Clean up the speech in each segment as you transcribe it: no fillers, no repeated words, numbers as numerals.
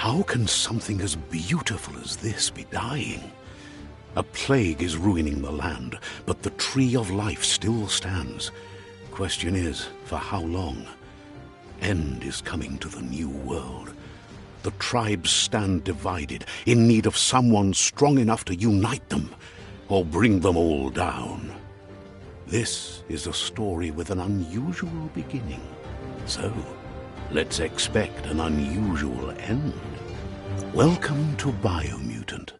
How can something as beautiful as this be dying? A plague is ruining the land, but the tree of life still stands. Question is, for how long? End is coming to the new world. The tribes stand divided, in need of someone strong enough to unite them, or bring them all down. This is a story with an unusual beginning. So, let's expect an unusual end. Welcome to Biomutant.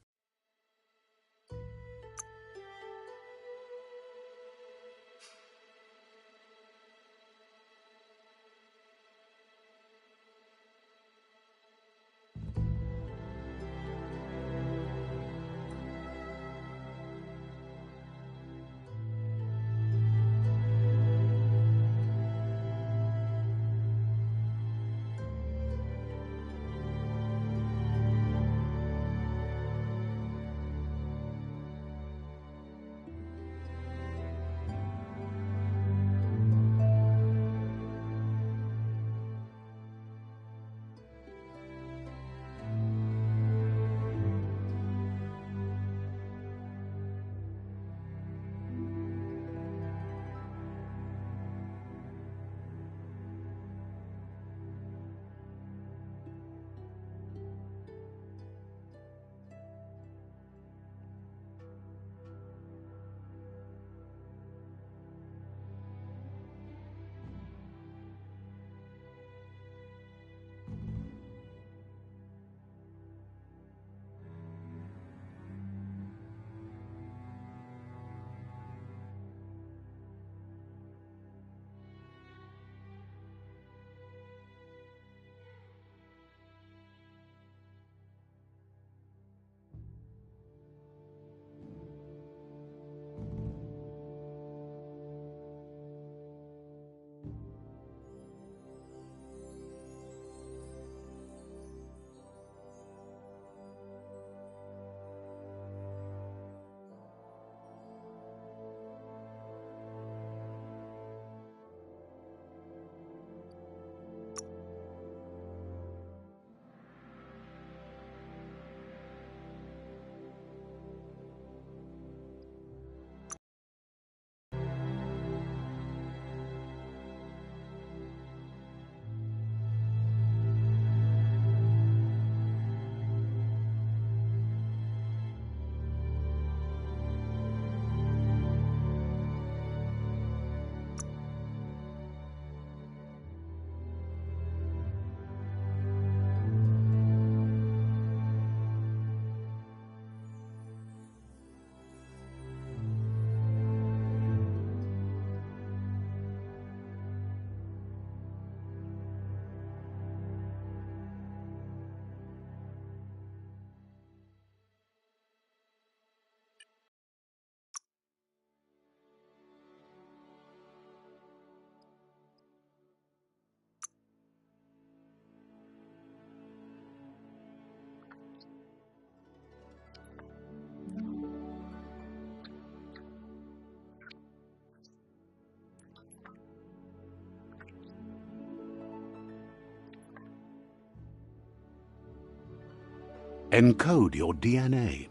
Encode your DNA.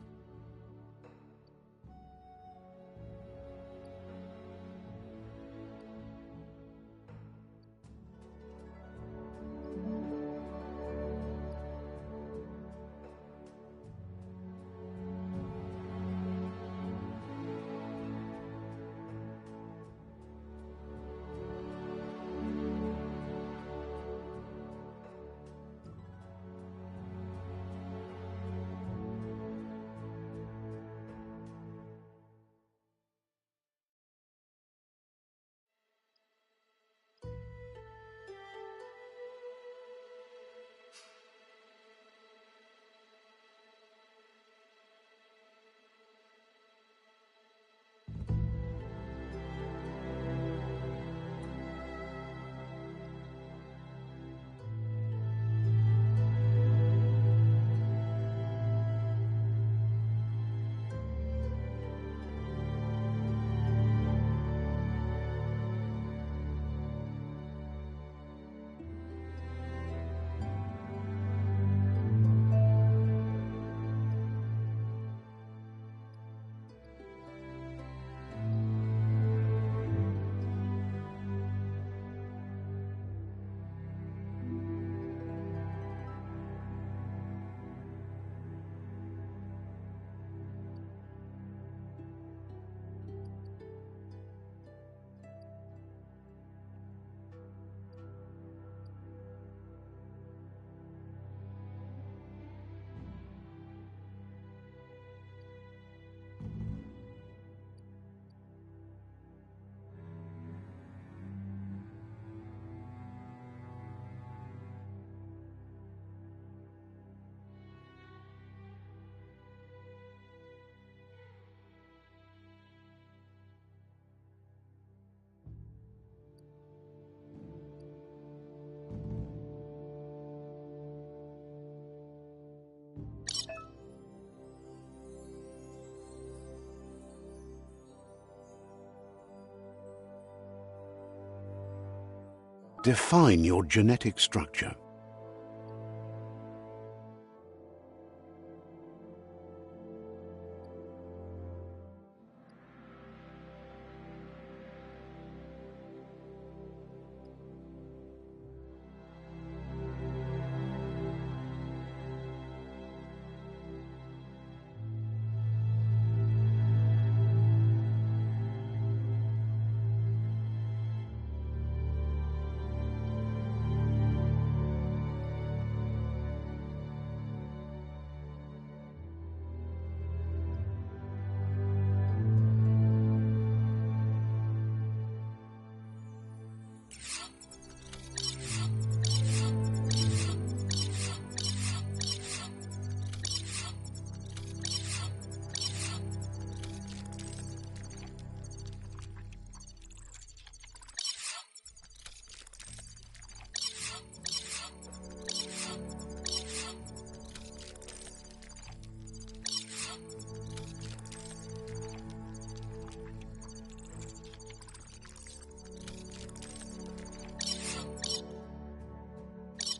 Define your genetic structure.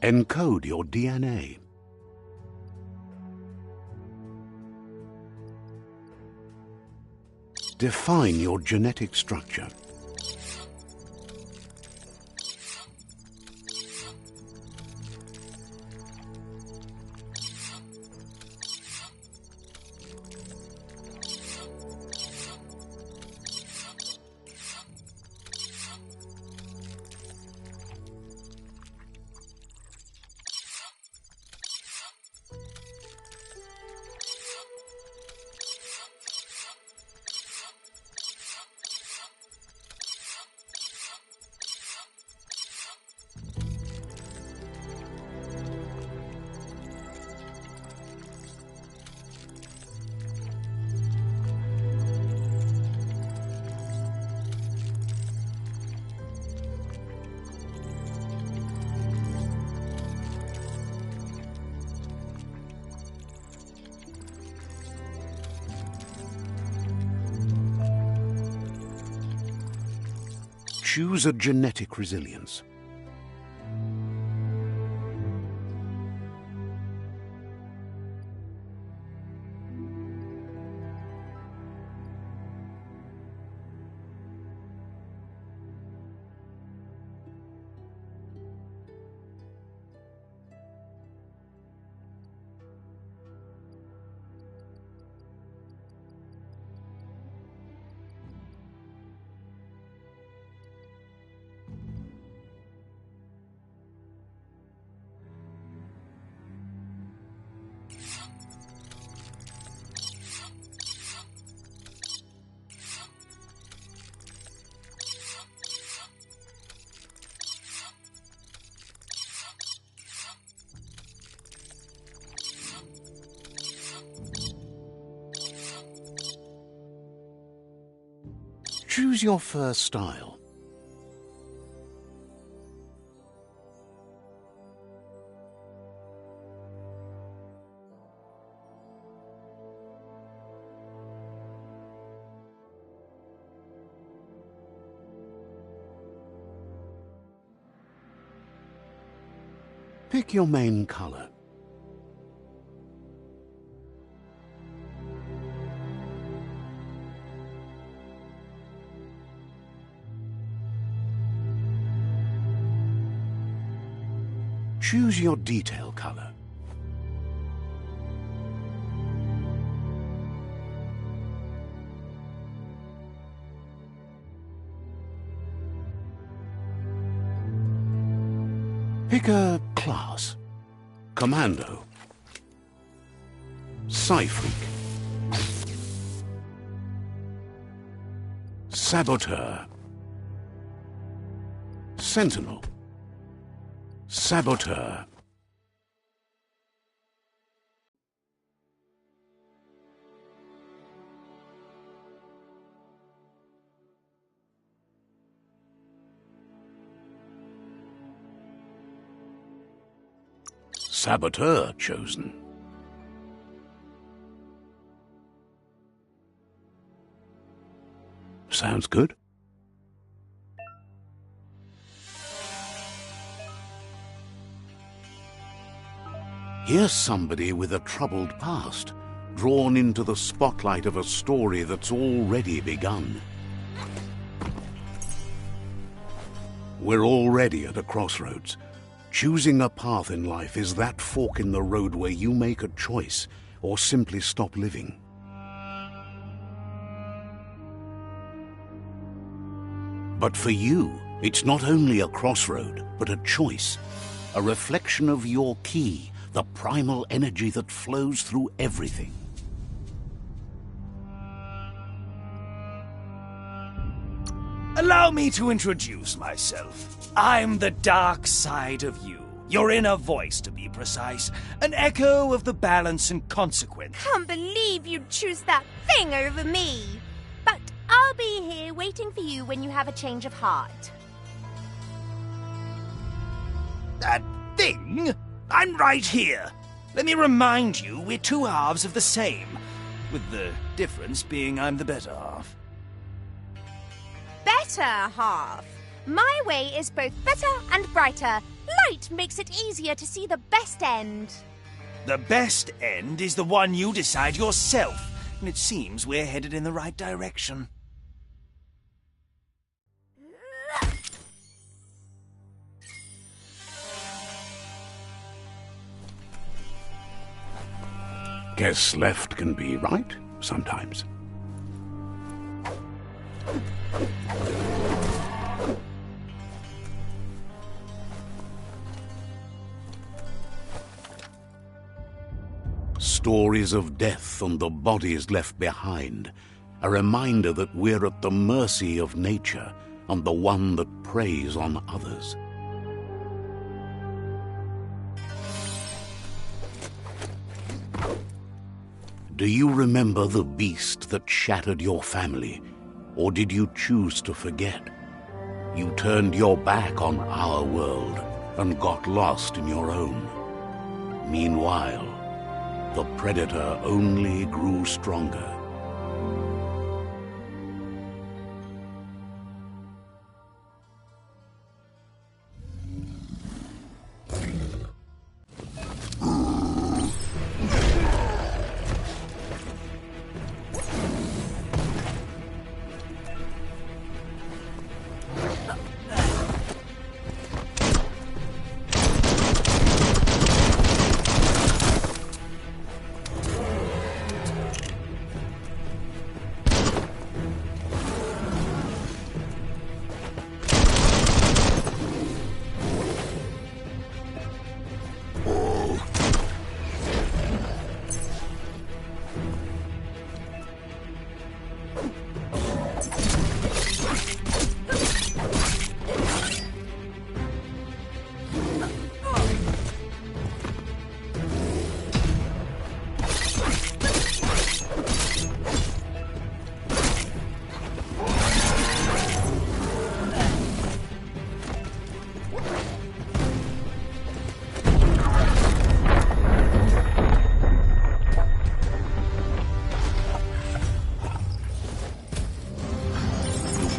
Encode your DNA. Define your genetic structure. Choose a genetic resilience. Choose your fur style. Pick your main color. Choose your detail color. Pick a class. Commando. Psy-Freak. Saboteur. Sentinel. Saboteur. Saboteur chosen. Sounds good. Here's somebody with a troubled past, drawn into the spotlight of a story that's already begun. We're already at a crossroads. Choosing a path in life is that fork in the road where you make a choice or simply stop living. But for you, it's not only a crossroad, but a choice, a reflection of your key, the primal energy that flows through everything. Allow me to introduce myself. I'm the dark side of you. Your inner voice, to be precise. An echo of the balance and consequence. Can't believe you'd choose that thing over me. But I'll be here waiting for you when you have a change of heart. That thing? I'm right here. Let me remind you, we're two halves of the same. With the difference being I'm the better half. Better half. My way is both better and brighter. Light makes it easier to see the best end. The best end is the one you decide yourself, and it seems we're headed in the right direction. Guess left can be right sometimes. Stories of death and the bodies left behind, a reminder that we're at the mercy of nature and the one that preys on others. Do you remember the beast that shattered your family, or did you choose to forget? You turned your back on our world and got lost in your own. Meanwhile, the predator only grew stronger.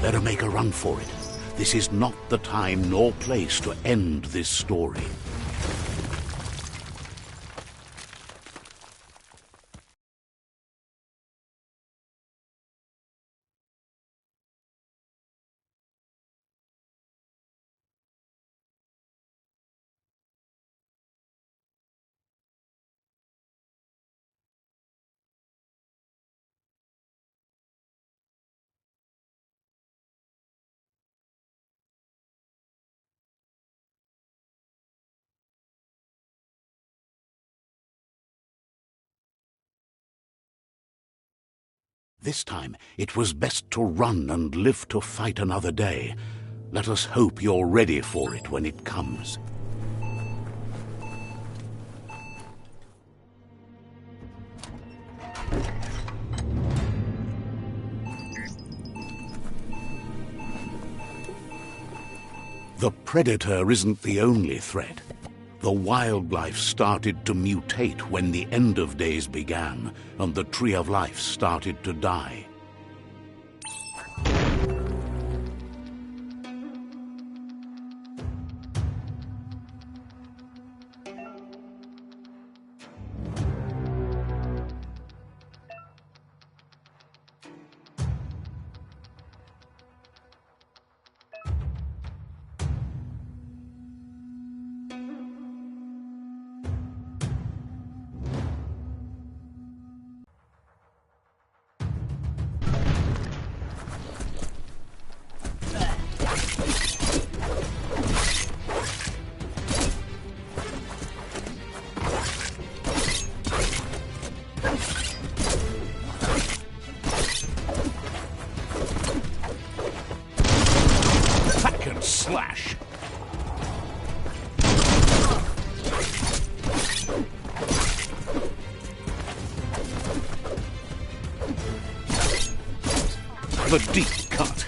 Better make a run for it. This is not the time nor place to end this story. This time, it was best to run and live to fight another day. Let us hope you're ready for it when it comes. The predator isn't the only threat. The wildlife started to mutate when the end of days began, and the tree of life started to die. The deep cut.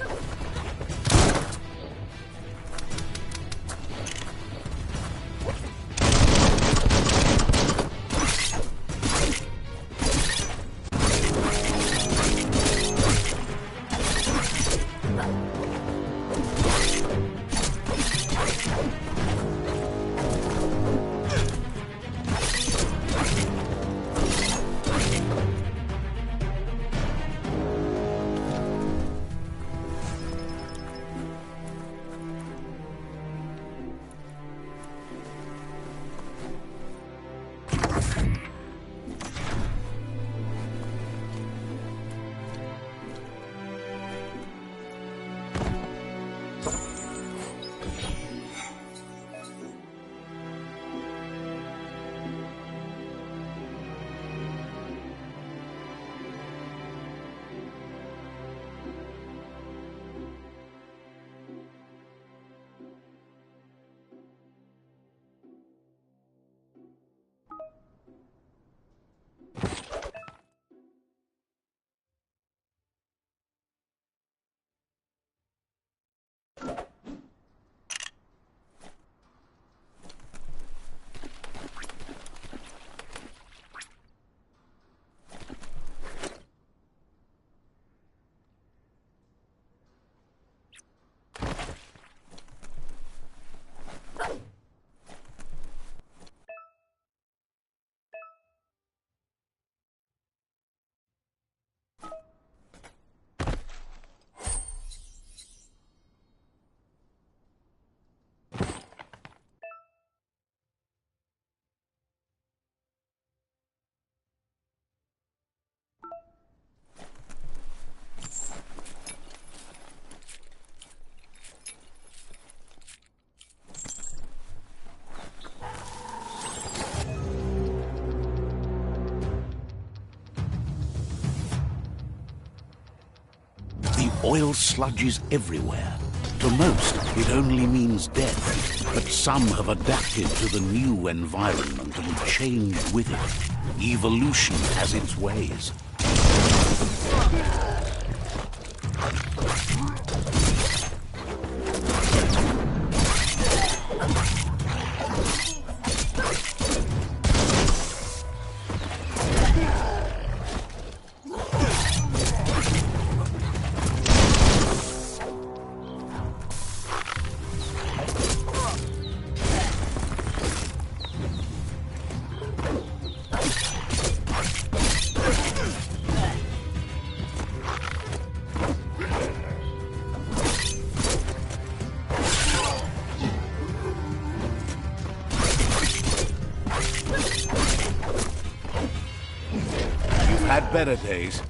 The oil sludges everywhere. To most, it only means death, but some have adapted to the new environment and changed with it. Evolution has its ways. Had better days.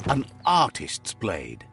An artist's blade.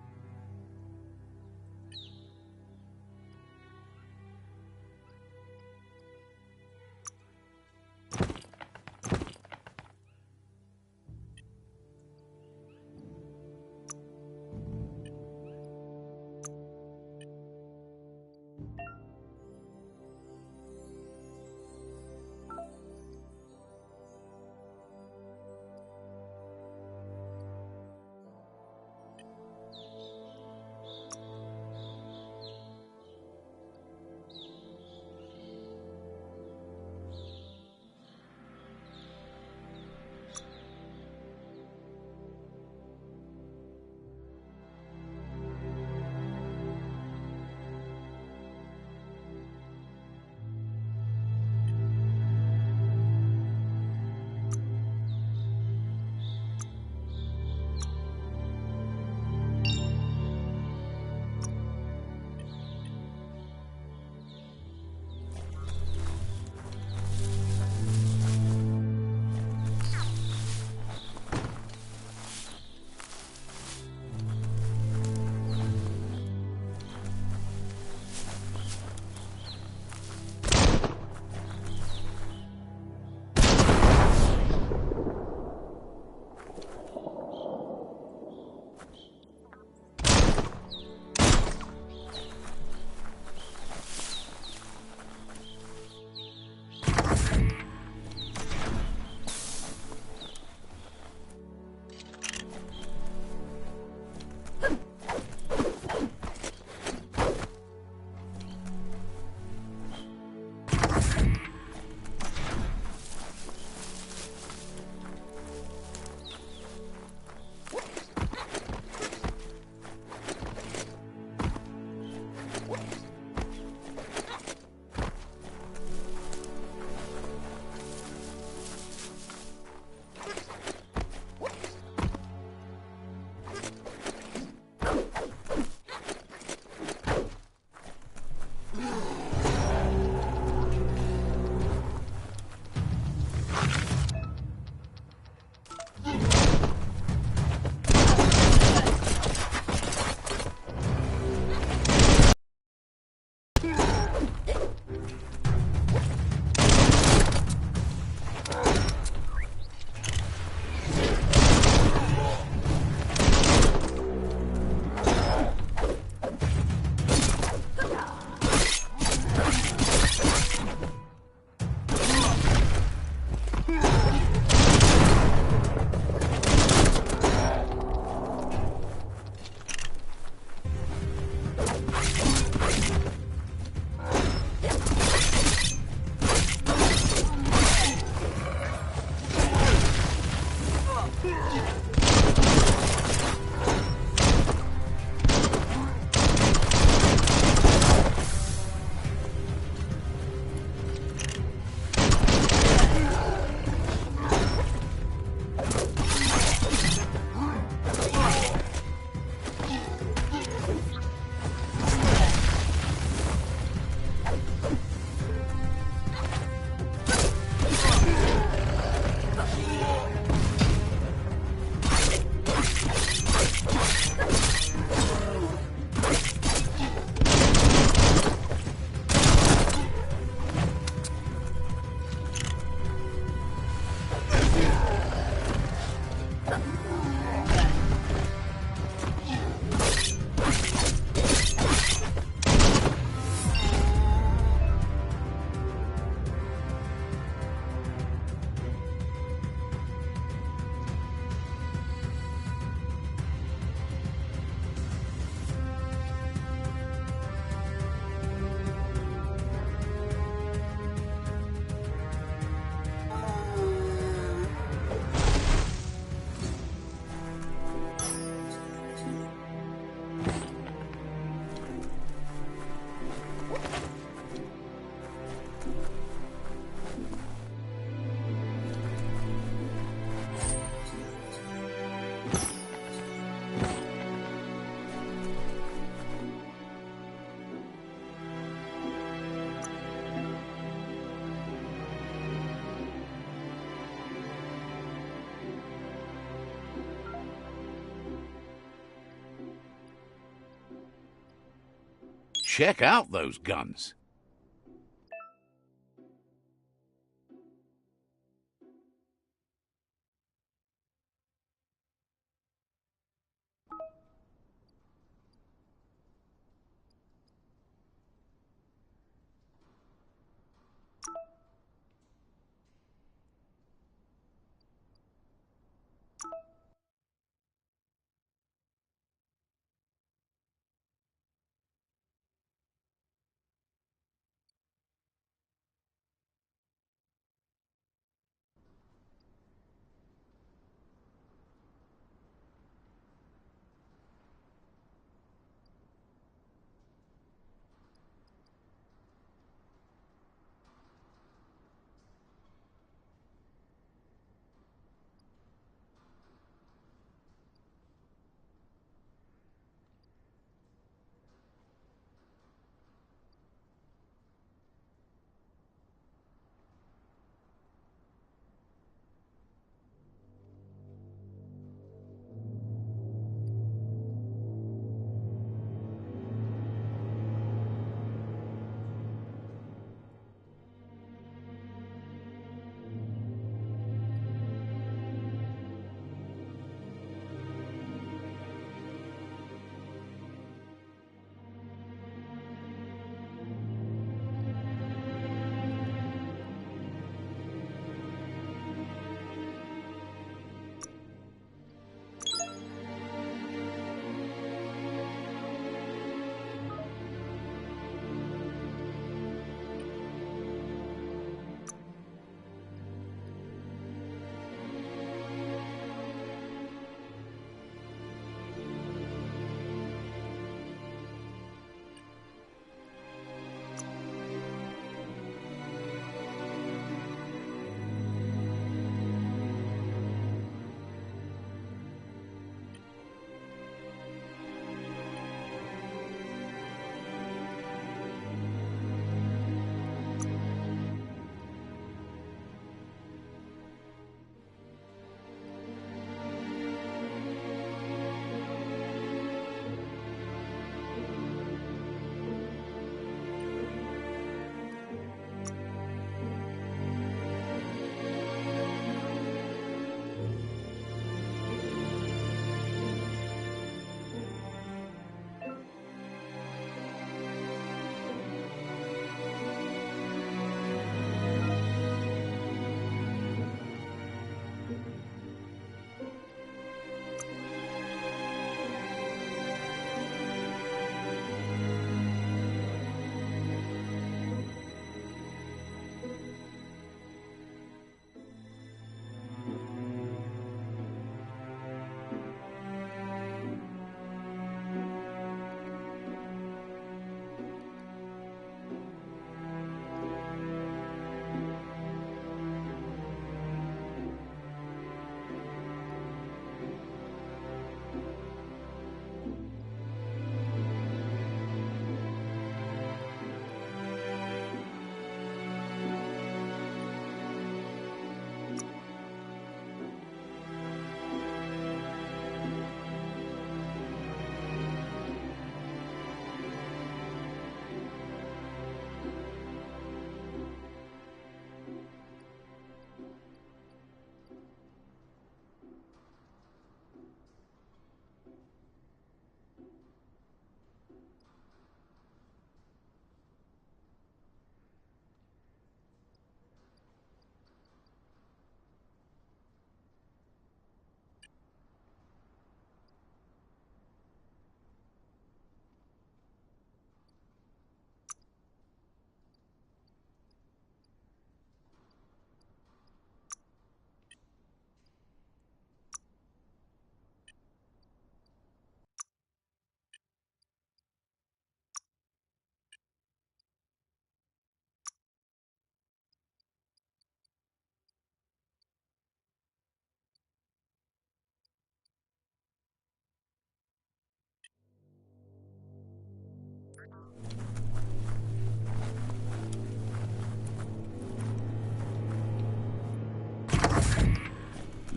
Check out those guns.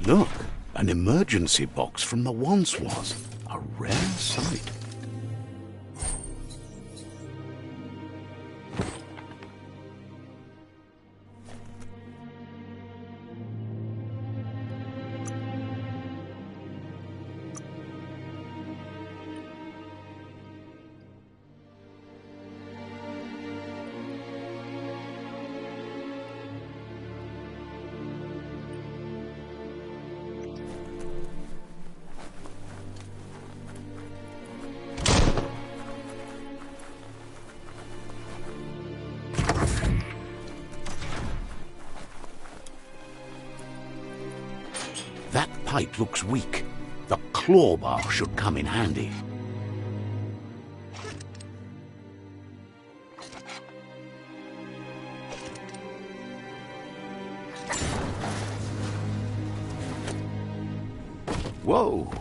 Look, an emergency box from the once was. A rare sight. pipe looks weak. The claw bar should come in handy. Whoa!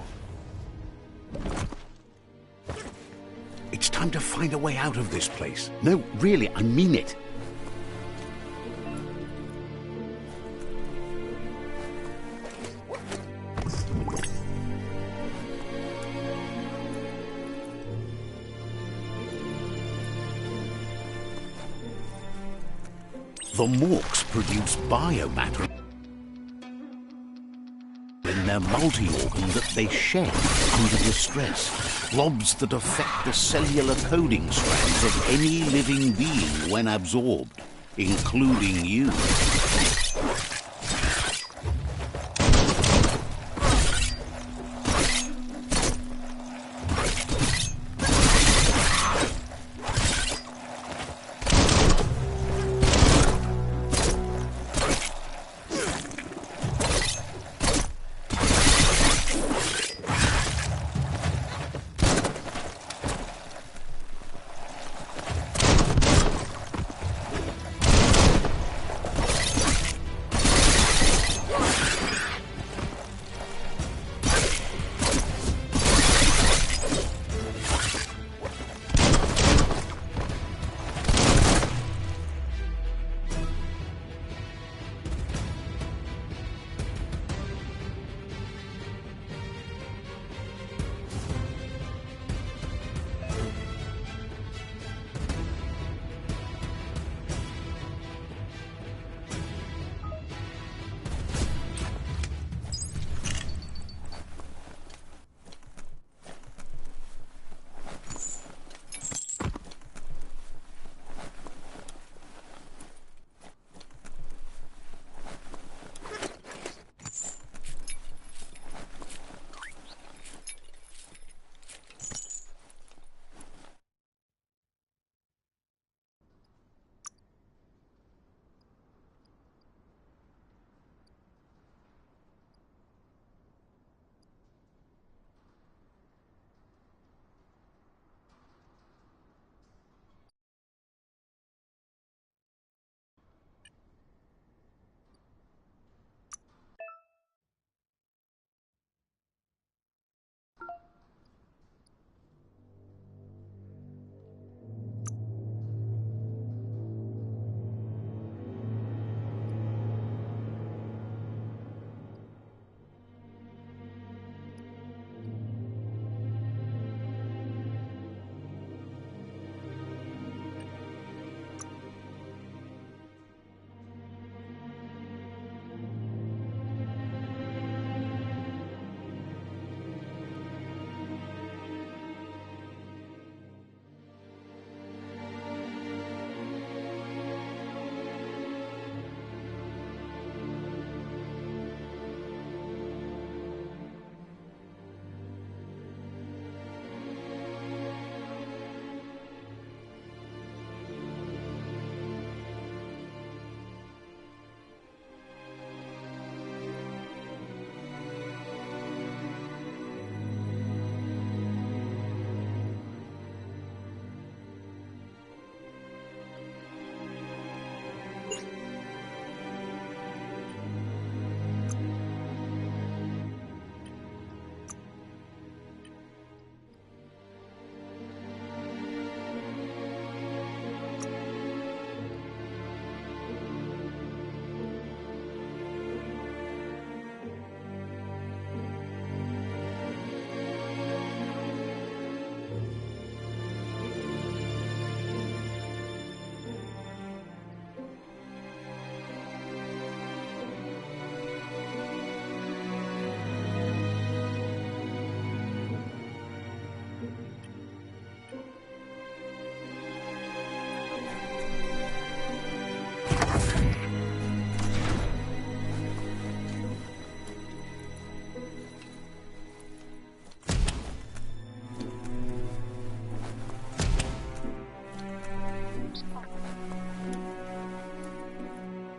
It's time to find a way out of this place. No, really, I mean it. The morks produce biomatter in their multi-organ that they shed under the stress. Blobs that affect the cellular coding strands of any living being when absorbed, including you.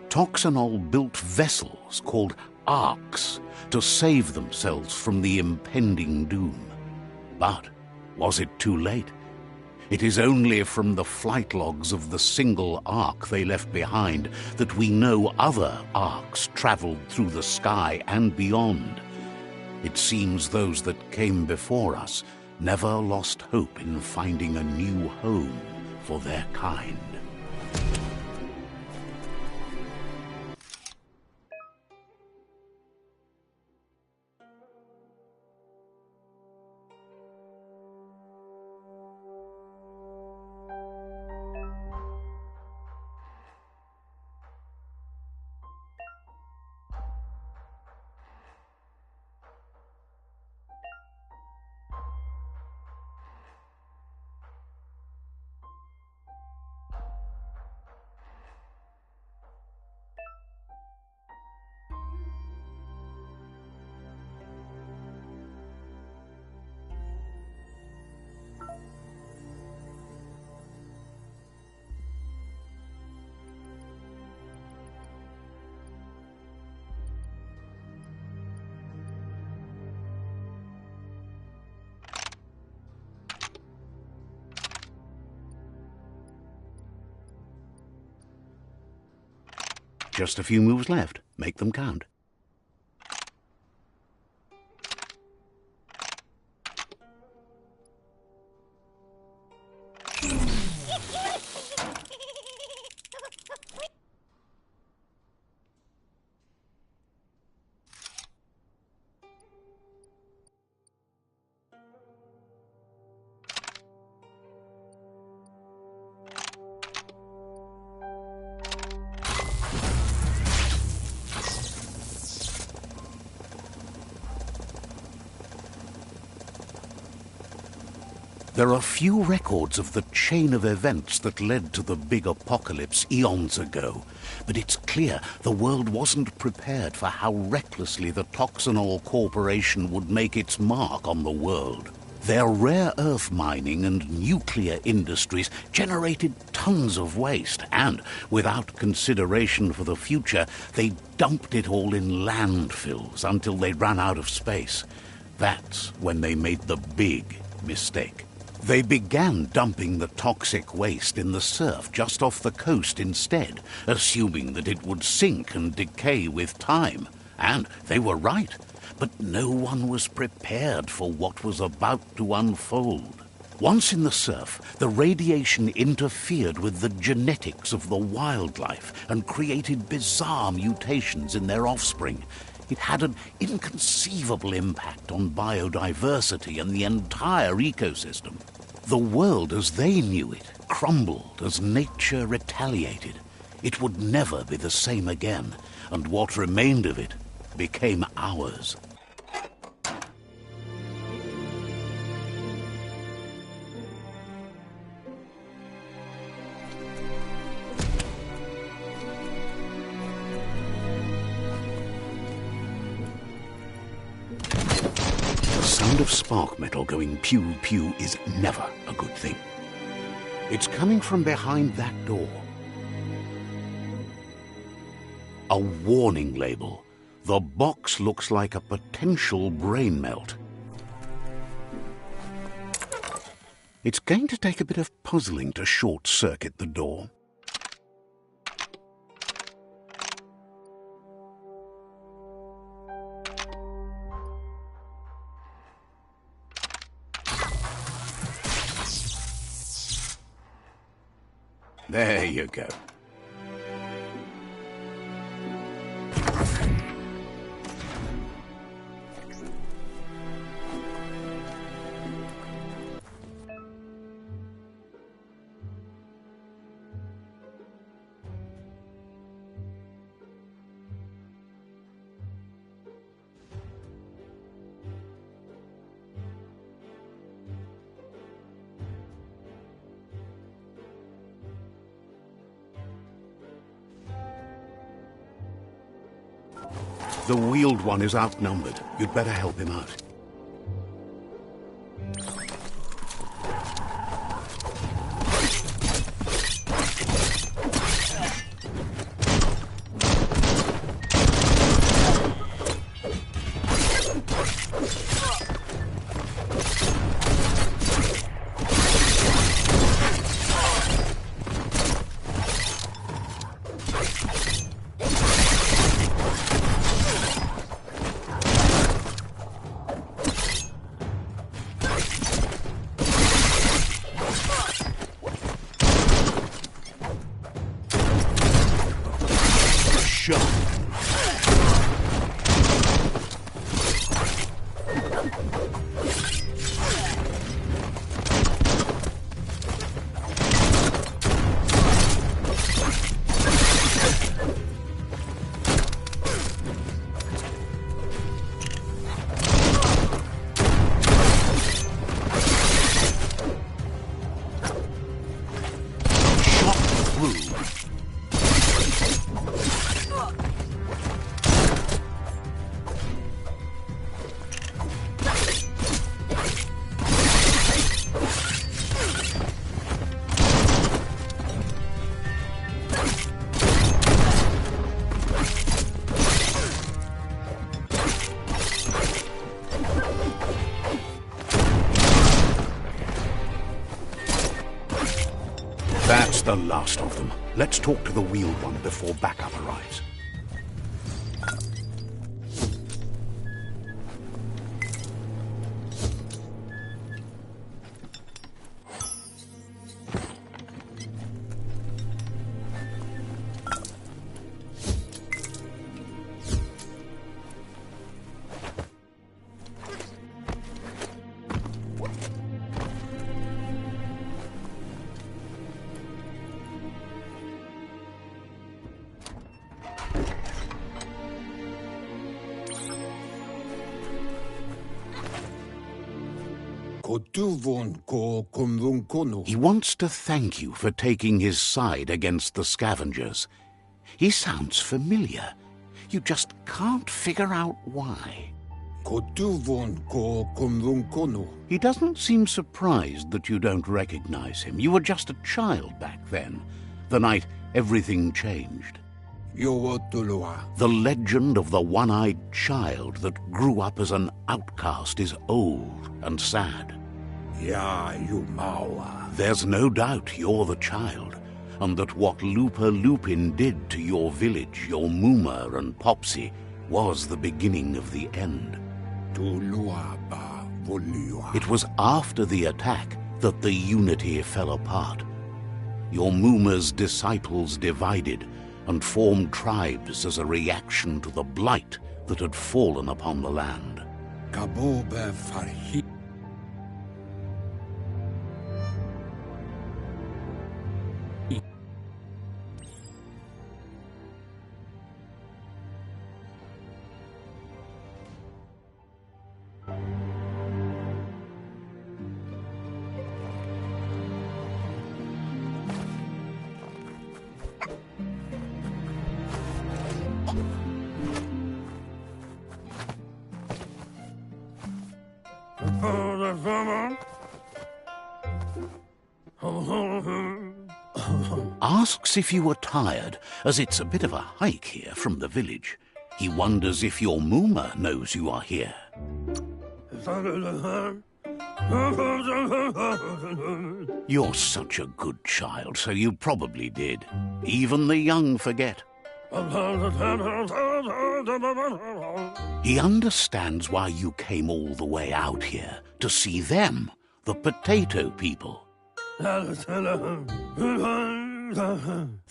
Toxanol built vessels called arks to save themselves from the impending doom. But was it too late? It is only from the flight logs of the single ark they left behind that we know other arks traveled through the sky and beyond. It seems those that came before us never lost hope in finding a new home for their kind. Just a few moves left. Make them count. There are few records of the chain of events that led to the big apocalypse eons ago, but it's clear the world wasn't prepared for how recklessly the Toxanol Corporation would make its mark on the world. Their rare earth mining and nuclear industries generated tons of waste, and, without consideration for the future, they dumped it all in landfills until they ran out of space. That's when they made the big mistake. They began dumping the toxic waste in the surf just off the coast instead, assuming that it would sink and decay with time. And they were right, but no one was prepared for what was about to unfold. Once in the surf, the radiation interfered with the genetics of the wildlife and created bizarre mutations in their offspring. It had an inconceivable impact on biodiversity and the entire ecosystem. The world as they knew it crumbled as nature retaliated. It would never be the same again, and what remained of it became ours. The sound of spark metal going pew-pew is never a good thing. It's coming from behind that door. A warning label. The box looks like a potential brain melt. It's going to take a bit of puzzling to short-circuit the door. There you go. The wheeled one is outnumbered. You'd better help him out. The last of them. Let's talk to the wheeled one before backup arrives. He wants to thank you for taking his side against the scavengers. He sounds familiar. You just can't figure out why. He doesn't seem surprised that you don't recognize him. You were just a child back then, the night everything changed. The legend of the one-eyed child that grew up as an outcast is old and sad. There's no doubt you're the child, and that what Lupa Lupin did to your village, your Muma and Popsy, was the beginning of the end. It was after the attack that the unity fell apart. Your Muma's disciples divided and formed tribes as a reaction to the blight that had fallen upon the land. Asks if you were tired, as it's a bit of a hike here from the village. He wonders if your Muma knows you are here. You're such a good child, so you probably did. Even the young forget. He understands why you came all the way out here, to see them, the potato people.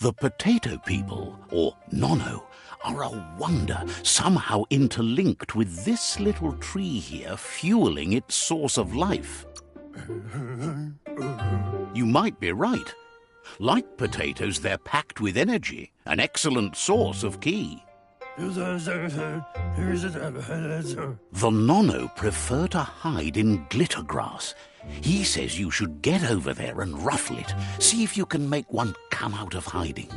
The potato people, or Nono, are a wonder, somehow interlinked with this little tree here fueling its source of life. You might be right. Like potatoes, they're packed with energy, an excellent source of ki. The Nono prefer to hide in glitter grass. He says you should get over there and ruffle it. See if you can make one come out of hiding.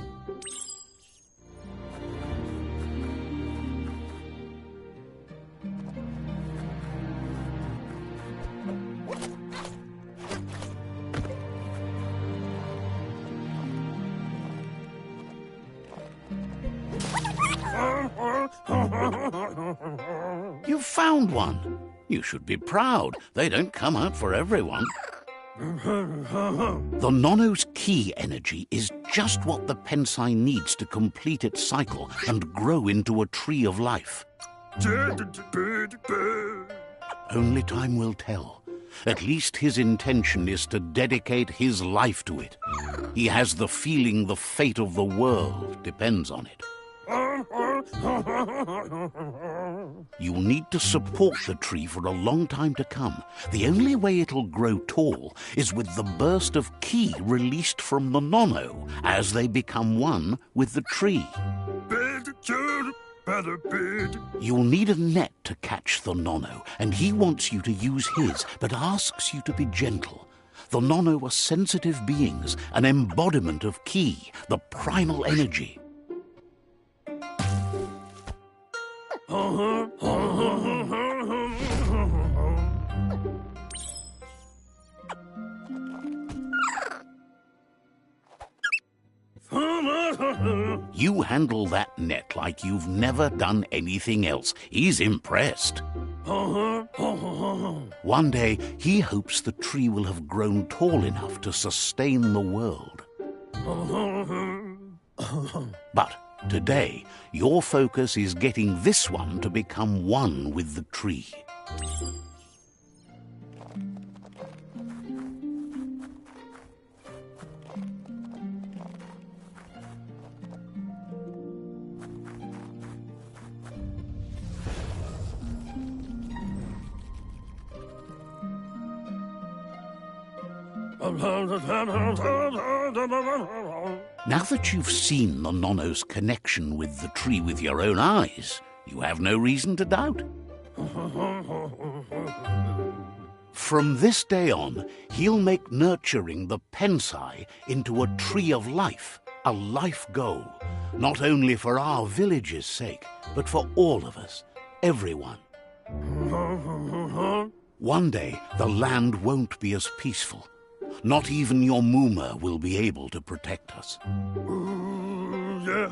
You found one. You should be proud. They don't come out for everyone. The Nono's ki energy is just what the Pensai needs to complete its cycle and grow into a tree of life. Only time will tell. At least his intention is to dedicate his life to it. He has the feeling the fate of the world depends on it. You'll need to support the tree for a long time to come. The only way it'll grow tall is with the burst of ki released from the Nono as they become one with the tree. You'll need a net to catch the Nono, and he wants you to use his, but asks you to be gentle. The Nono are sensitive beings, an embodiment of ki, the primal energy. You handle that net like you've never done anything else. He's impressed. One day, he hopes the tree will have grown tall enough to sustain the world. But today, your focus is getting this one to become one with the tree. Now that you've seen the Nonno's connection with the tree with your own eyes, you have no reason to doubt. From this day on, he'll make nurturing the Pensai into a tree of life, a life goal, not only for our village's sake, but for all of us, everyone. One day, the land won't be as peaceful. Not even your Mooma will be able to protect us.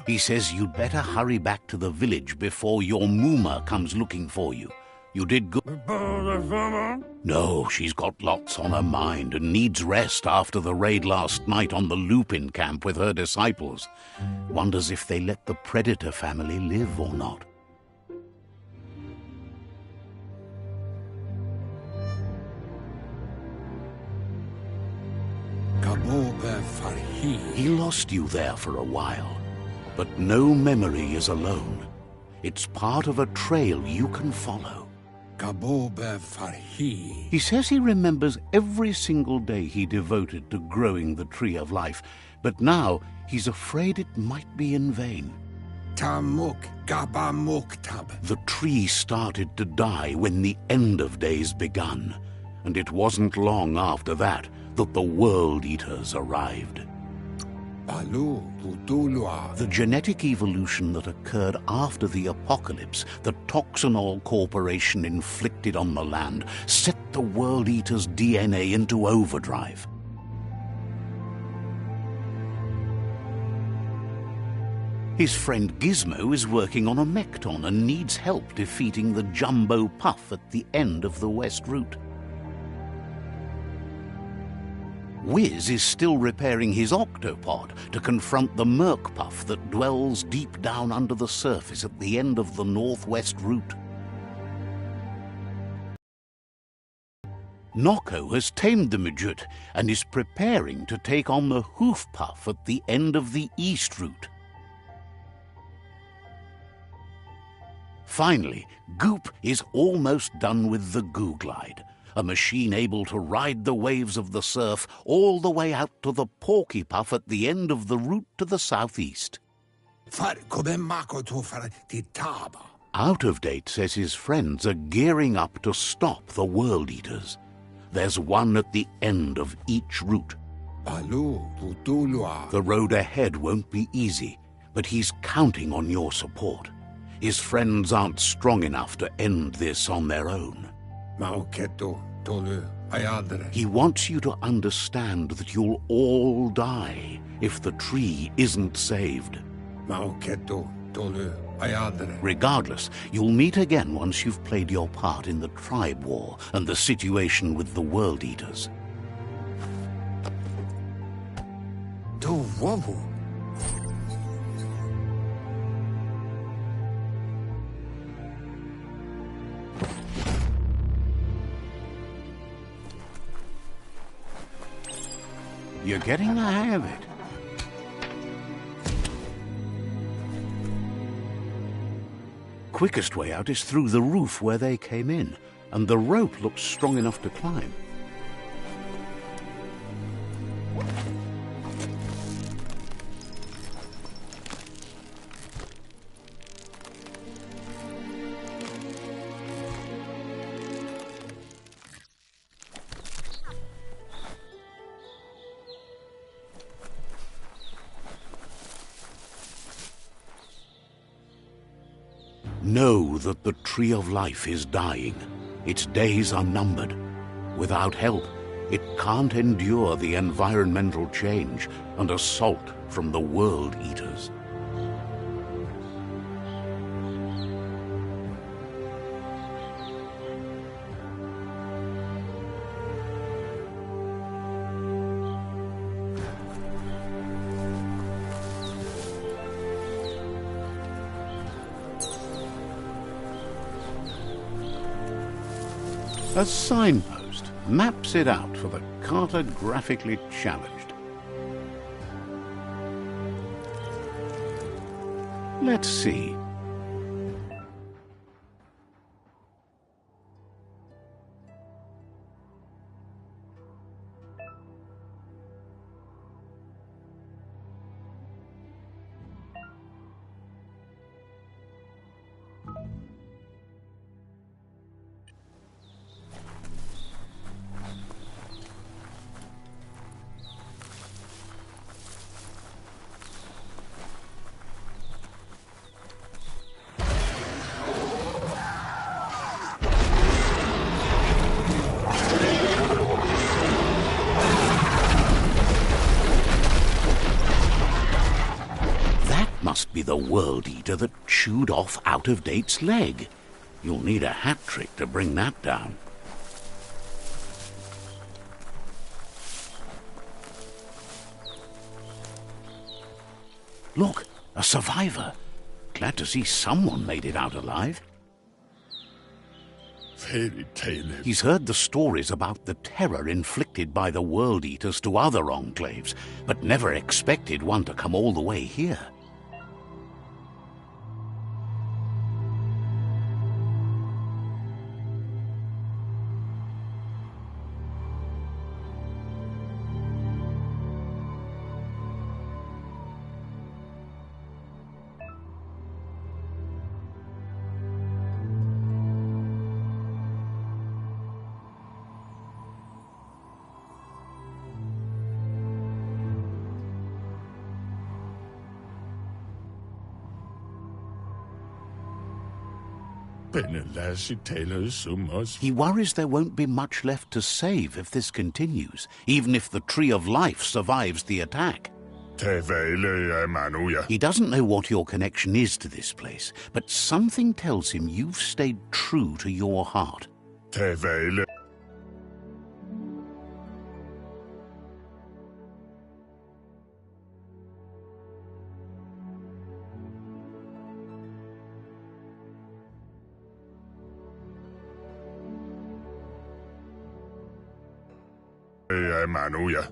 He says you'd better hurry back to the village before your Mooma comes looking for you. You did good. No, she's got lots on her mind and needs rest after the raid last night on the Lupin camp with her disciples. Wonders if they let the Predator family live or not. He lost you there for a while, but no memory is alone. It's part of a trail you can follow. He says he remembers every single day he devoted to growing the Tree of Life, but now he's afraid it might be in vain. The tree started to die when the end of days begun, and it wasn't long after that that the World Eaters arrived. The genetic evolution that occurred after the apocalypse that Toxanol Corporation inflicted on the land set the World Eaters' DNA into overdrive. His friend Gizmo is working on a Mekton and needs help defeating the Jumbo Puff at the end of the West Route. Wiz is still repairing his octopod to confront the Merc Puff that dwells deep down under the surface at the end of the Northwest Route. Nocco has tamed the Midget and is preparing to take on the Hoof Puff at the end of the East Route. Finally, Goop is almost done with the Goo Glide, a machine able to ride the waves of the surf all the way out to the Porky Puff at the end of the route to the southeast. Out of Date says his friends are gearing up to stop the World Eaters. There's one at the end of each route. The road ahead won't be easy, but he's counting on your support. His friends aren't strong enough to end this on their own. He wants you to understand that you'll all die if the tree isn't saved. Regardless, you'll meet again once you've played your part in the tribe war and the situation with the World Eaters. You're getting the hang of it. Quickest way out is through the roof where they came in, and the rope looks strong enough to climb. Know that the Tree of Life is dying. Its days are numbered. Without help, it can't endure the environmental change and assault from the World Eaters. A signpost maps it out for the cartographically challenged. Let's see. Must be the World Eater that chewed off Out-of-Date's leg. You'll need a hat trick to bring that down. Look, a survivor. Glad to see someone made it out alive. Fairy tale. He's heard the stories about the terror inflicted by the World Eaters to other enclaves, but never expected one to come all the way here. He worries there won't be much left to save if this continues, even if the Tree of Life survives the attack. He doesn't know what your connection is to this place, but something tells him you've stayed true to your heart.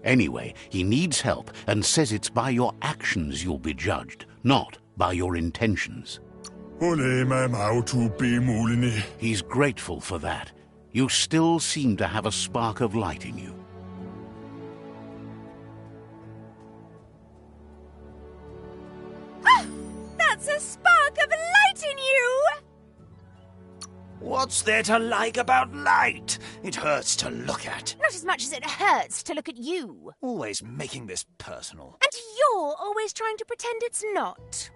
Anyway, he needs help and says it's by your actions you'll be judged, not by your intentions. He's grateful for that. You still seem to have a spark of light in you. Ah! That's a spark of light in you! What's there to like about light? It hurts to look at. Not as much as it hurts to look at you. Always making this personal. And you're always trying to pretend it's not.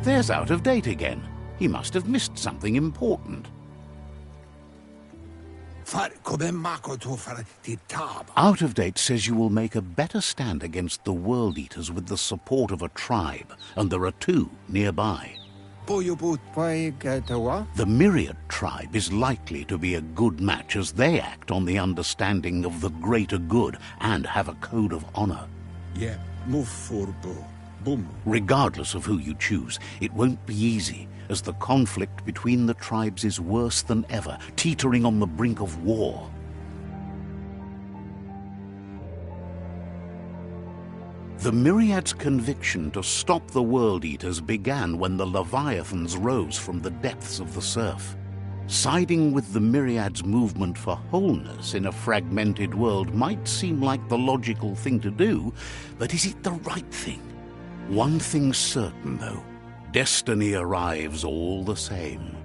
There's Out-of-Date again. He must have missed something important. Out-of-Date says you will make a better stand against the World Eaters with the support of a tribe, and there are two nearby. The Myriad tribe is likely to be a good match as they act on the understanding of the greater good and have a code of honor. Regardless of who you choose, it won't be easy, as the conflict between the tribes is worse than ever, teetering on the brink of war. The Myriad's conviction to stop the World Eaters began when the Leviathans rose from the depths of the surf. Siding with the Myriad's movement for wholeness in a fragmented world might seem like the logical thing to do, but is it the right thing? One thing's certain, though. Destiny arrives all the same.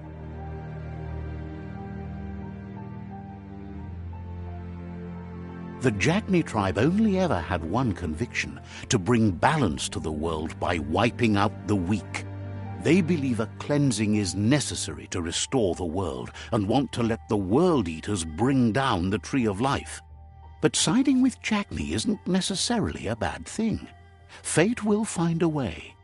The Jagni tribe only ever had one conviction: to bring balance to the world by wiping out the weak. They believe a cleansing is necessary to restore the world and want to let the World Eaters bring down the Tree of Life. But siding with Jackney isn't necessarily a bad thing. Fate will find a way.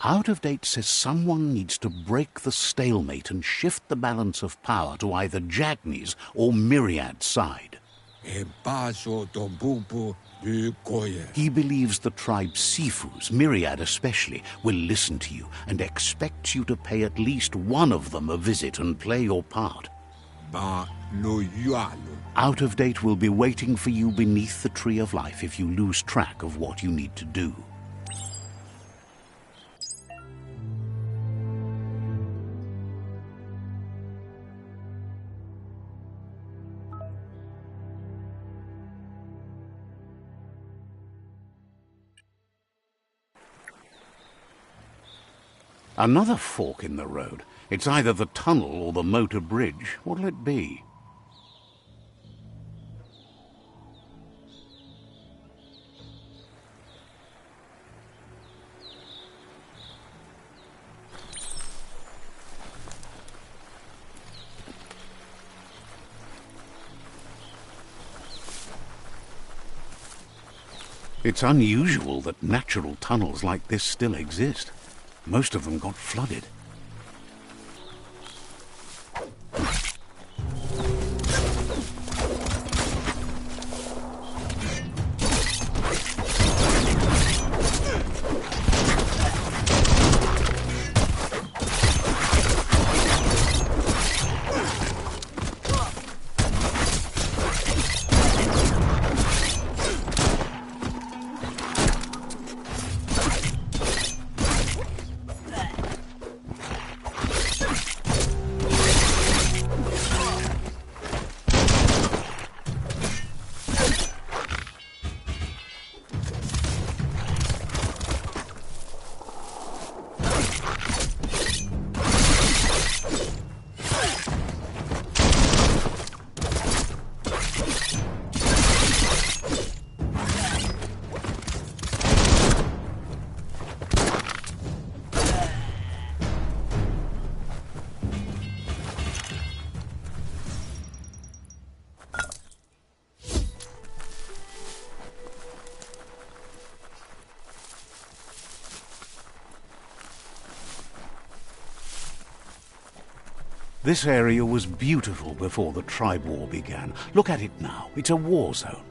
Out of Date says someone needs to break the stalemate and shift the balance of power to either Jackney's or Myriad's side. He believes the tribe's Sifus, Myriad especially, will listen to you and expects you to pay at least one of them a visit and play your part. Out of Date will be waiting for you beneath the Tree of Life if you lose track of what you need to do. Another fork in the road. It's either the tunnel or the motor bridge. What'll it be? It's unusual that natural tunnels like this still exist. Most of them got flooded. This area was beautiful before the tribe war began. Look at it now. It's a war zone.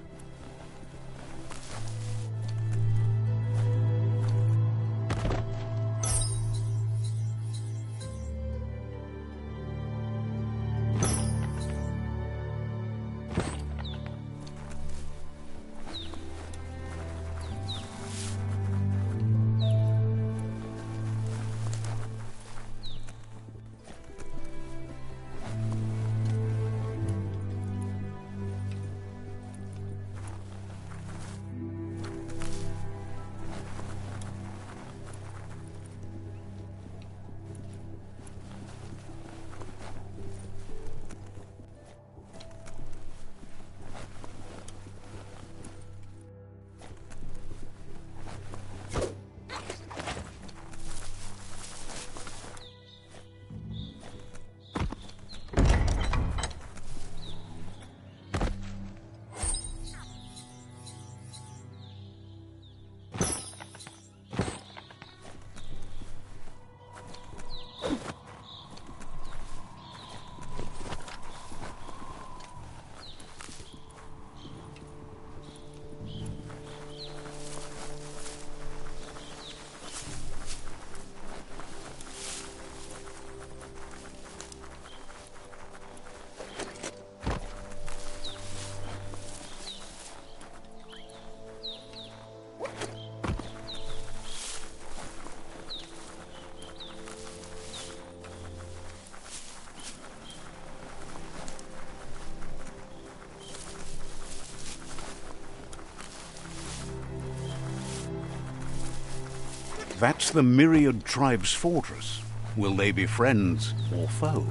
That's the Myriad tribe's fortress. Will they be friends or foe?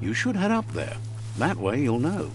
You should head up there. That way you'll know.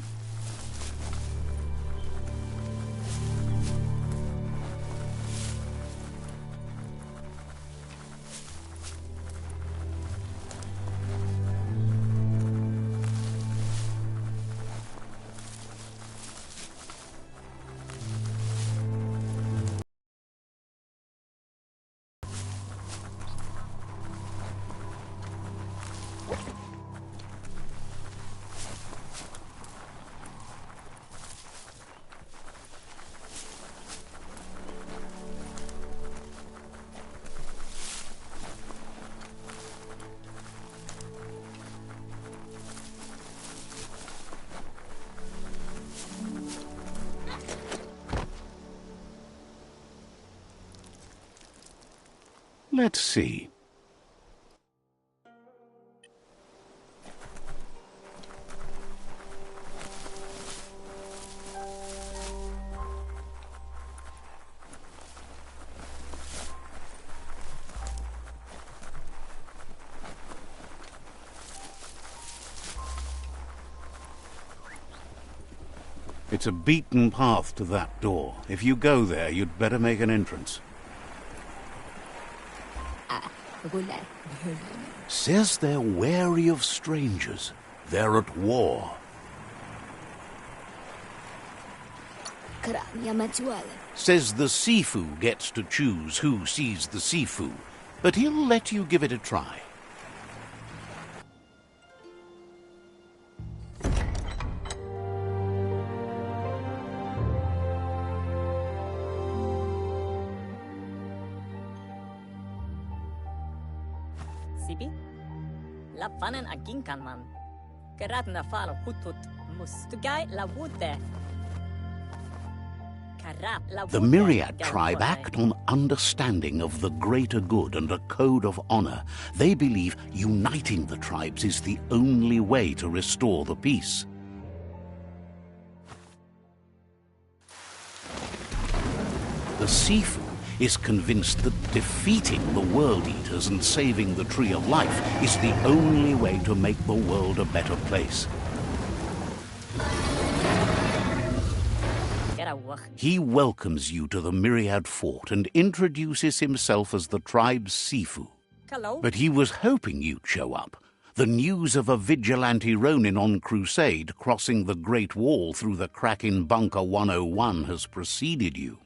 Let's see. It's a beaten path to that door. If you go there, you'd better make an entrance. Says they're wary of strangers. They're at war. Says the Sifu gets to choose who sees the Sifu, but he'll let you give it a try. La panen aginkan man. Geradna fal hutut mustugai la wute. The Myriad tribe act on understanding of the greater good and a code of honor. They believe uniting the tribes is the only way to restore the peace. The Sifu is convinced that defeating the World Eaters and saving the Tree of Life is the only way to make the world a better place. He welcomes you to the Myriad Fort and introduces himself as the tribe's Sifu. Hello? But he was hoping you'd show up. The news of a vigilante Ronin on crusade crossing the Great Wall through the crack in Bunker 101 has preceded you.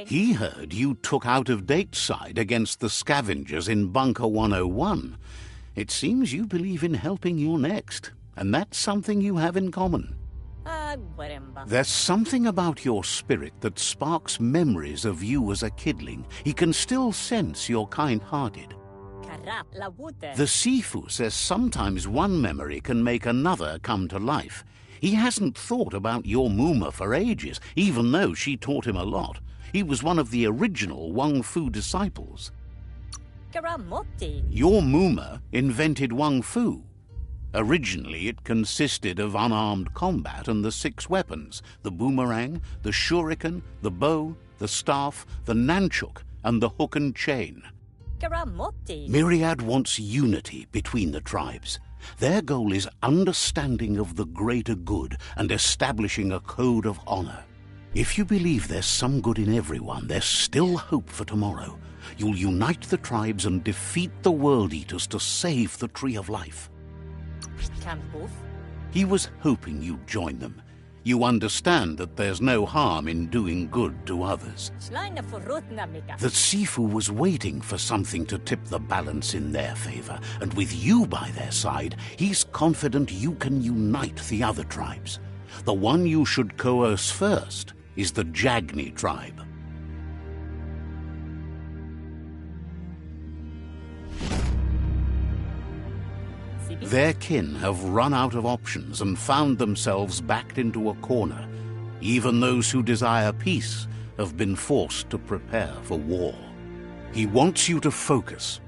He heard you took out-of-date side against the scavengers in Bunker 101. It seems you believe in helping your next, and that's something you have in common. There's something about your spirit that sparks memories of you as a kidling. He can still sense you're kind-hearted. The Sifu says sometimes one memory can make another come to life. He hasn't thought about your Muma for ages, even though she taught him a lot. He was one of the original Wang Fu disciples. Your Muma invented Wang Fu. Originally, it consisted of unarmed combat and the 6 weapons: the boomerang, the shuriken, the bow, the staff, the nunchuk, and the hook and chain. Myriad wants unity between the tribes. Their goal is understanding of the greater good and establishing a code of honor. If you believe there's some good in everyone, there's still hope for tomorrow. You'll unite the tribes and defeat the World Eaters to save the Tree of Life. He was hoping you'd join them. You understand that there's no harm in doing good to others. The Sifu was waiting for something to tip the balance in their favor, and with you by their side, he's confident you can unite the other tribes. The one you should coerce first is the Jagni tribe. Their kin have run out of options and found themselves backed into a corner. Even those who desire peace have been forced to prepare for war. He wants you to focus.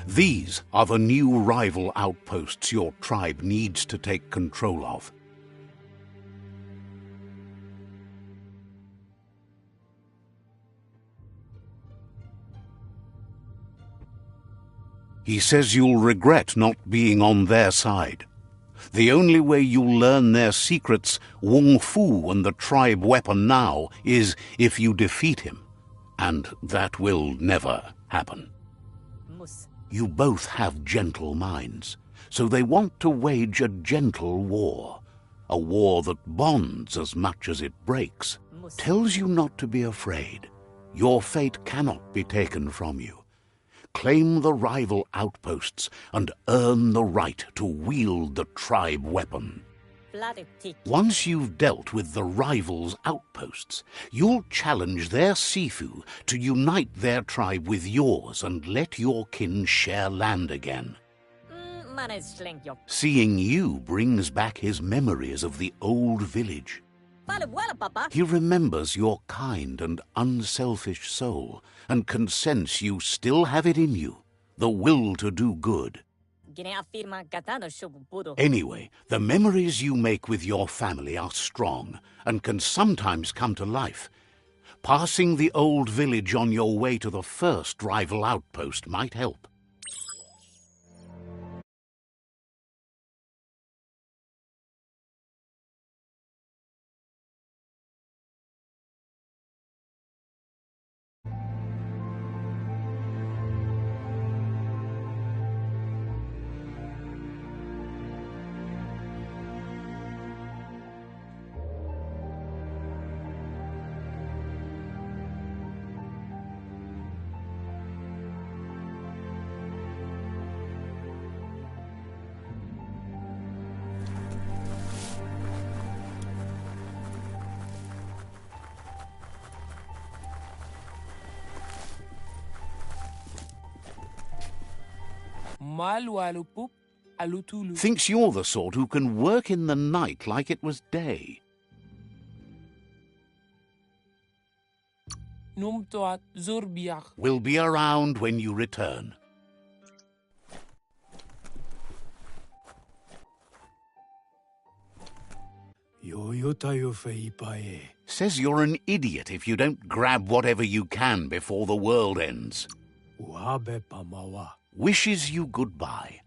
These are the new rival outposts your tribe needs to take control of. He says you'll regret not being on their side. The only way you'll learn their secrets, Wung Fu and the tribe weapon now, is if you defeat him. And that will never happen. You both have gentle minds, so they want to wage a gentle war. A war that bonds as much as it breaks. Tells you not to be afraid. Your fate cannot be taken from you. Claim the rival outposts and earn the right to wield the tribe weapon. Once you've dealt with the rivals' outposts, you'll challenge their Sifu to unite their tribe with yours and let your kin share land again. Seeing you brings back his memories of the old village. Fala buala, papa. He remembers your kind and unselfish soul, and can sense you still have it in you, the will to do good. Gine afirma gatano shububudo. Anyway, the memories you make with your family are strong, and can sometimes come to life. Passing the old village on your way to the first rival outpost might help. Malwalupup alutulu. Thinks you're the sort who can work in the night like it was day. Numtoat zurbiach. Will be around when you return. Says you're an idiot if you don't grab whatever you can before the world ends. Wishes you goodbye.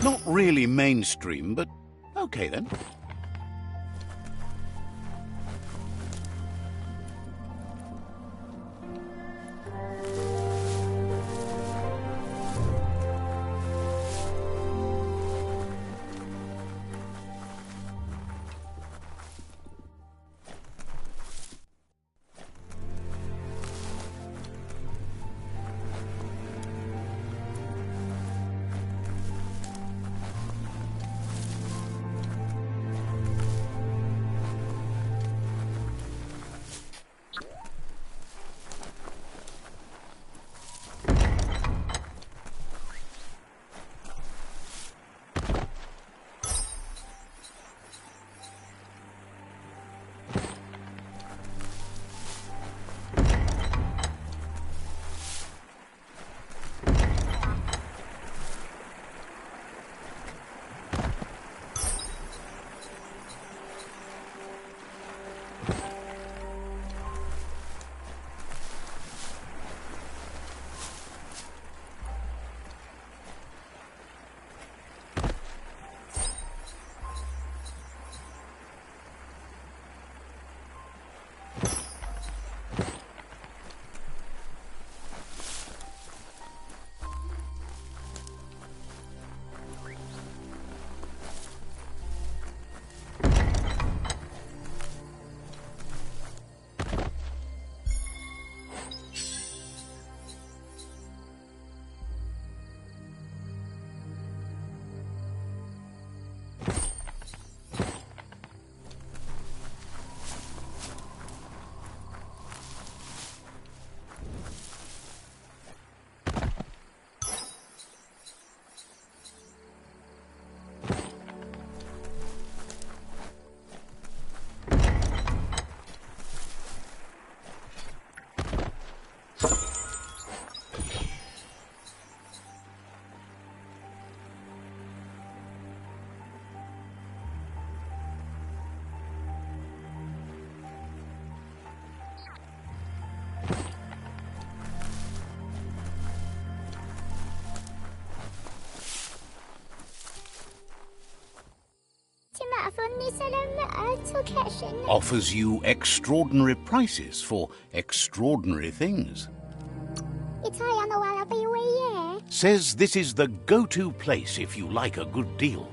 Not really mainstream, but okay then. Offers you extraordinary prices for extraordinary things. Says this is the go-to place if you like a good deal.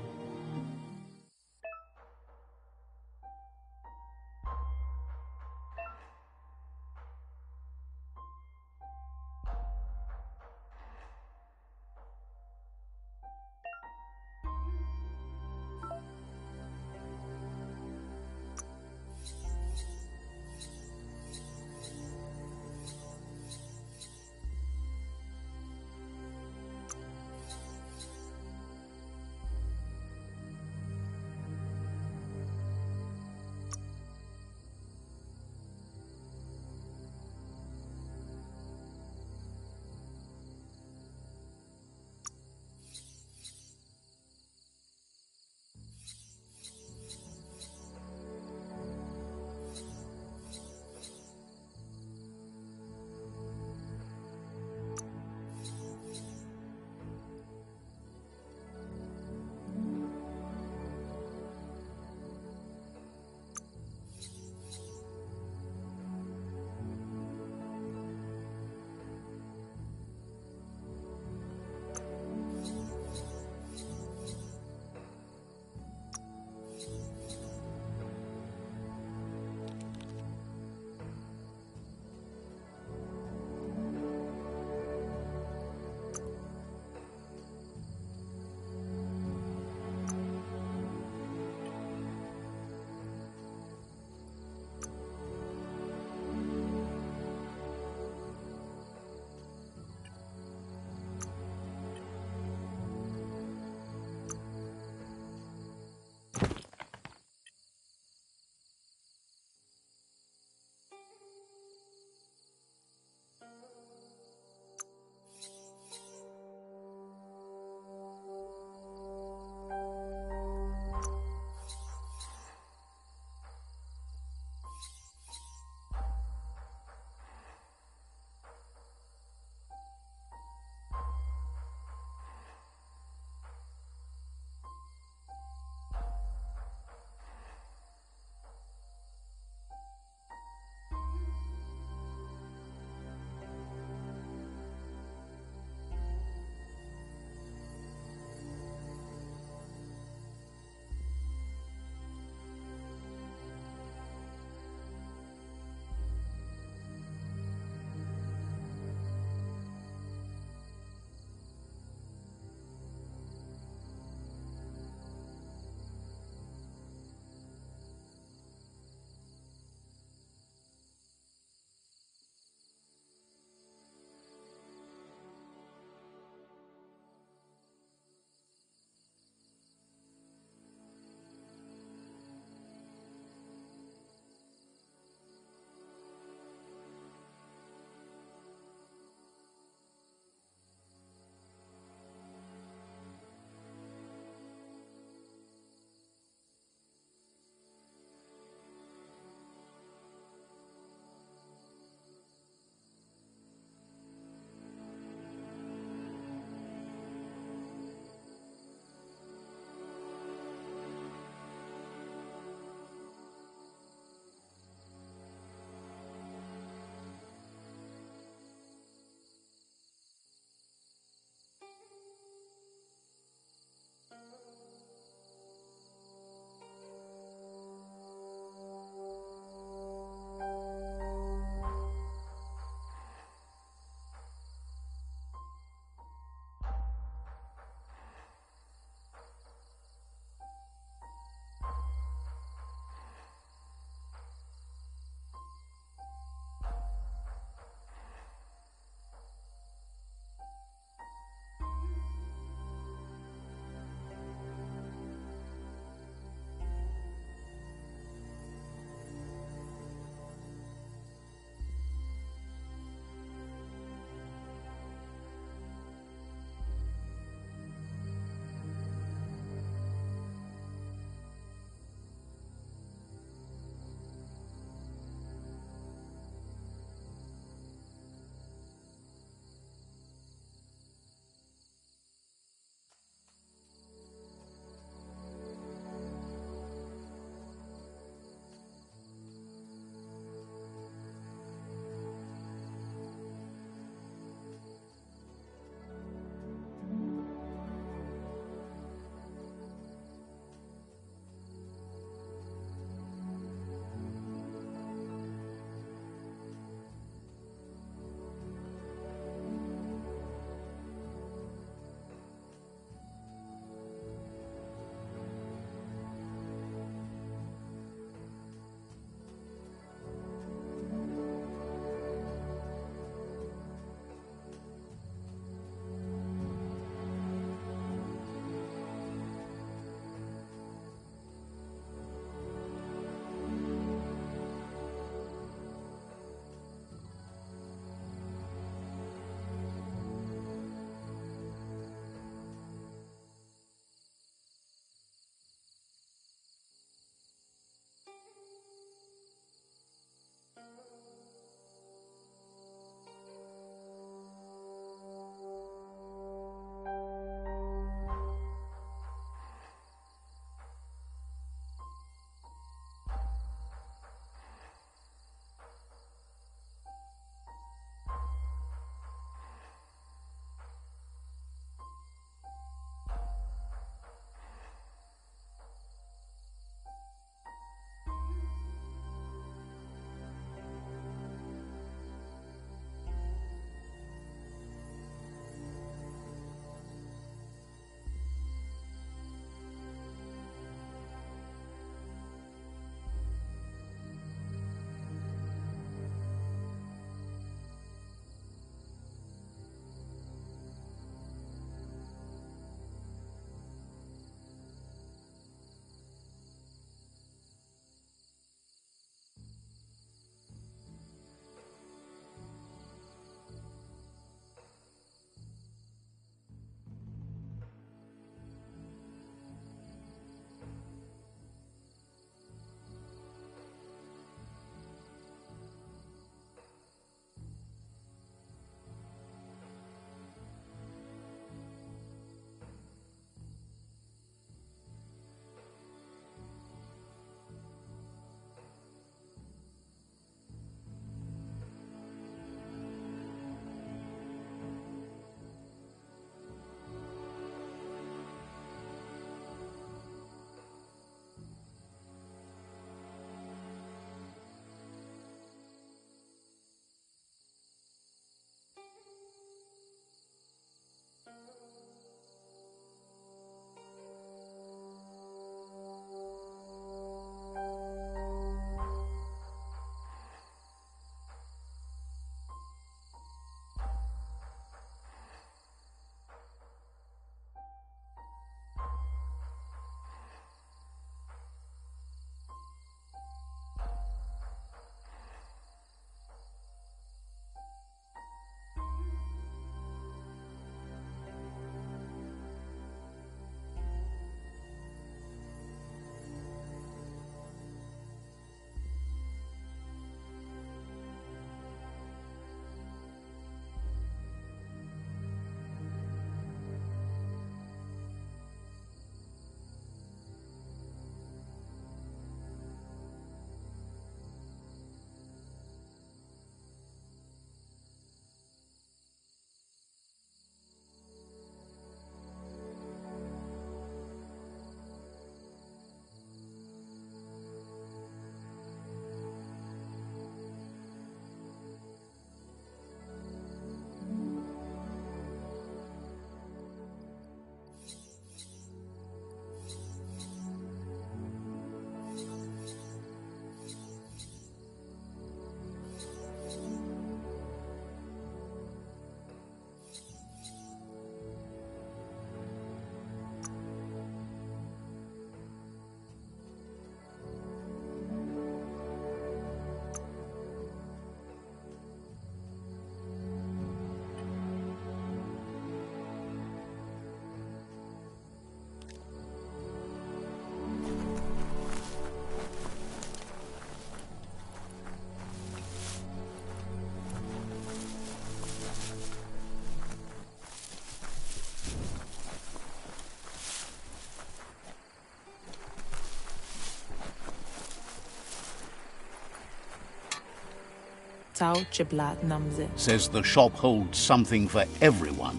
Tau Chiblat Namze. Says the shop holds something for everyone,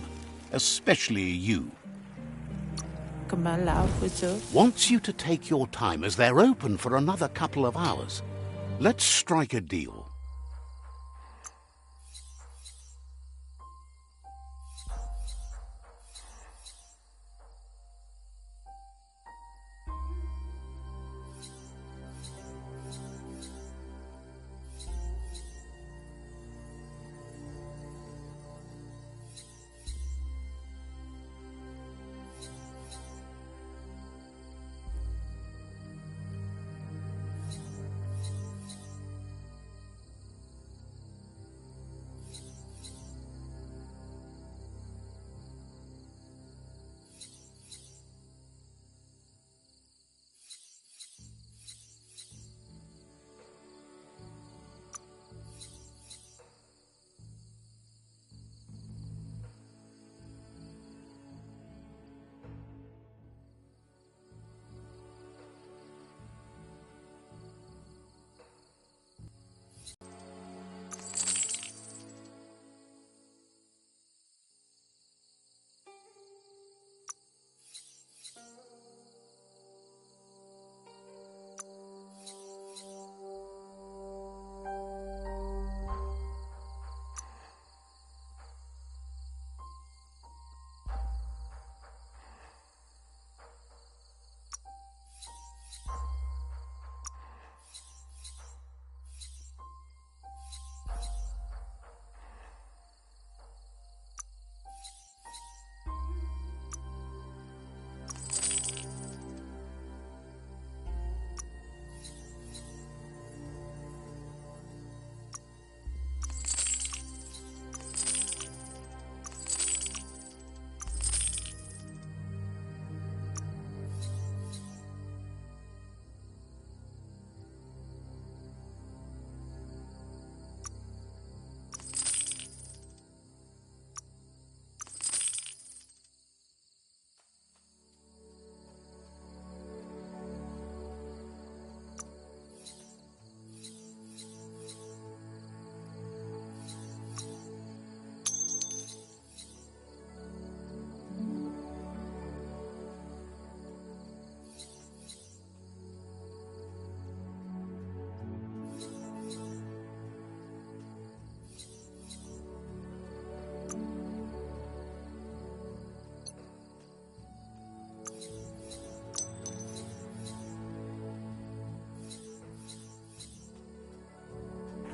especially you. Kaman Lao Futu. Wants you to take your time as they're open for another couple of hours. Let's strike a deal.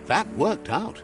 That worked out.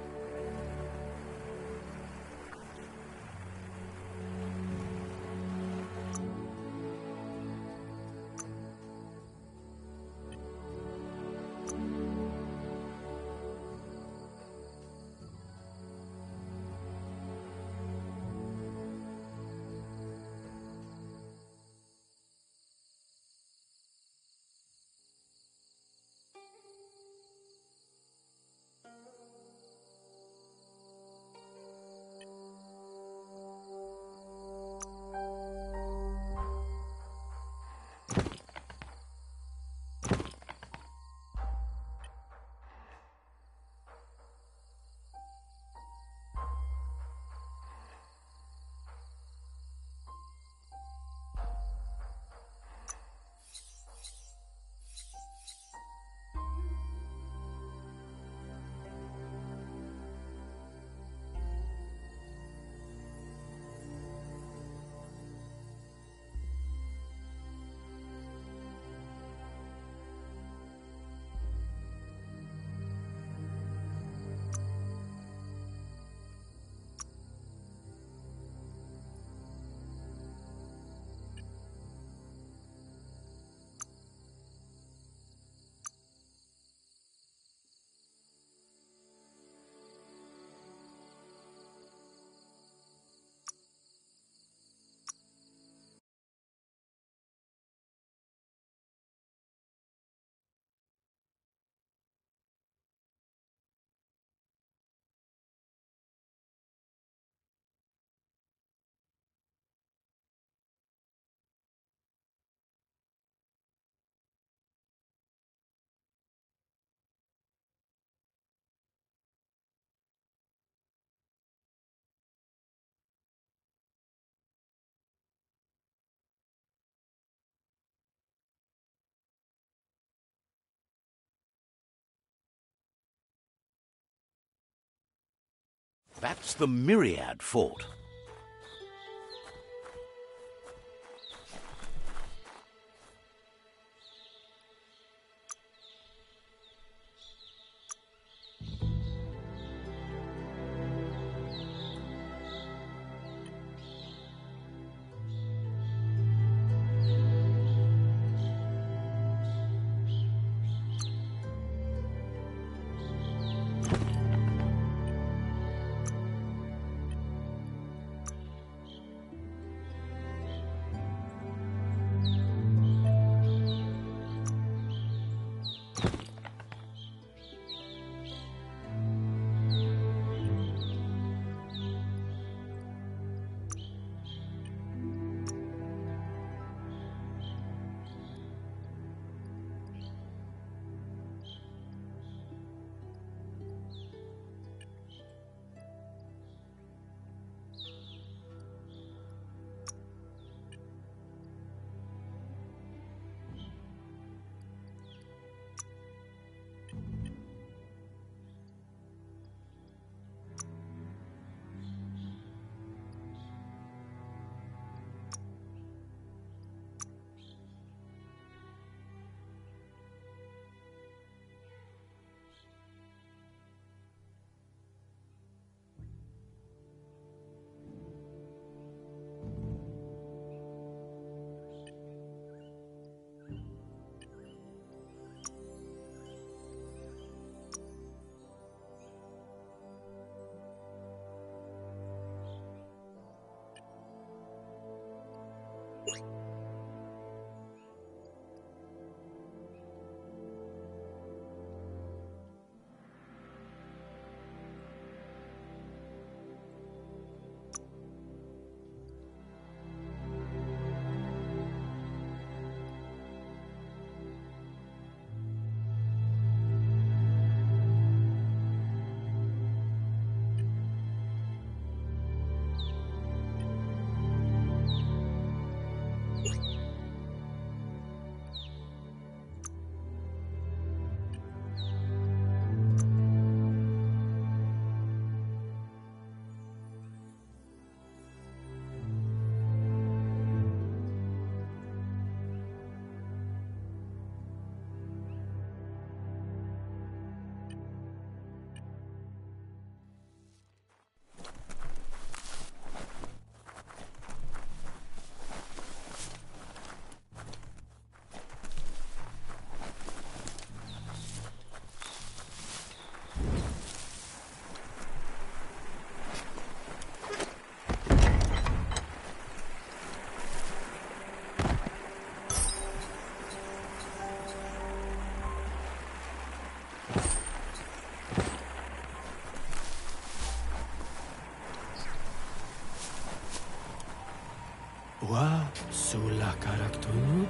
That's the Myriad Fort.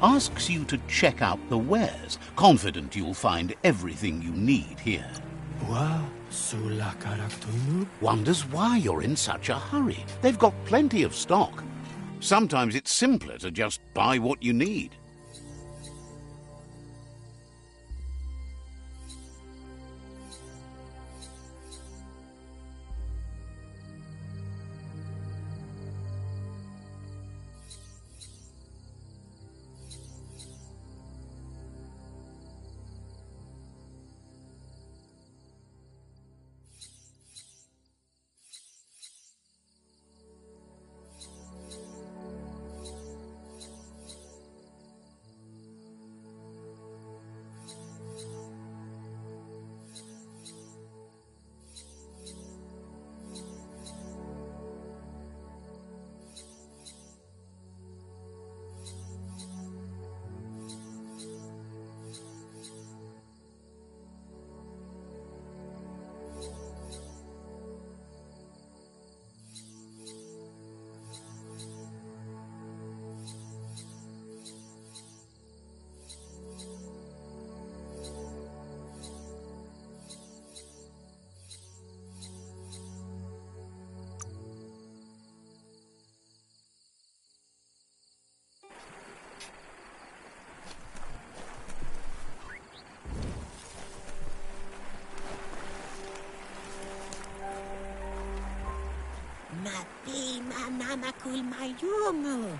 Asks you to check out the wares, confident you'll find everything you need here. Wonders why you're in such a hurry. They've got plenty of stock. Sometimes it's simpler to just buy what you need.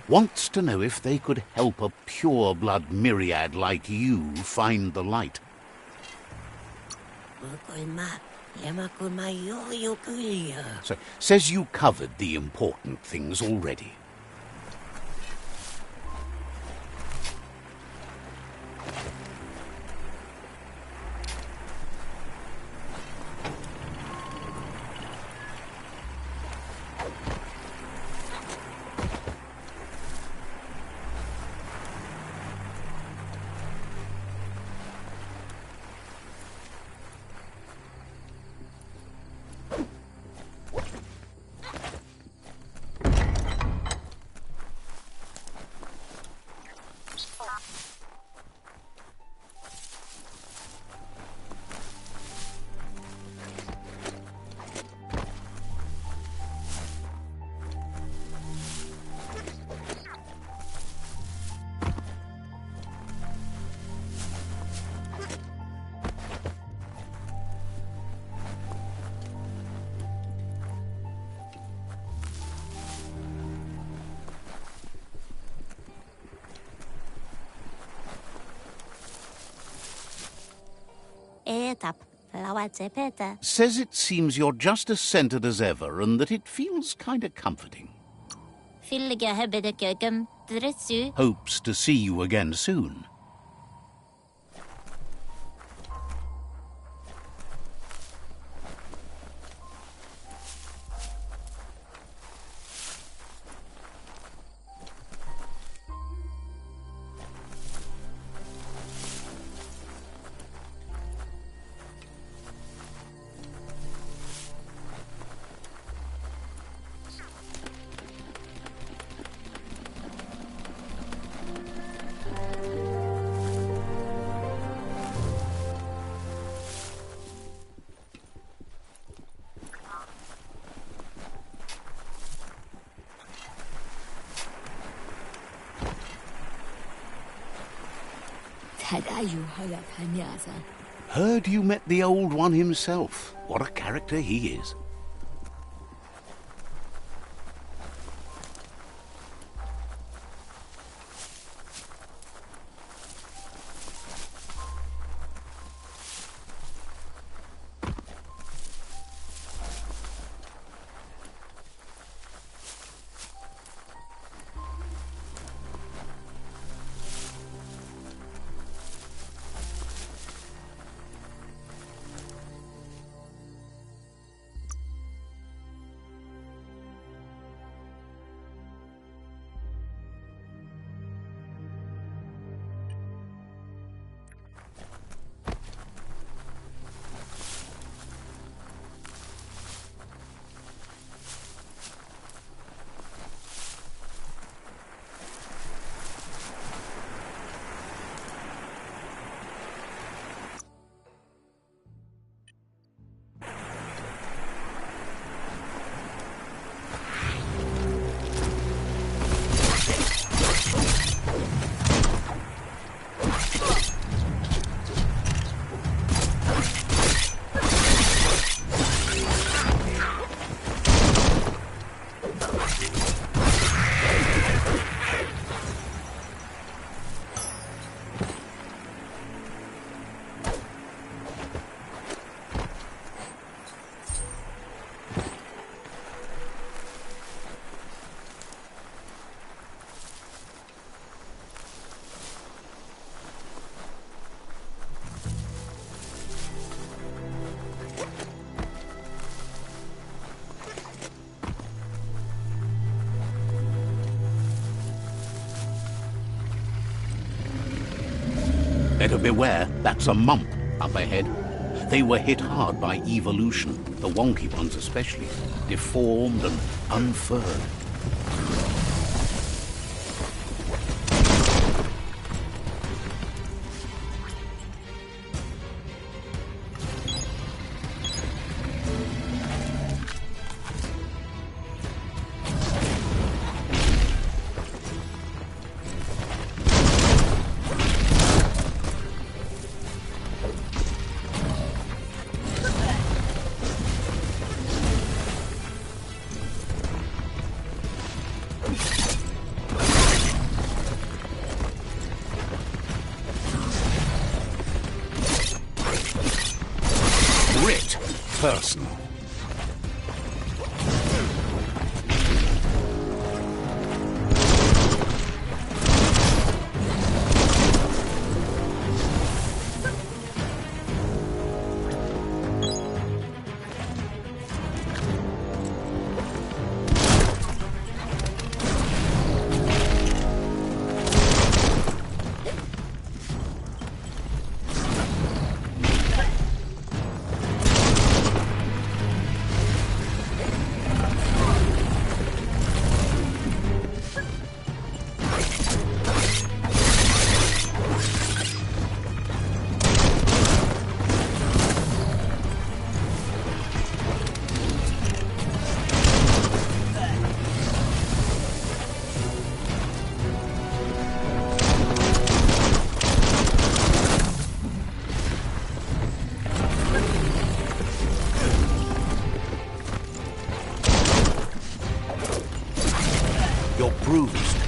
Wants to know if they could help a pure-blood myriad like you find the light. So, says you covered the important things already. Says it seems you're just as centered as ever and that it feels kind of comforting. Hopes to see you again soon. Heard you met the Old One himself. What a character he is. Better beware, that's a mump up ahead. They were hit hard by evolution, the wonky ones especially, deformed and unfurred. personal. You're bruised.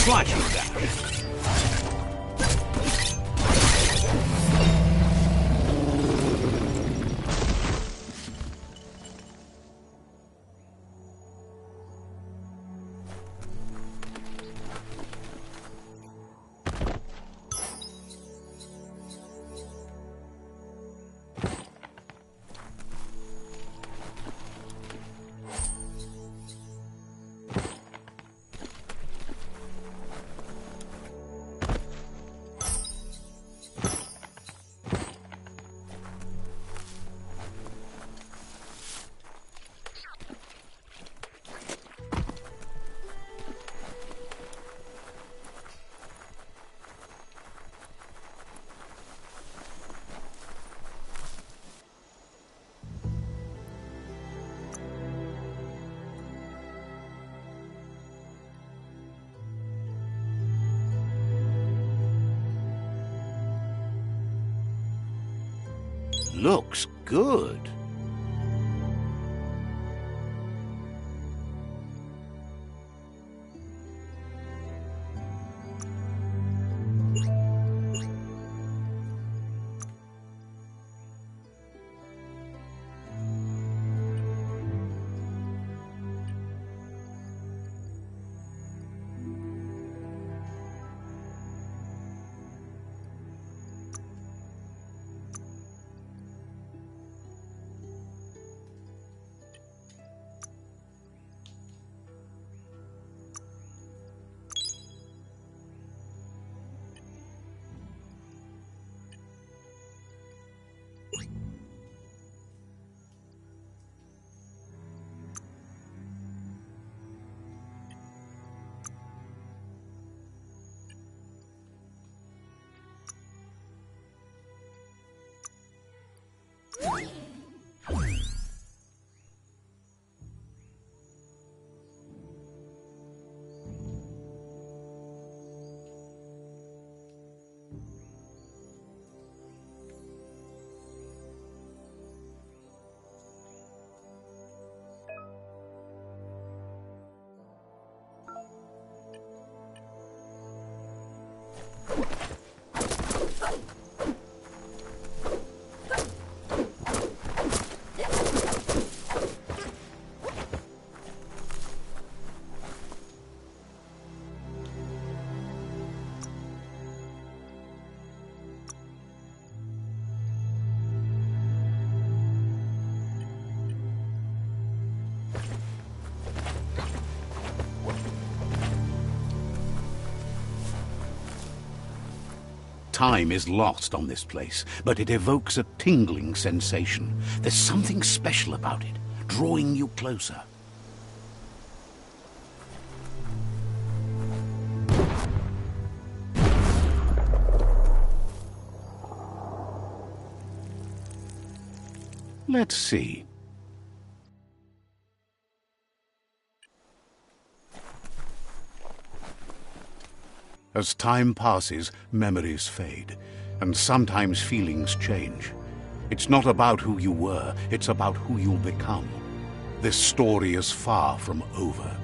Slashing dash. Looks good. Time is lost on this place, but it evokes a tingling sensation. There's something special about it, drawing you closer. Let's see. As time passes, memories fade, and sometimes feelings change. It's not about who you were, it's about who you'll become. This story is far from over.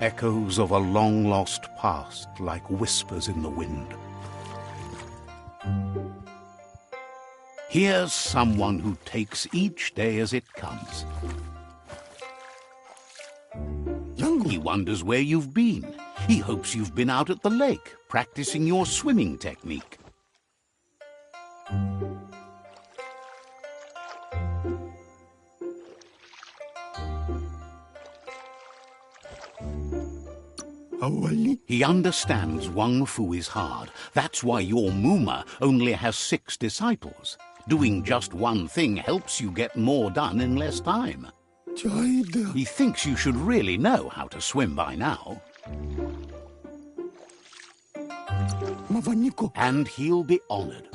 Echoes of a long-lost past, like whispers in the wind. Here's someone who takes each day as it comes. He wonders where you've been. He hopes you've been out at the lake, practicing your swimming technique. He understands Wang Fu is hard. That's why your Muma only has 6 disciples. Doing just one thing helps you get more done in less time. He thinks you should really know how to swim by now. And he'll be honored.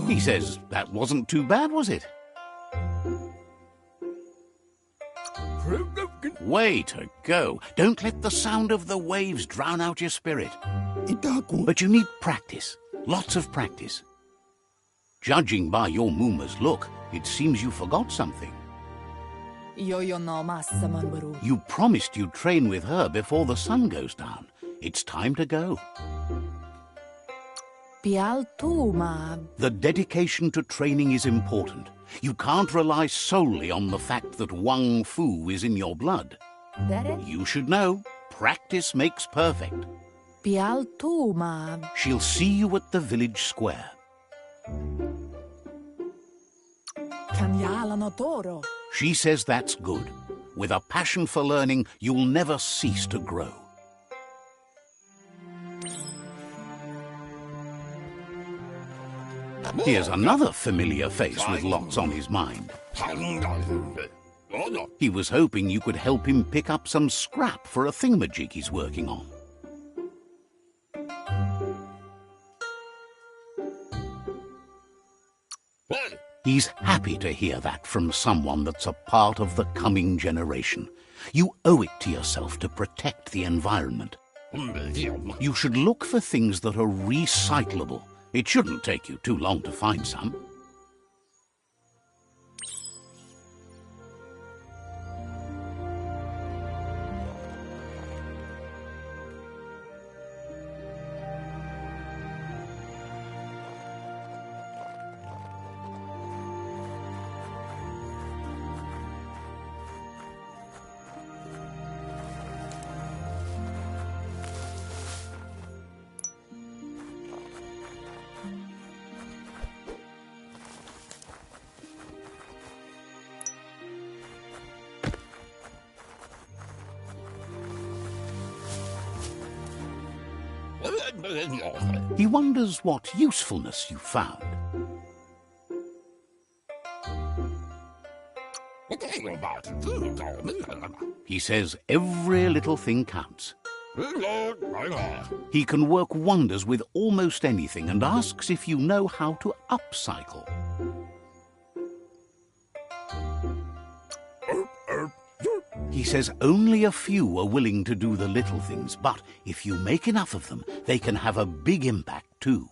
He says, that wasn't too bad, was it? Way to go. Don't let the sound of the waves drown out your spirit. But you need practice. Lots of practice. Judging by your Muma's look, it seems you forgot something. You promised you'd train with her before the sun goes down. It's time to go. The dedication to training is important. You can't rely solely on the fact that Wang Fu is in your blood. You should know, practice makes perfect. She'll see you at the village square. She says that's good. With a passion for learning, you'll never cease to grow. Here's another familiar face with lots on his mind. He was hoping you could help him pick up some scrap for a thingamajig he's working on. He's happy to hear that from someone that's a part of the coming generation. You owe it to yourself to protect the environment. You should look for things that are recyclable. It shouldn't take you too long to find some. He wonders what usefulness you found. He says every little thing counts. He can work wonders with almost anything and asks if you know how to upcycle. He says only a few are willing to do the little things, but if you make enough of them, they can have a big impact too.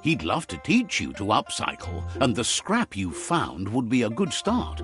He'd love to teach you to upcycle, and the scrap you found would be a good start.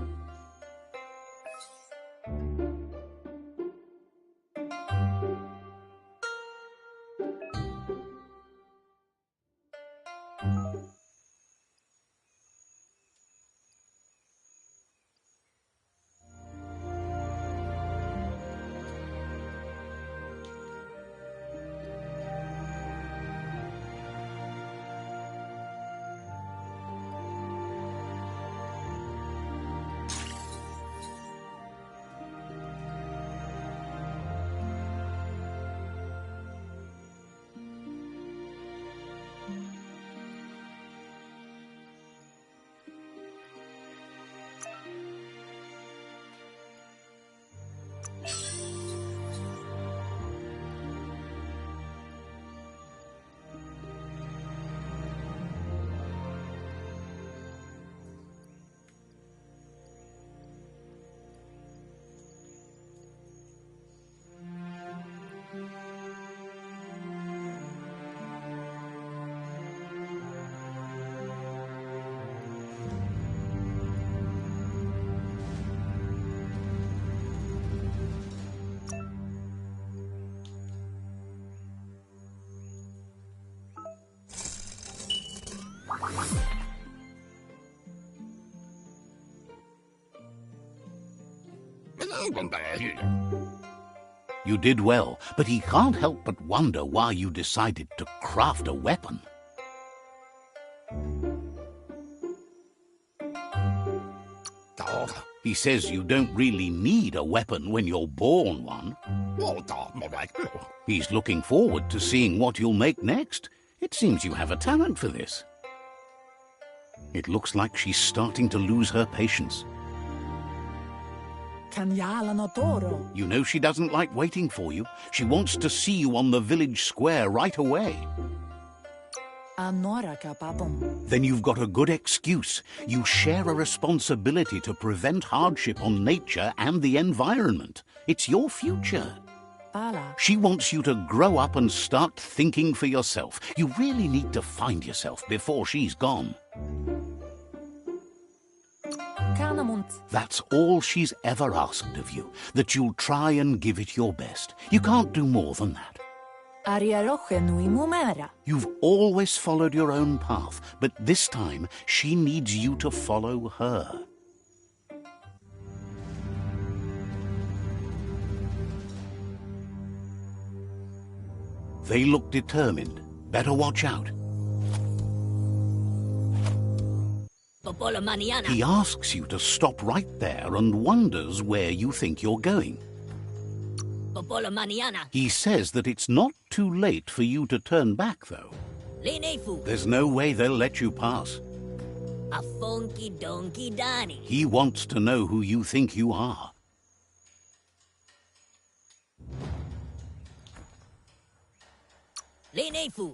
You did well, but he can't help but wonder why you decided to craft a weapon. He says you don't really need a weapon when you're born one. He's looking forward to seeing what you'll make next. It seems you have a talent for this. It looks like she's starting to lose her patience. You know she doesn't like waiting for you. She wants to see you on the village square right away. Then you've got a good excuse. You share a responsibility to prevent hardship on nature and the environment. It's your future. She wants you to grow up and start thinking for yourself. You really need to find yourself before she's gone. That's all she's ever asked of you, that you'll try and give it your best. You can't do more than that. You've always followed your own path, but this time she needs you to follow her. They look determined. Better watch out. He asks you to stop right there and wonders where you think you're going. He says that it's not too late for you to turn back, though. There's no way they'll let you pass. He wants to know who you think you are.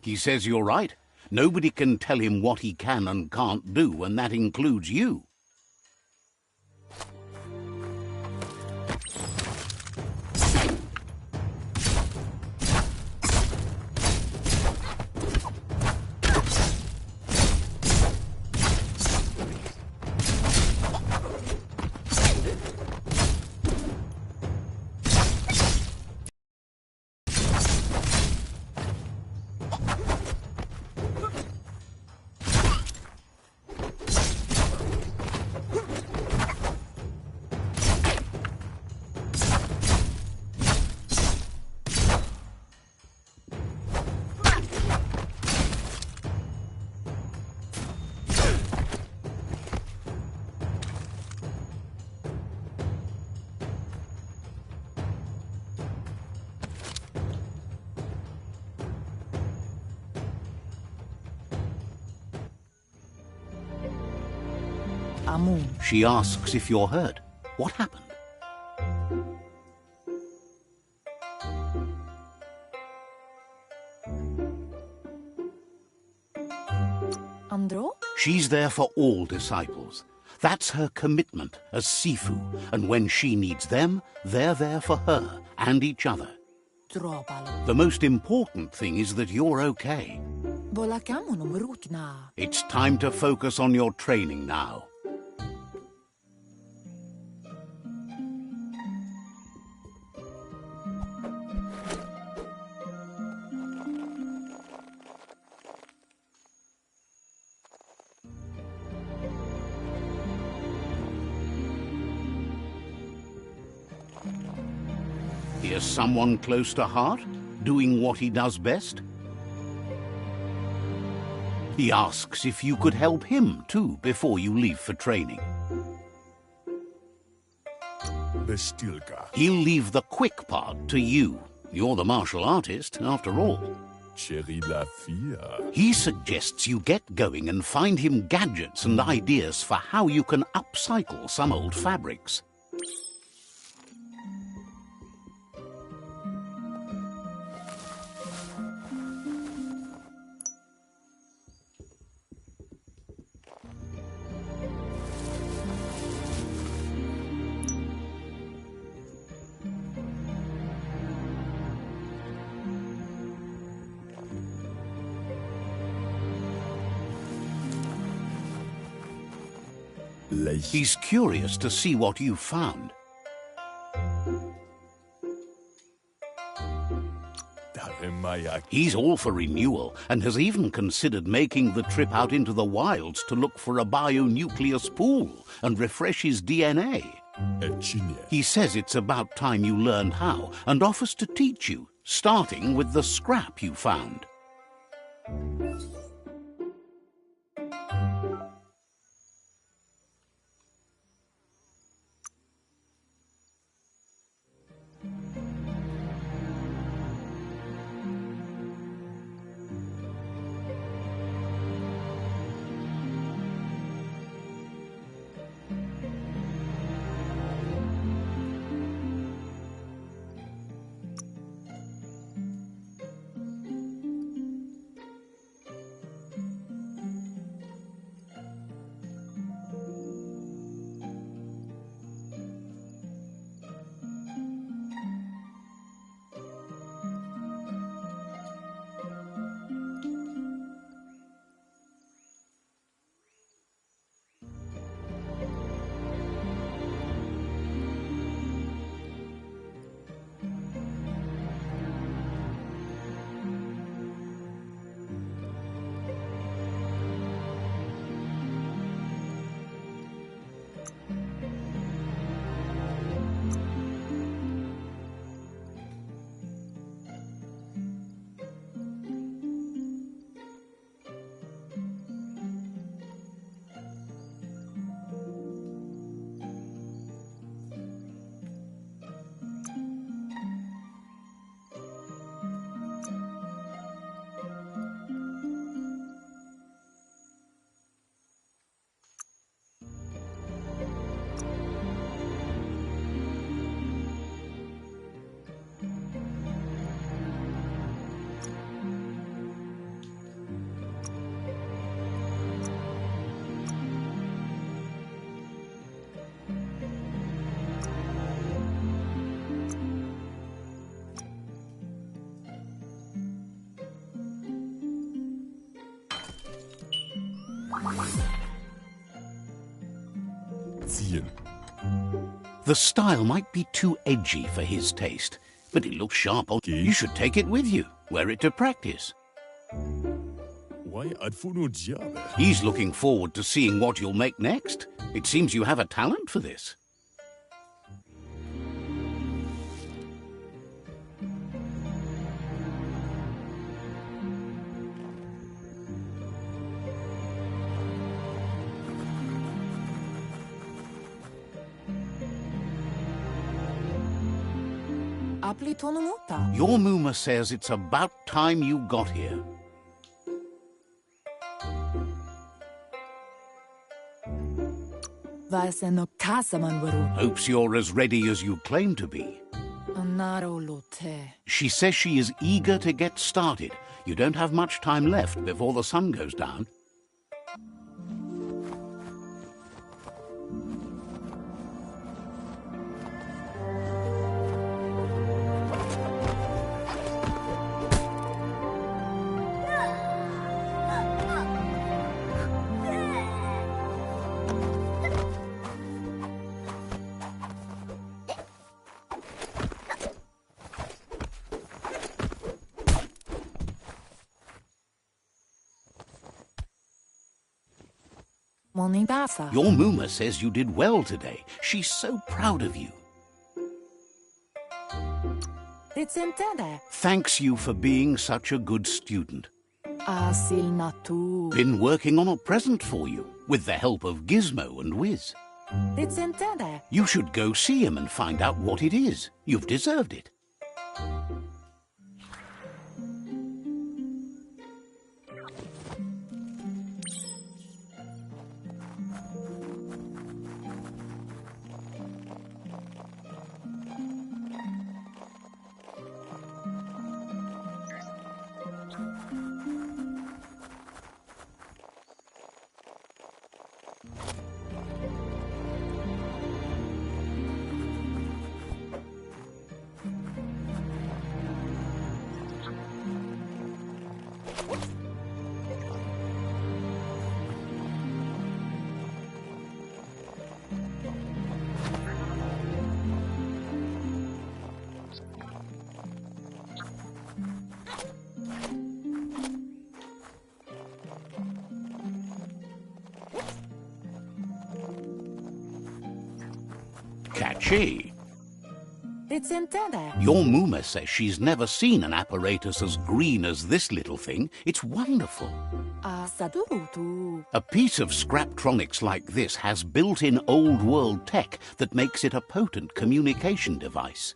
He says you're right. Nobody can tell him what he can and can't do, and that includes you. She asks if you're hurt. What happened? Andro? She's there for all disciples. That's her commitment as Sifu, and when she needs them, they're there for her and each other. The most important thing is that you're okay. It's time to focus on your training now. Here's someone close to heart, doing what he does best. He asks if you could help him, too, before you leave for training. He'll leave the quick part to you. You're the martial artist, after all. He suggests you get going and find him gadgets and ideas for how you can upcycle some old fabrics. He's curious to see what you've found. He's all for renewal and has even considered making the trip out into the wilds to look for a bionucleus pool and refresh his DNA. He says it's about time you learned how and offers to teach you, starting with the scrap you found. The style might be too edgy for his taste, but it looks sharp on. You should take it with you, wear it to practice. He's looking forward to seeing what you'll make next. It seems you have a talent for this. Your Muma says it's about time you got here. Hopes you're as ready as you claim to be. She says she is eager to get started. You don't have much time left before the sun goes down. Your Muma says you did well today. She's so proud of you. Thanks you for being such a good student. Been working on a present for you, with the help of Gizmo and Wiz. You should go see him and find out what it is. You've deserved it. Catchy. It's intended. Your Mooma says she's never seen an apparatus as green as this little thing. It's wonderful. Sadurutu. A piece of Scraptronics like this has built-in old-world tech that makes it a potent communication device.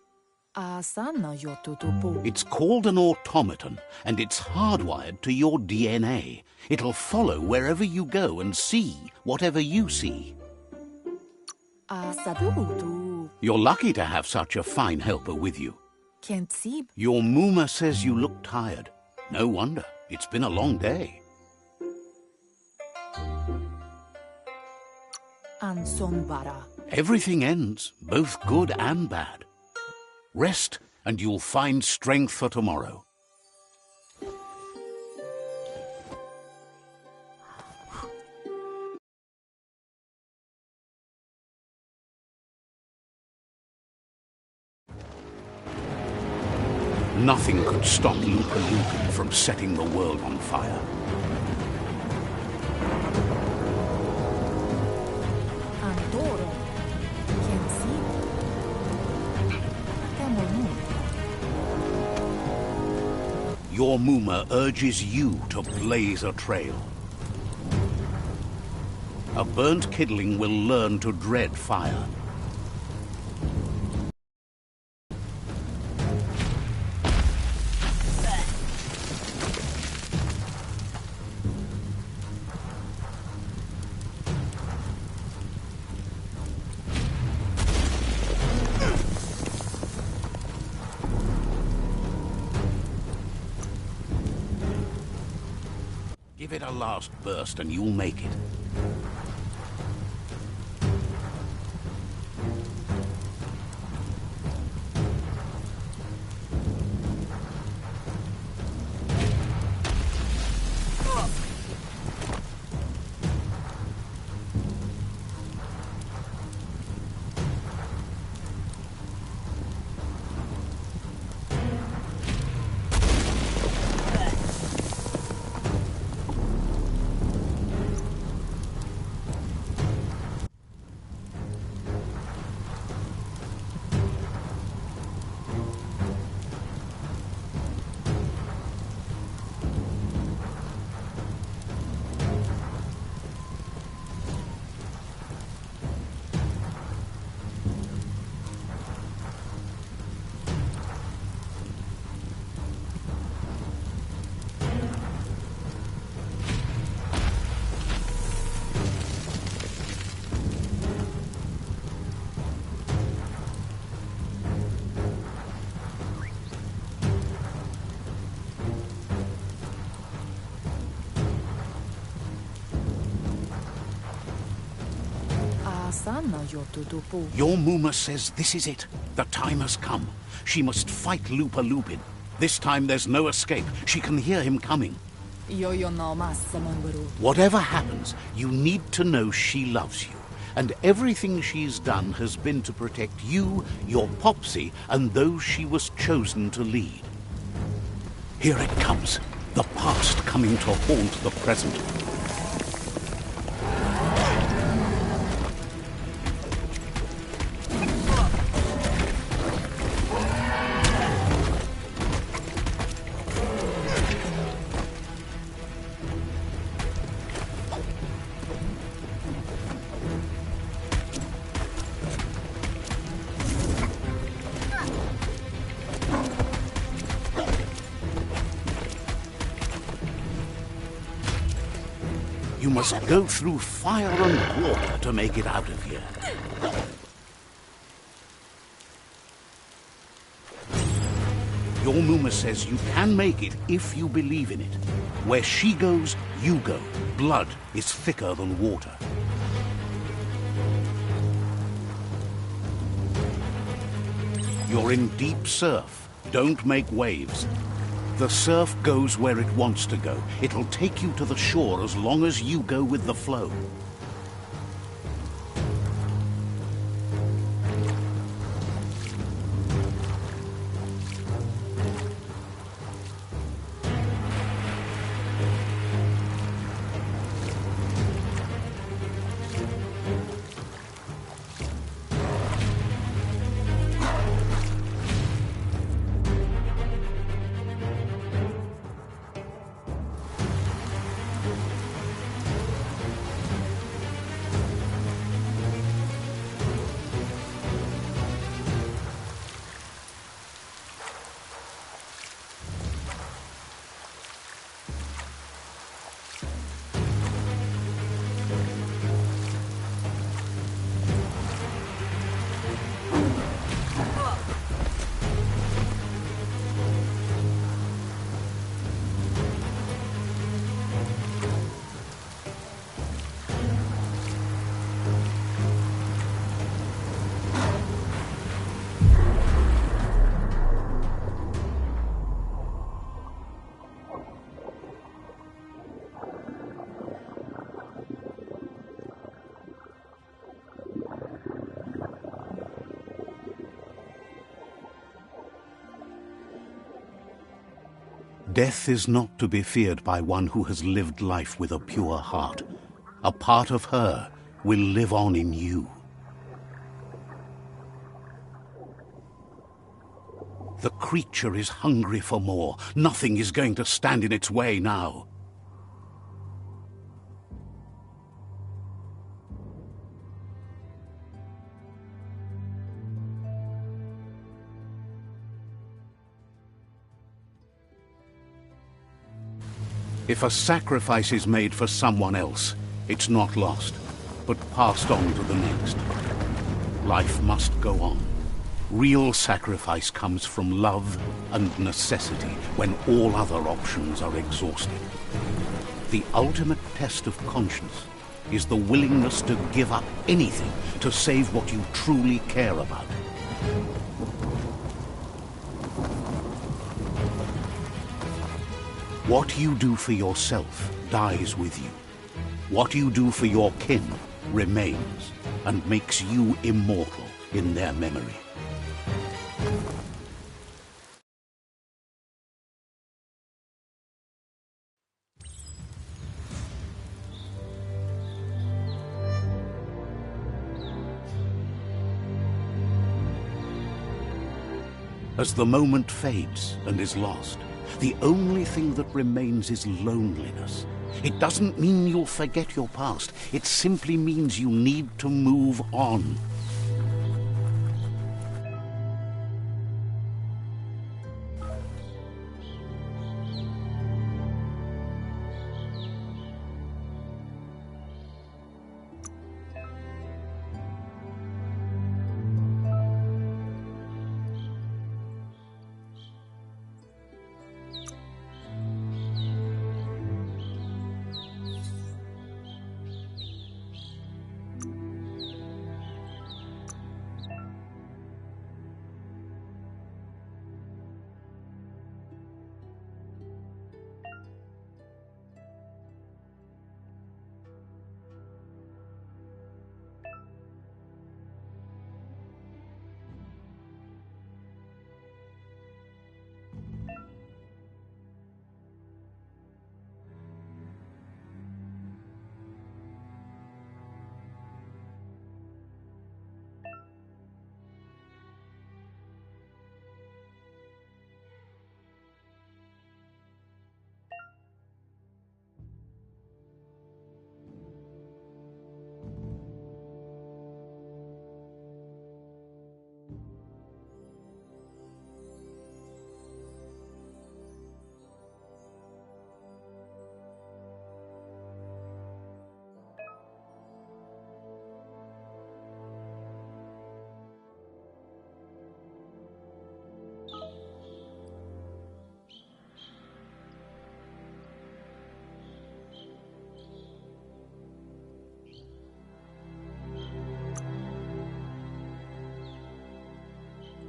Sana yotutupu. It's called an automaton, and it's hardwired to your DNA. It'll follow wherever you go and see whatever you see. Sadurutu. You're lucky to have such a fine helper with you. Can't see. Your Mooma says you look tired. No wonder. It's been a long day. Ansombara. Everything ends, both good and bad. Rest, and you'll find strength for tomorrow. Nothing could stop Lupa Lupin from setting the world on fire. Andoro. Can't see. Camonu. Your Mooma urges you to blaze a trail. A burnt kidling will learn to dread fire. Give it a last burst and you'll make it. Sana yotutupu. Your Mooma says this is it. The time has come. She must fight Lupa Lupin. This time there's no escape. She can hear him coming. Yo no mas samanbaru. Whatever happens, you need to know she loves you. And everything she's done has been to protect you, your Popsy, and those she was chosen to lead. Here it comes. The past coming to haunt the present. You must go through fire and water to make it out of here. Your Mooma says you can make it if you believe in it. Where she goes, you go. Blood is thicker than water. You're in deep surf. Don't make waves. The surf goes where it wants to go. It'll take you to the shore as long as you go with the flow. Death is not to be feared by one who has lived life with a pure heart. A part of her will live on in you. The creature is hungry for more. Nothing is going to stand in its way now. If a sacrifice is made for someone else, it's not lost, but passed on to the next. Life must go on. Real sacrifice comes from love and necessity when all other options are exhausted. The ultimate test of conscience is the willingness to give up anything to save what you truly care about. What you do for yourself dies with you. What you do for your kin remains and makes you immortal in their memory. As the moment fades and is lost, the only thing that remains is loneliness. It doesn't mean you'll forget your past. It simply means you need to move on.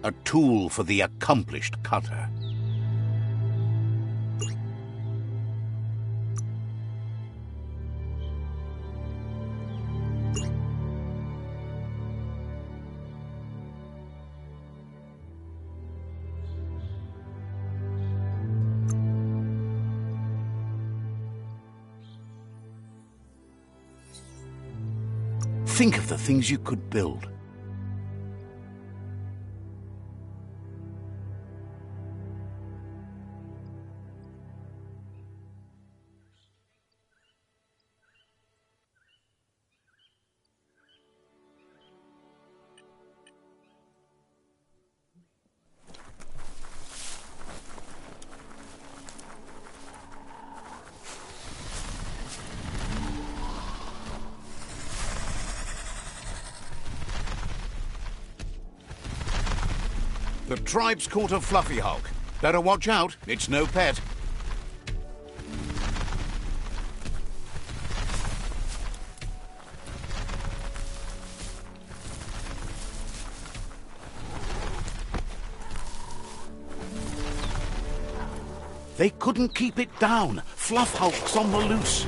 A tool for the accomplished cutter. Think of the things you could build. The tribe's caught a fluffy hulk. Better watch out, it's no pet. They couldn't keep it down. Fluff hulk's on the loose.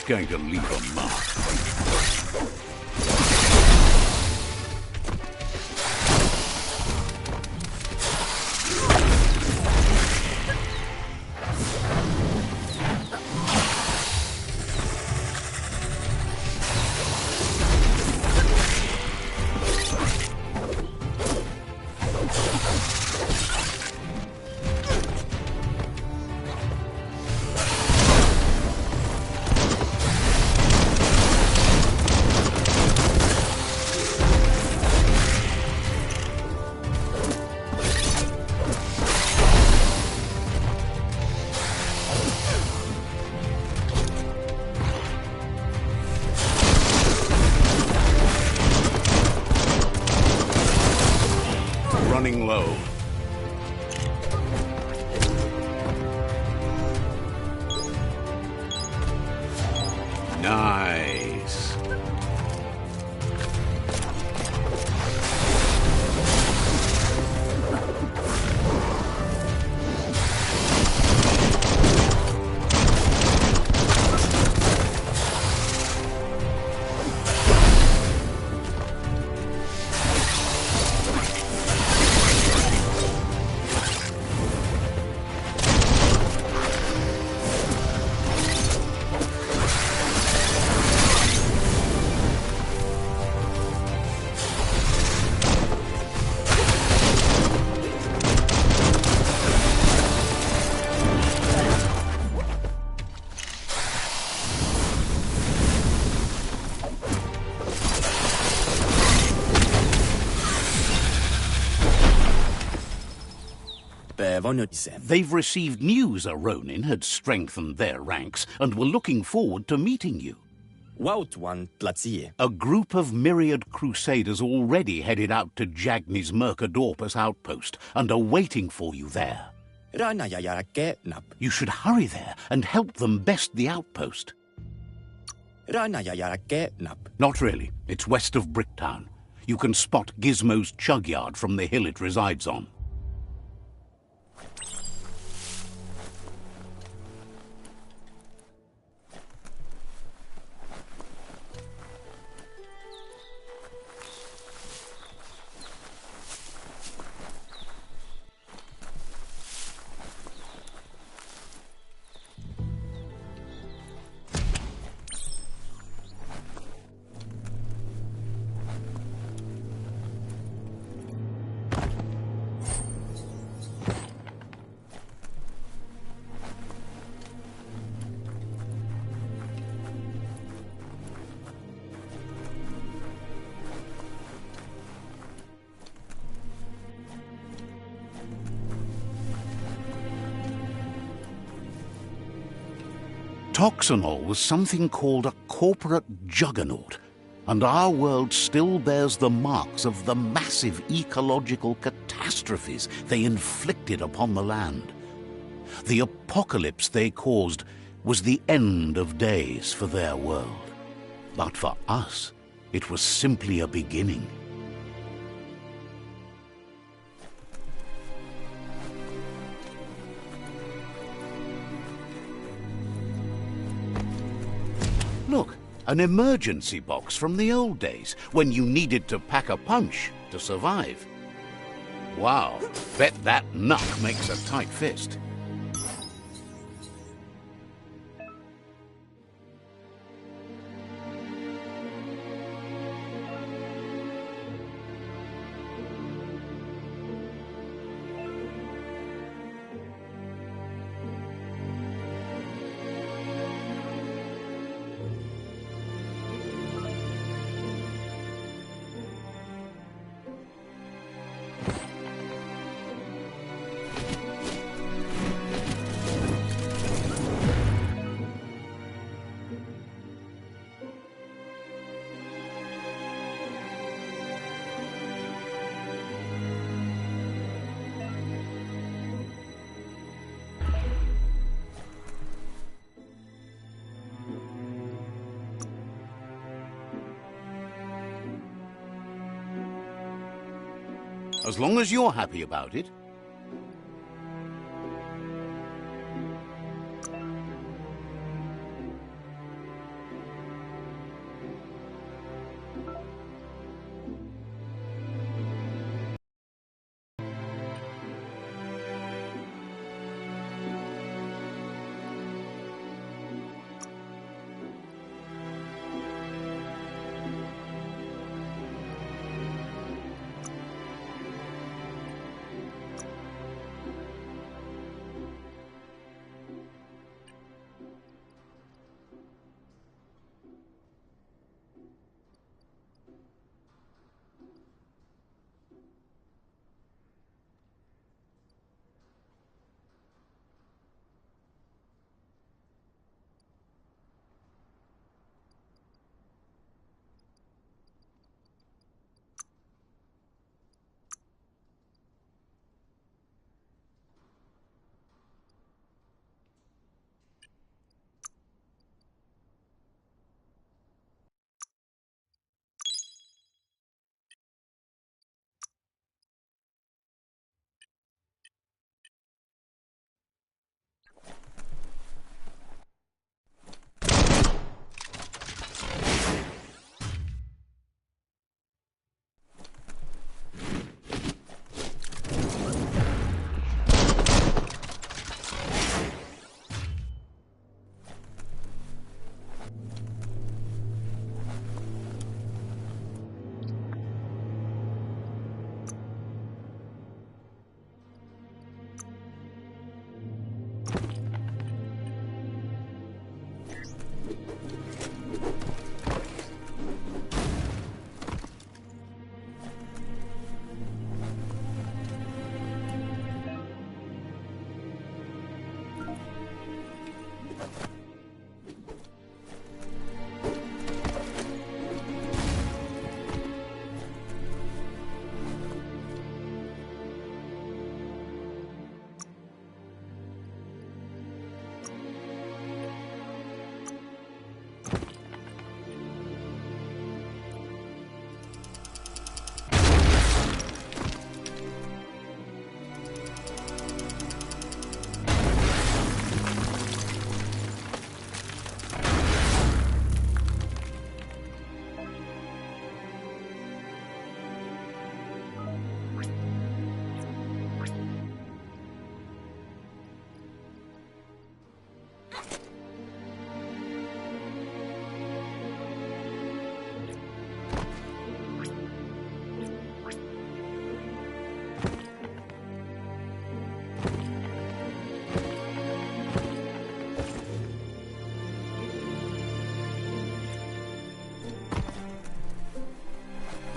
going to leave a mark. Running low. Nice. They've received news a Ronin had strengthened their ranks and were looking forward to meeting you. A group of myriad crusaders already headed out to Jagni's Mercadorpus outpost and are waiting for you there. You should hurry there and help them best the outpost. Not really. It's west of Bricktown. You can spot Gizmo's chug yard from the hill it resides on. Toxanol was something called a corporate juggernaut, and our world still bears the marks of the massive ecological catastrophes they inflicted upon the land. The apocalypse they caused was the end of days for their world. But for us, it was simply a beginning. Look, an emergency box from the old days, when you needed to pack a punch to survive. Wow, bet that knuck makes a tight fist. As long as you're happy about it.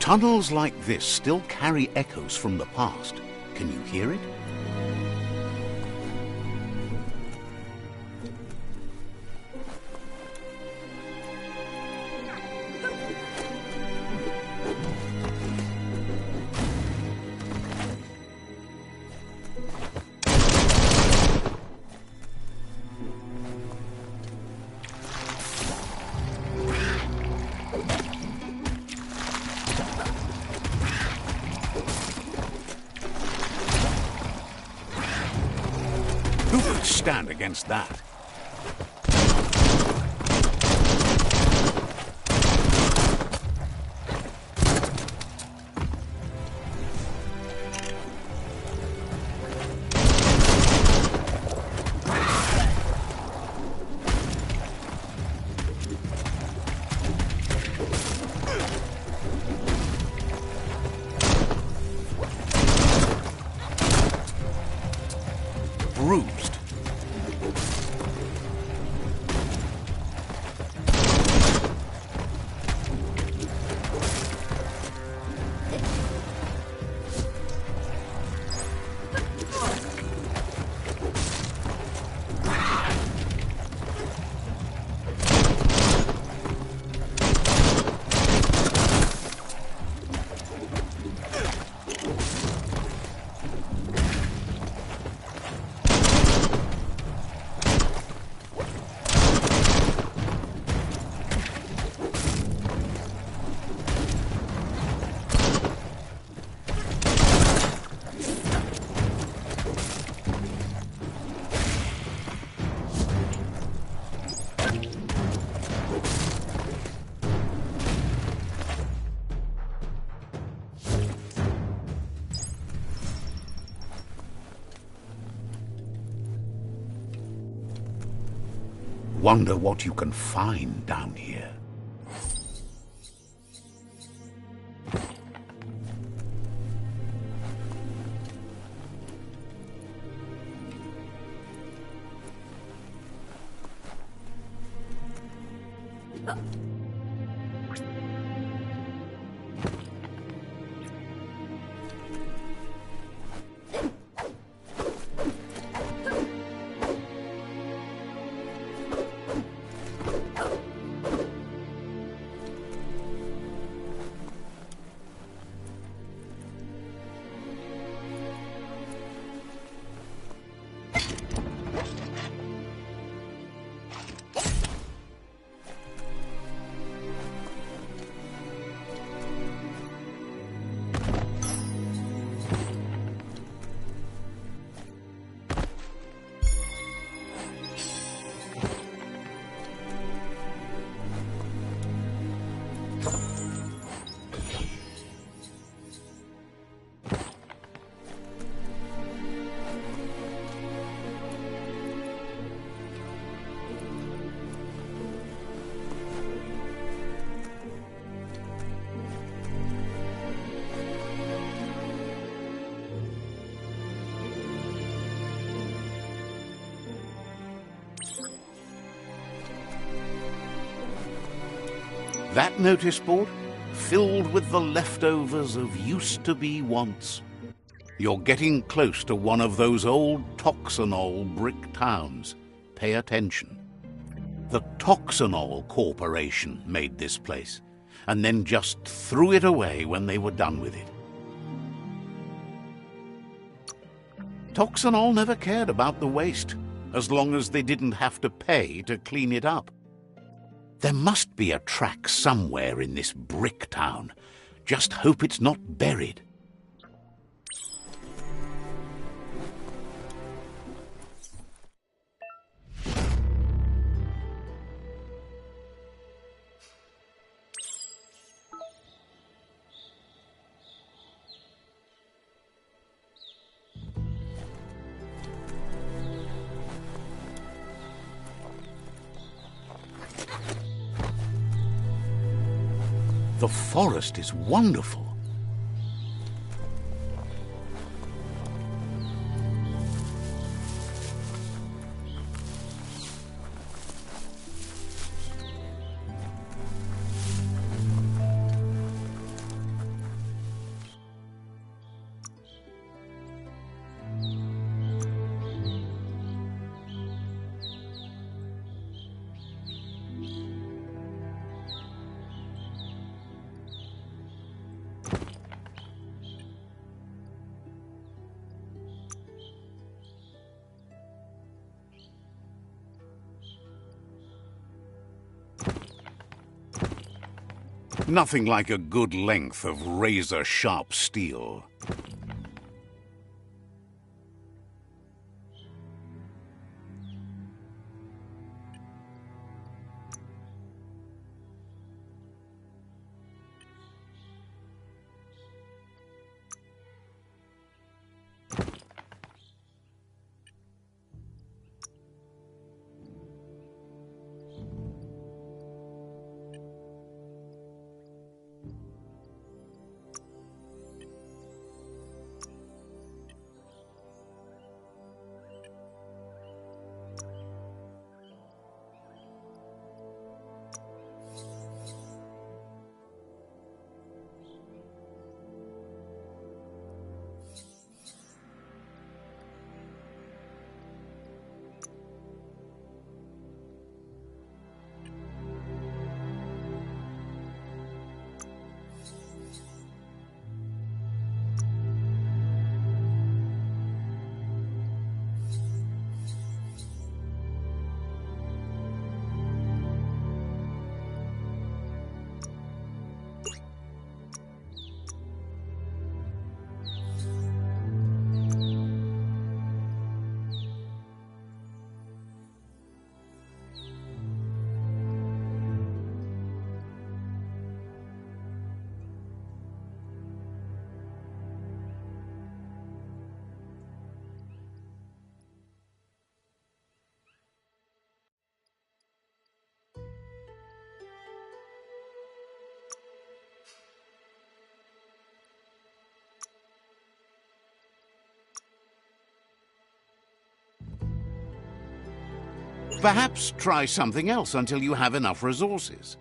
Tunnels like this still carry echoes from the past. Can you hear it? Who could stand against that? Bruised. Wonder what you can find down here. That notice board? Filled with the leftovers of used-to-be wants. You're getting close to one of those old Toxanol brick towns. Pay attention. The Toxanol Corporation made this place, and then just threw it away when they were done with it. Toxanol never cared about the waste, as long as they didn't have to pay to clean it up. There must be a track somewhere in this brick town. Just hope it's not buried. The forest is wonderful. Nothing like a good length of razor-sharp steel. Perhaps try something else until you have enough resources.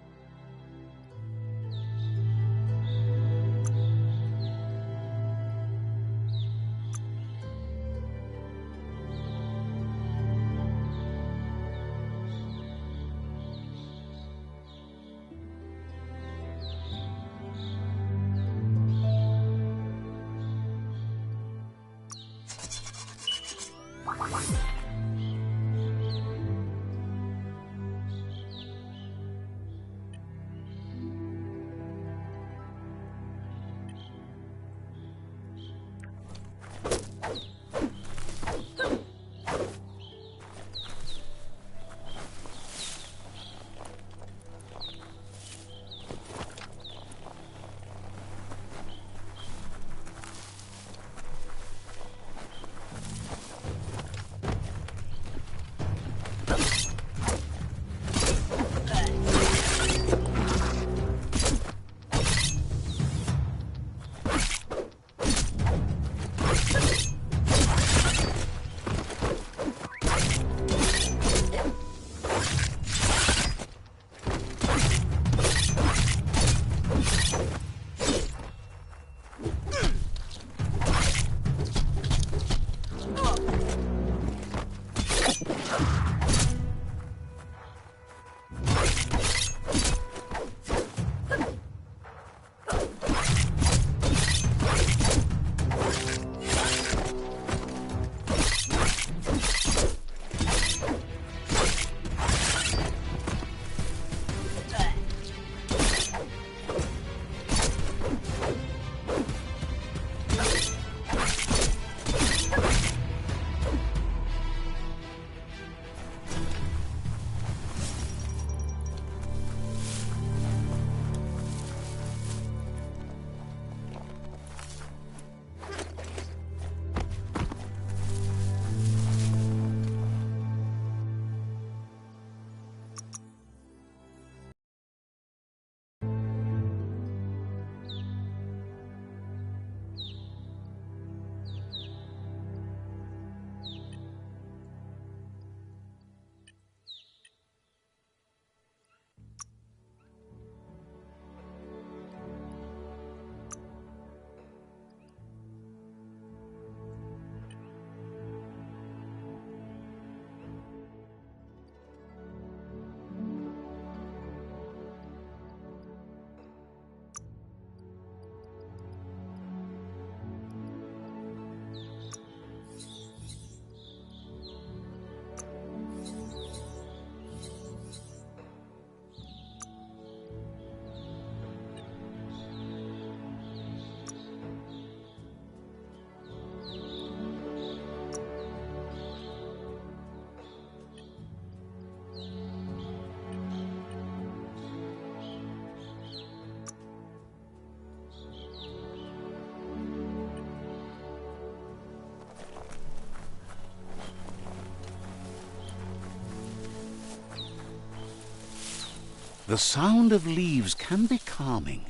The sound of leaves can be calming.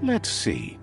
Let's see.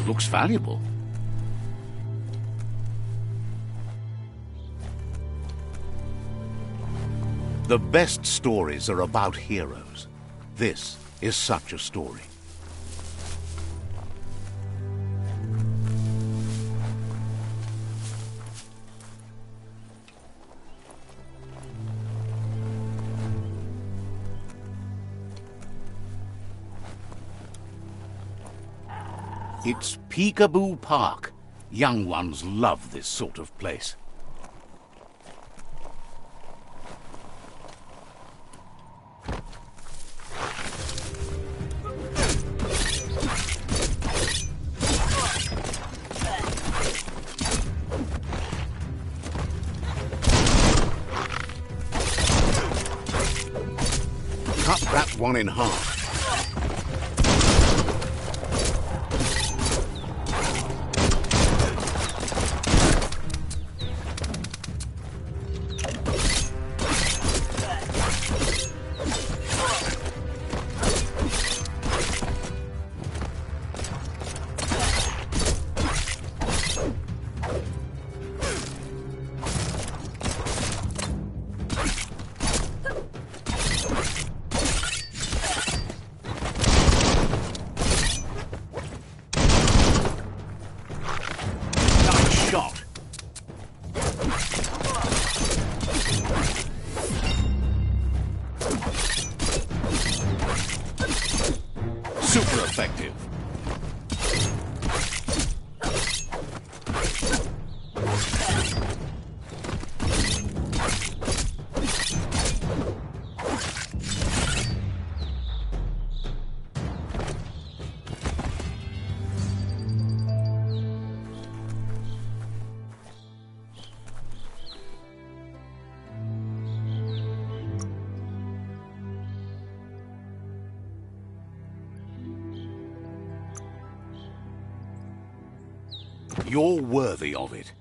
Looks valuable. The best stories are about heroes. This is such a story. It's Peekaboo Park. Young ones love this sort of place. Cut that one in half. Super effective. You're worthy of it.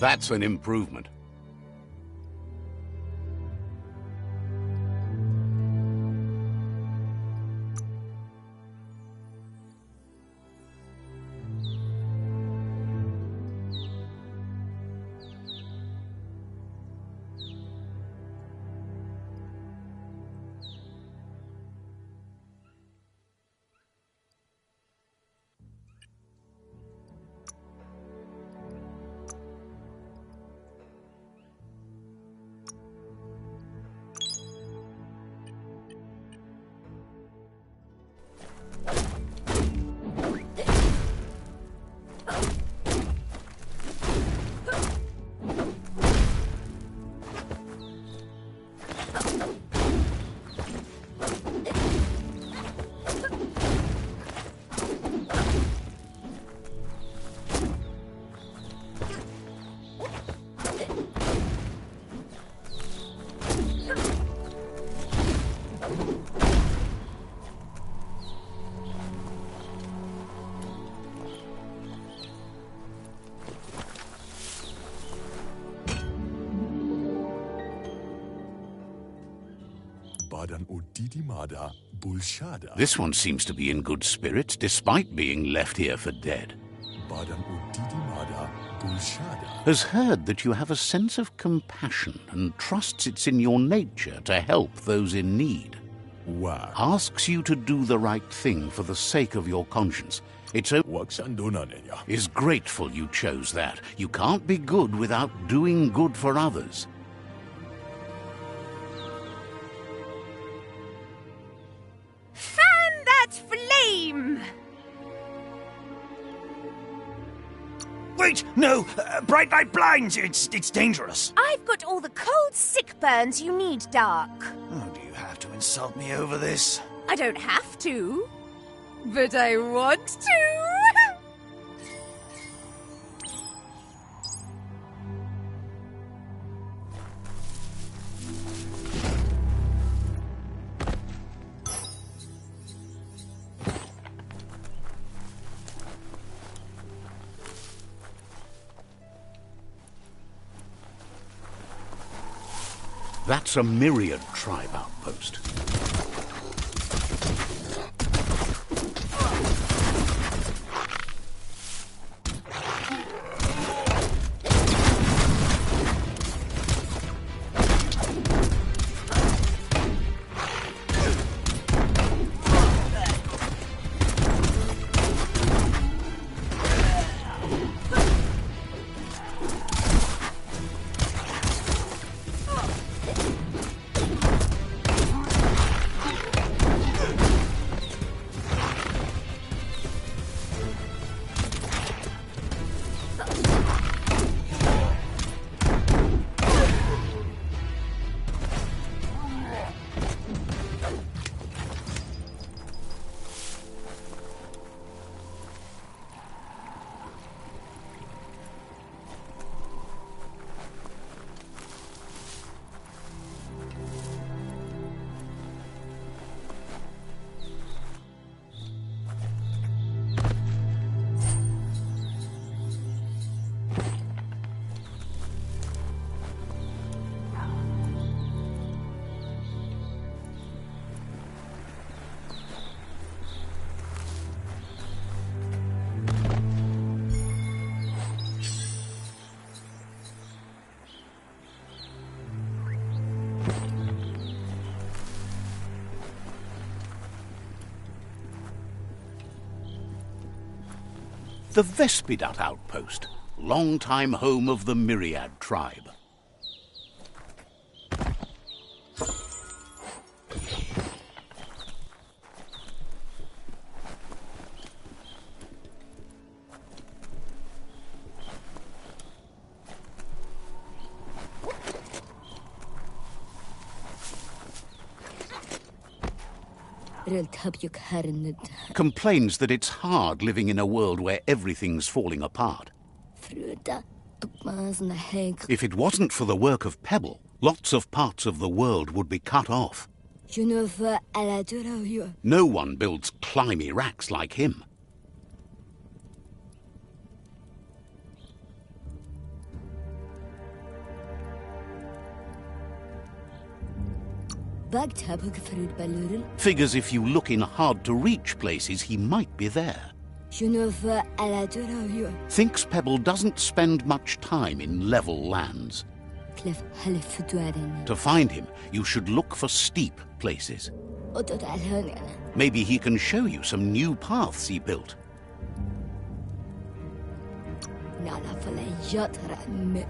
That's an improvement. This one seems to be in good spirits, despite being left here for dead. Has heard that you have a sense of compassion and trusts it's in your nature to help those in need. Asks you to do the right thing for the sake of your conscience. Is grateful you chose that. You can't be good without doing good for others. Fan that flame! Wait, no! Bright light blinds! It's dangerous. I've got all the cold sick burns you need, Dark. Oh, do you have to insult me over this? I don't have to, but I want to. That's a myriad tribe outpost. The Vespidat outpost, long-time home of the Myriad tribe. Complains that it's hard living in a world where everything's falling apart. If it wasn't for the work of Pebble, lots of parts of the world would be cut off. No one builds climby racks like him. Figures if you look in hard-to-reach places, he might be there. Thinks Pebble doesn't spend much time in level lands. To find him, you should look for steep places. Maybe he can show you some new paths he built.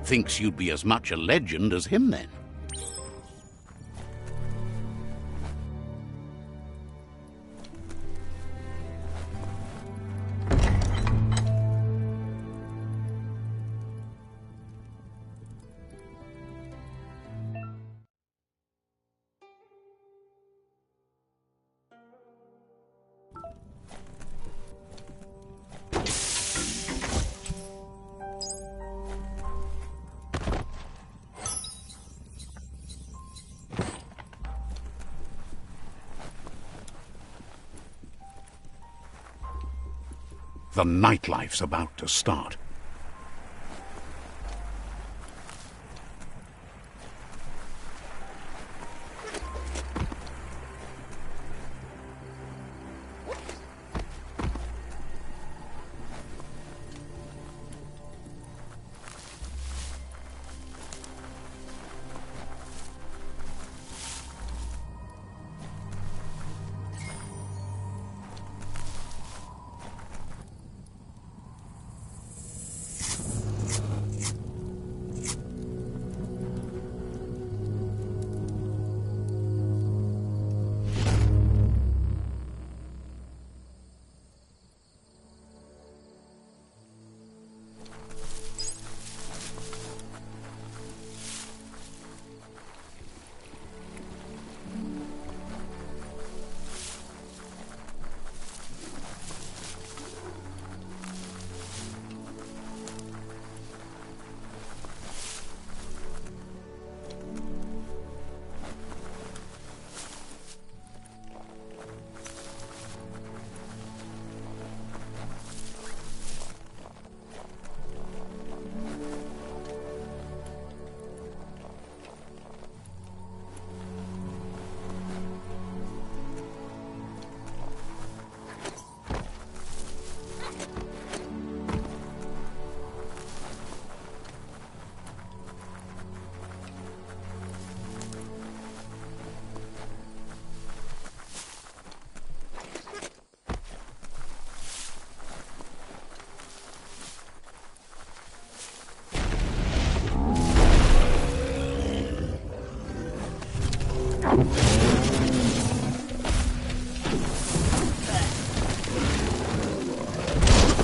Thinks you'd be as much a legend as him then. The nightlife's about to start.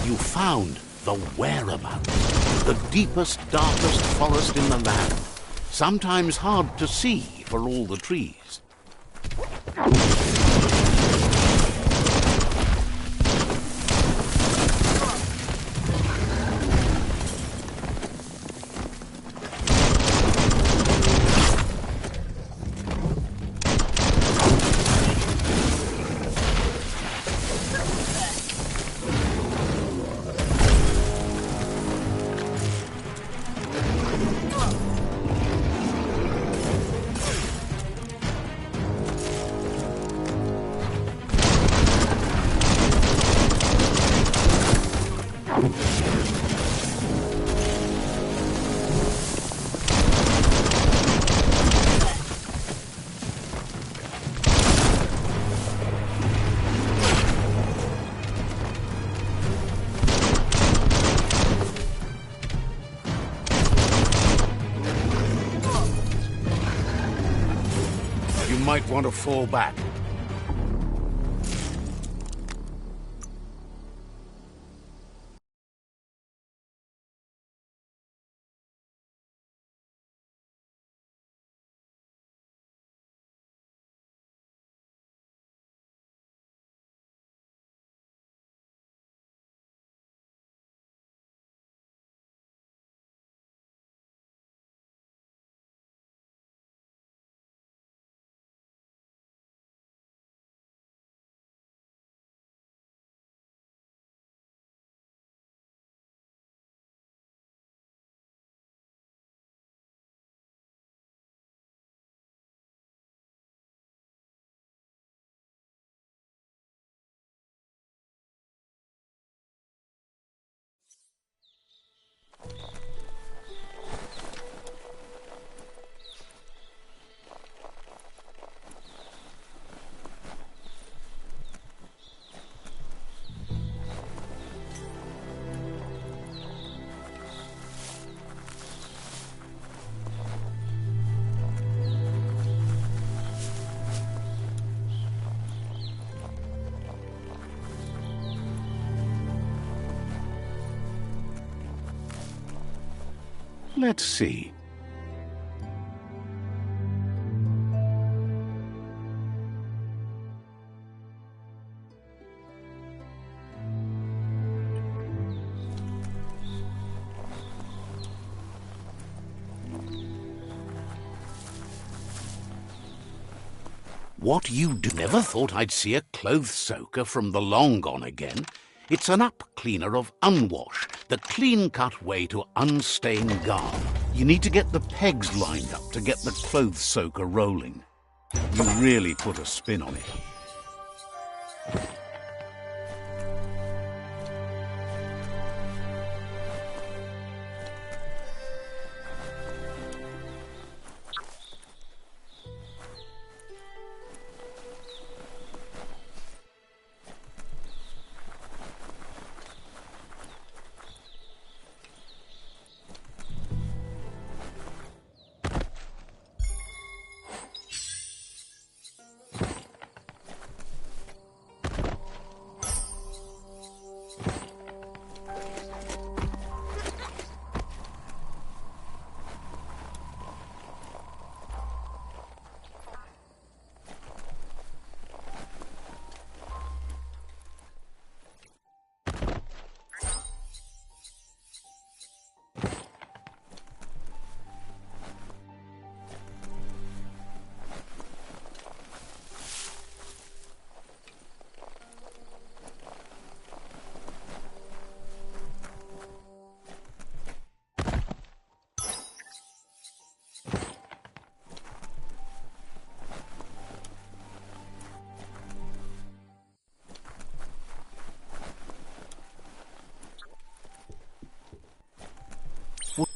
You found the whereabouts, the deepest, darkest forest in the land, sometimes hard to see for all the trees. You might want to fall back. Let's see. What you do? Never thought I'd see a clothes soaker from the long gone again. It's an up cleaner of unwash, the clean-cut way to unstain garb. You need to get the pegs lined up to get the clothes soaker rolling. You really put a spin on it.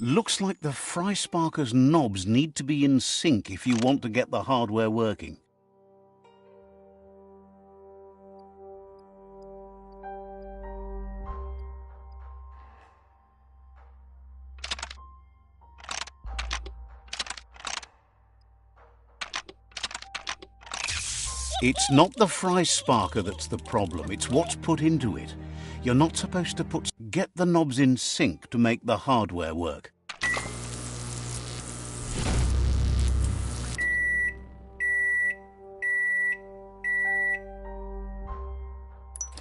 Looks like the fry sparker's knobs need to be in sync if you want to get the hardware working. It's not the fry sparker that's the problem, it's what's put into it. You're not supposed to get the knobs in sync to make the hardware work.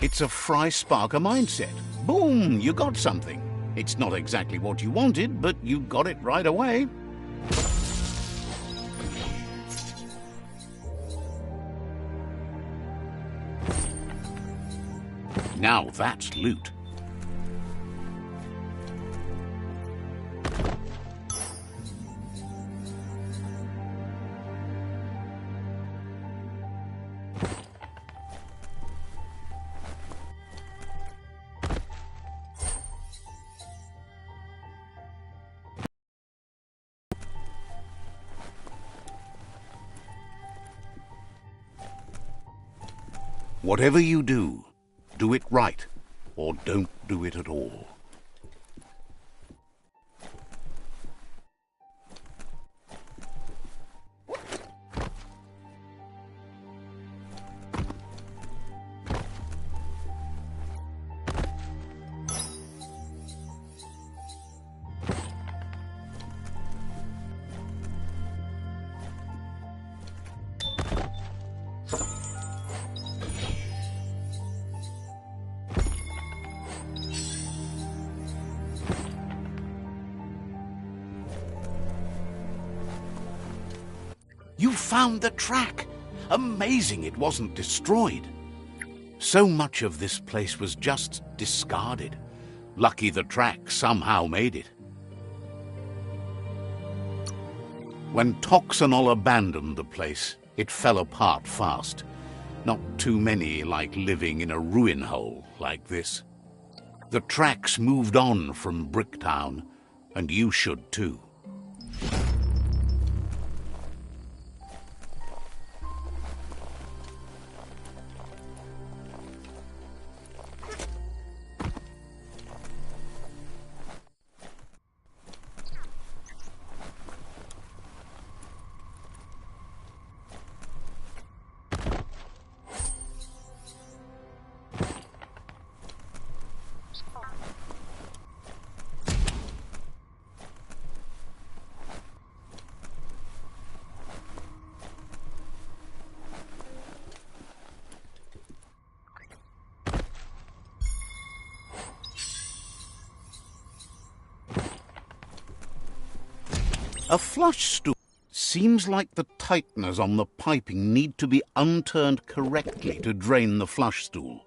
It's a fry sparker mindset. Boom, you got something. It's not exactly what you wanted, but you got it right away. Now that's loot. Whatever you do, do it right, or don't do it at all. You found the track! Amazing it wasn't destroyed. So much of this place was just discarded. Lucky the track somehow made it. When Toxanol abandoned the place, it fell apart fast. Not too many like living in a ruin hole like this. The tracks moved on from Bricktown, and you should too. A flush stool. Seems like the tighteners on the piping need to be unturned correctly to drain the flush stool.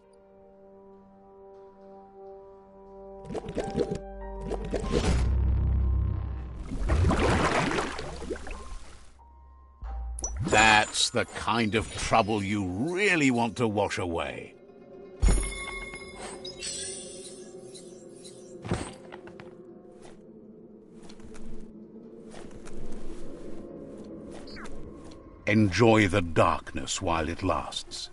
That's the kind of trouble you really want to wash away. Enjoy the darkness while it lasts.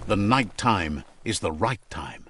The night time is the right time.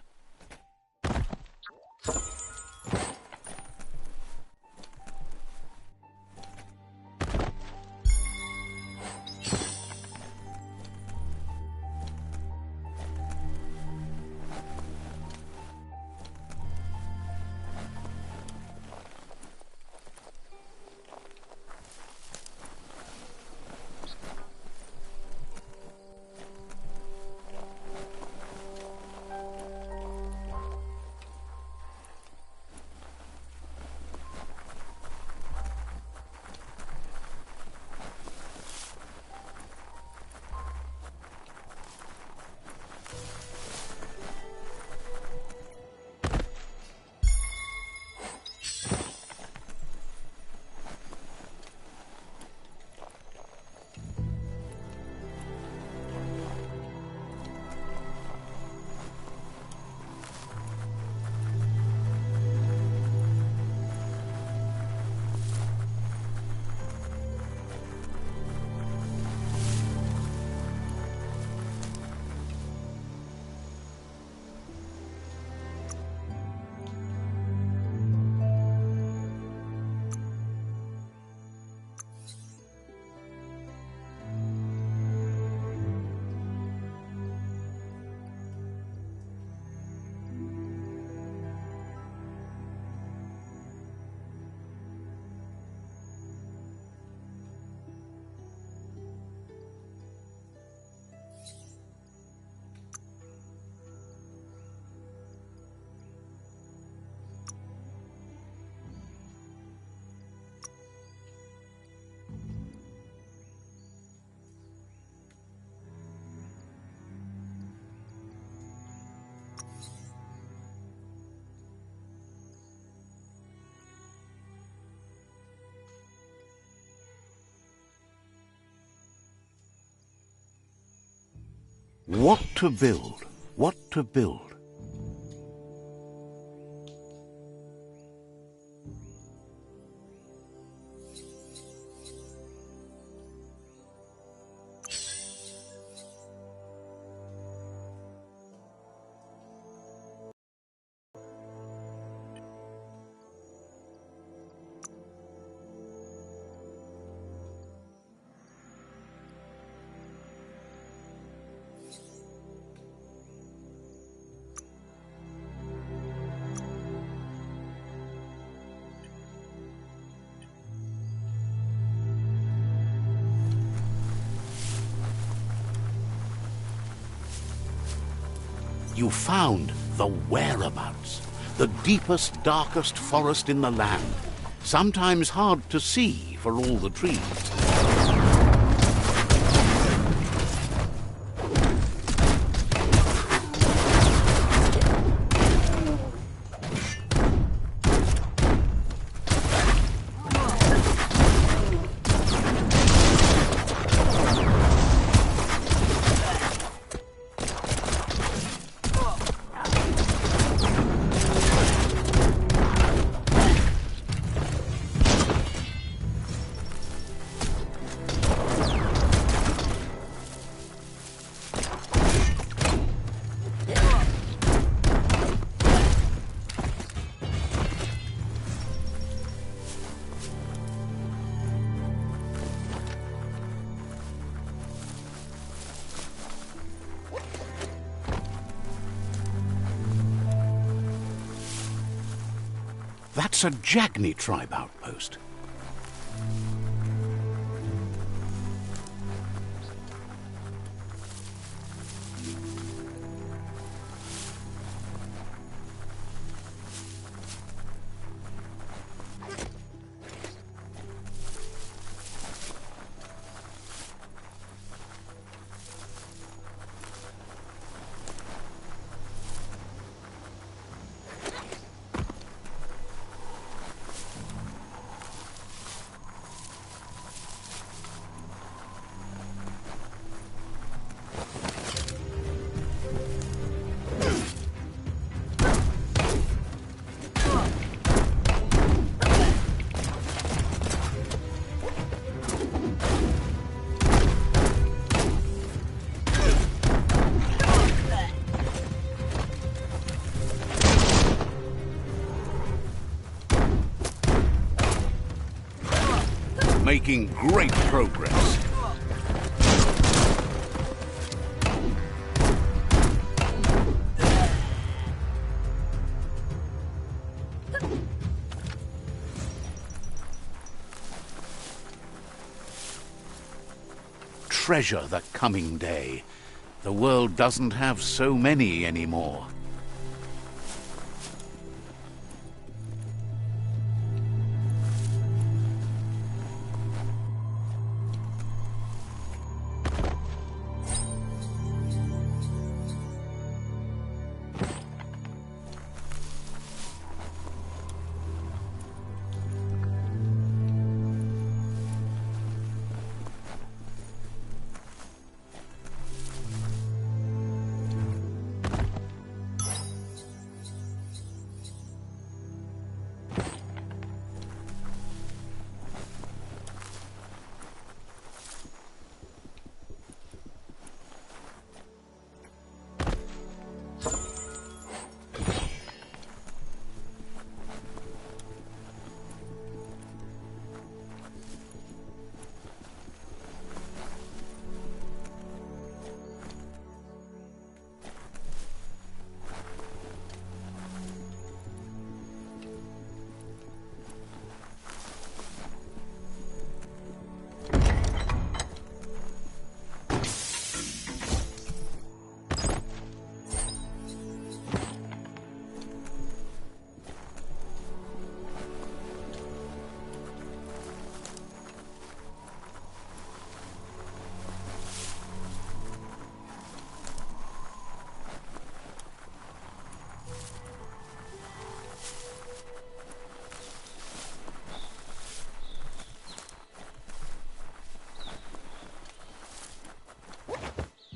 What to build? What to build? You found the whereabouts, the deepest, darkest forest in the land, sometimes hard to see for all the trees. That's a Jagni tribe outpost. Making great progress. Treasure the coming day. The world doesn't have so many anymore.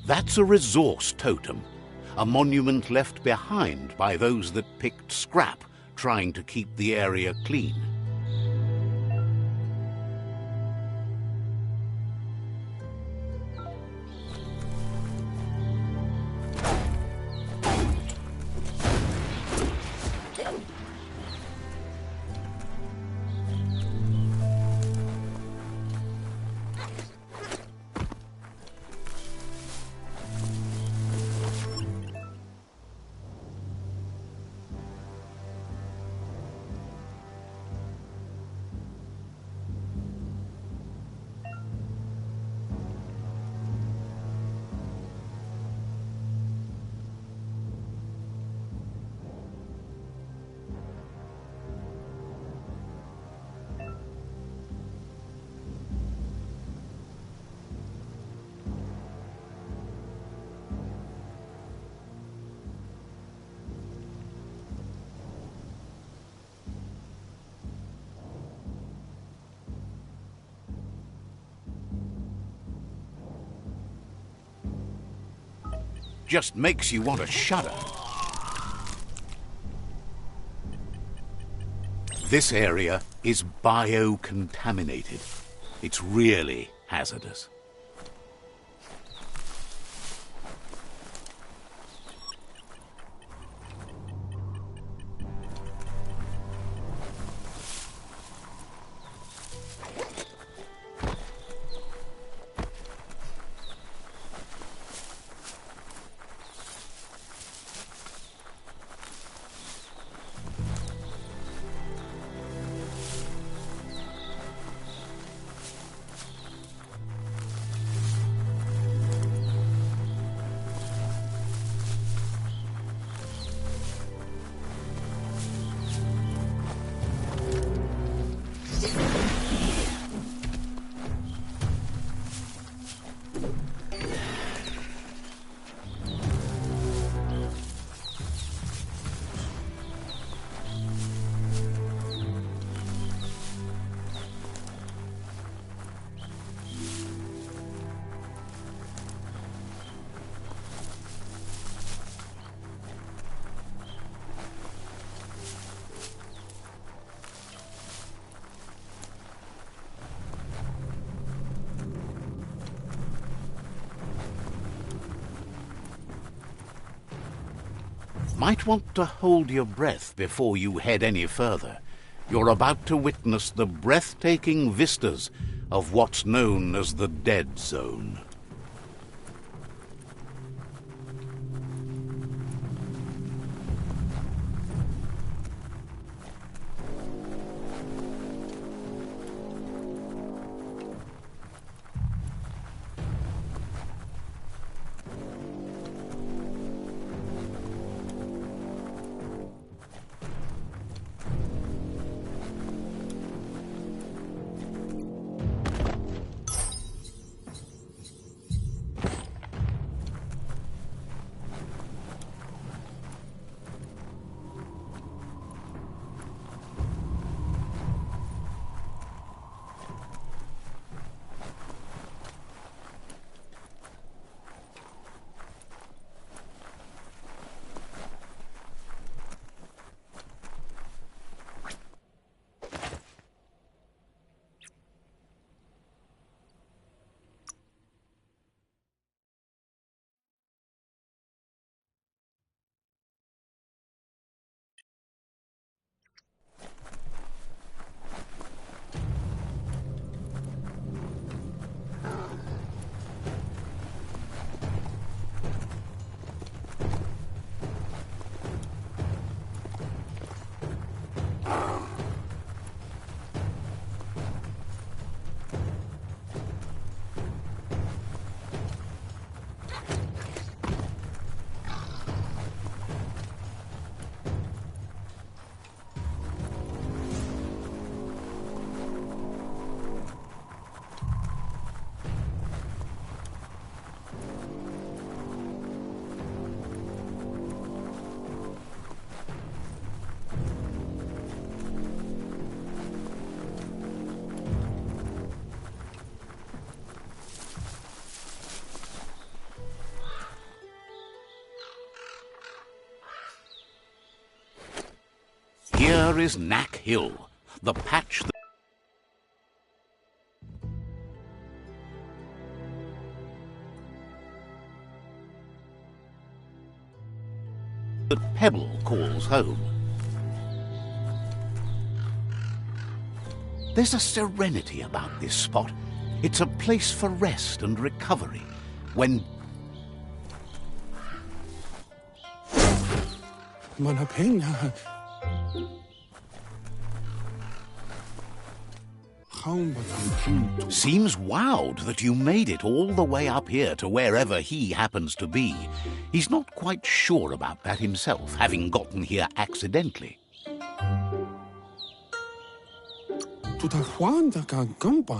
That's a resource totem, a monument left behind by those that picked scrap, trying to keep the area clean. just makes you want to shudder. This area is biocontaminated. It's really hazardous. Might want to hold your breath before you head any further. You're about to witness the breathtaking vistas of what's known as the Dead Zone. Here is Knack Hill, the patch that Pebble calls home. There's a serenity about this spot. It's a place for rest and recovery. When seems wowed that you made it all the way up here to wherever he happens to be. He's not quite sure about that himself, having gotten here accidentally.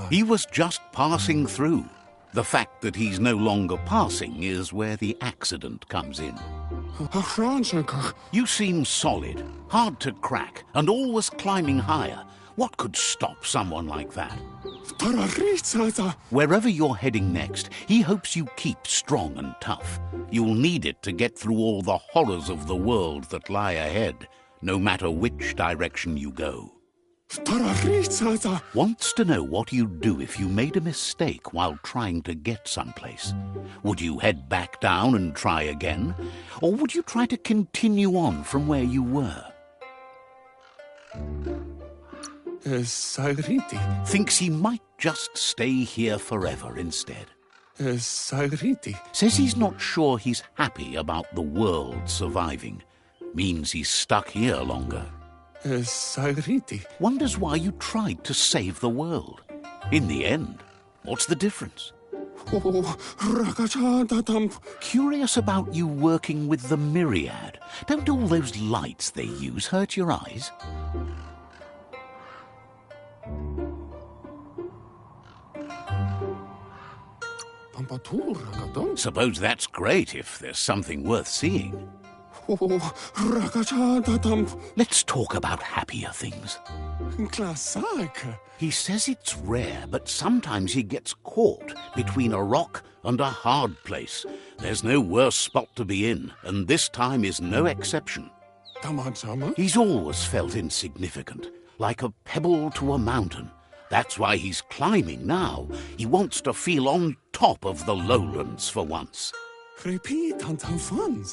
He was just passing through. The fact that he's no longer passing is where the accident comes in. You seem solid, hard to crack, and always climbing higher. What could stop someone like that? Wherever you're heading next, he hopes you keep strong and tough. You'll need it to get through all the horrors of the world that lie ahead, no matter which direction you go. Wants to know what you'd do if you made a mistake while trying to get someplace. Would you head back down and try again? Or would you try to continue on from where you were? Thinks he might just stay here forever instead. Says he's not sure he's happy about the world surviving. Means he's stuck here longer. Wonders why you tried to save the world. In the end, what's the difference? Curious about you working with the myriad. Don't all those lights they use hurt your eyes? Suppose that's great if there's something worth seeing. Let's talk about happier things. He says it's rare, but sometimes he gets caught between a rock and a hard place. There's no worse spot to be in, and this time is no exception. He's always felt insignificant, like a pebble to a mountain. That's why he's climbing now. He wants to feel on top of the lowlands for once.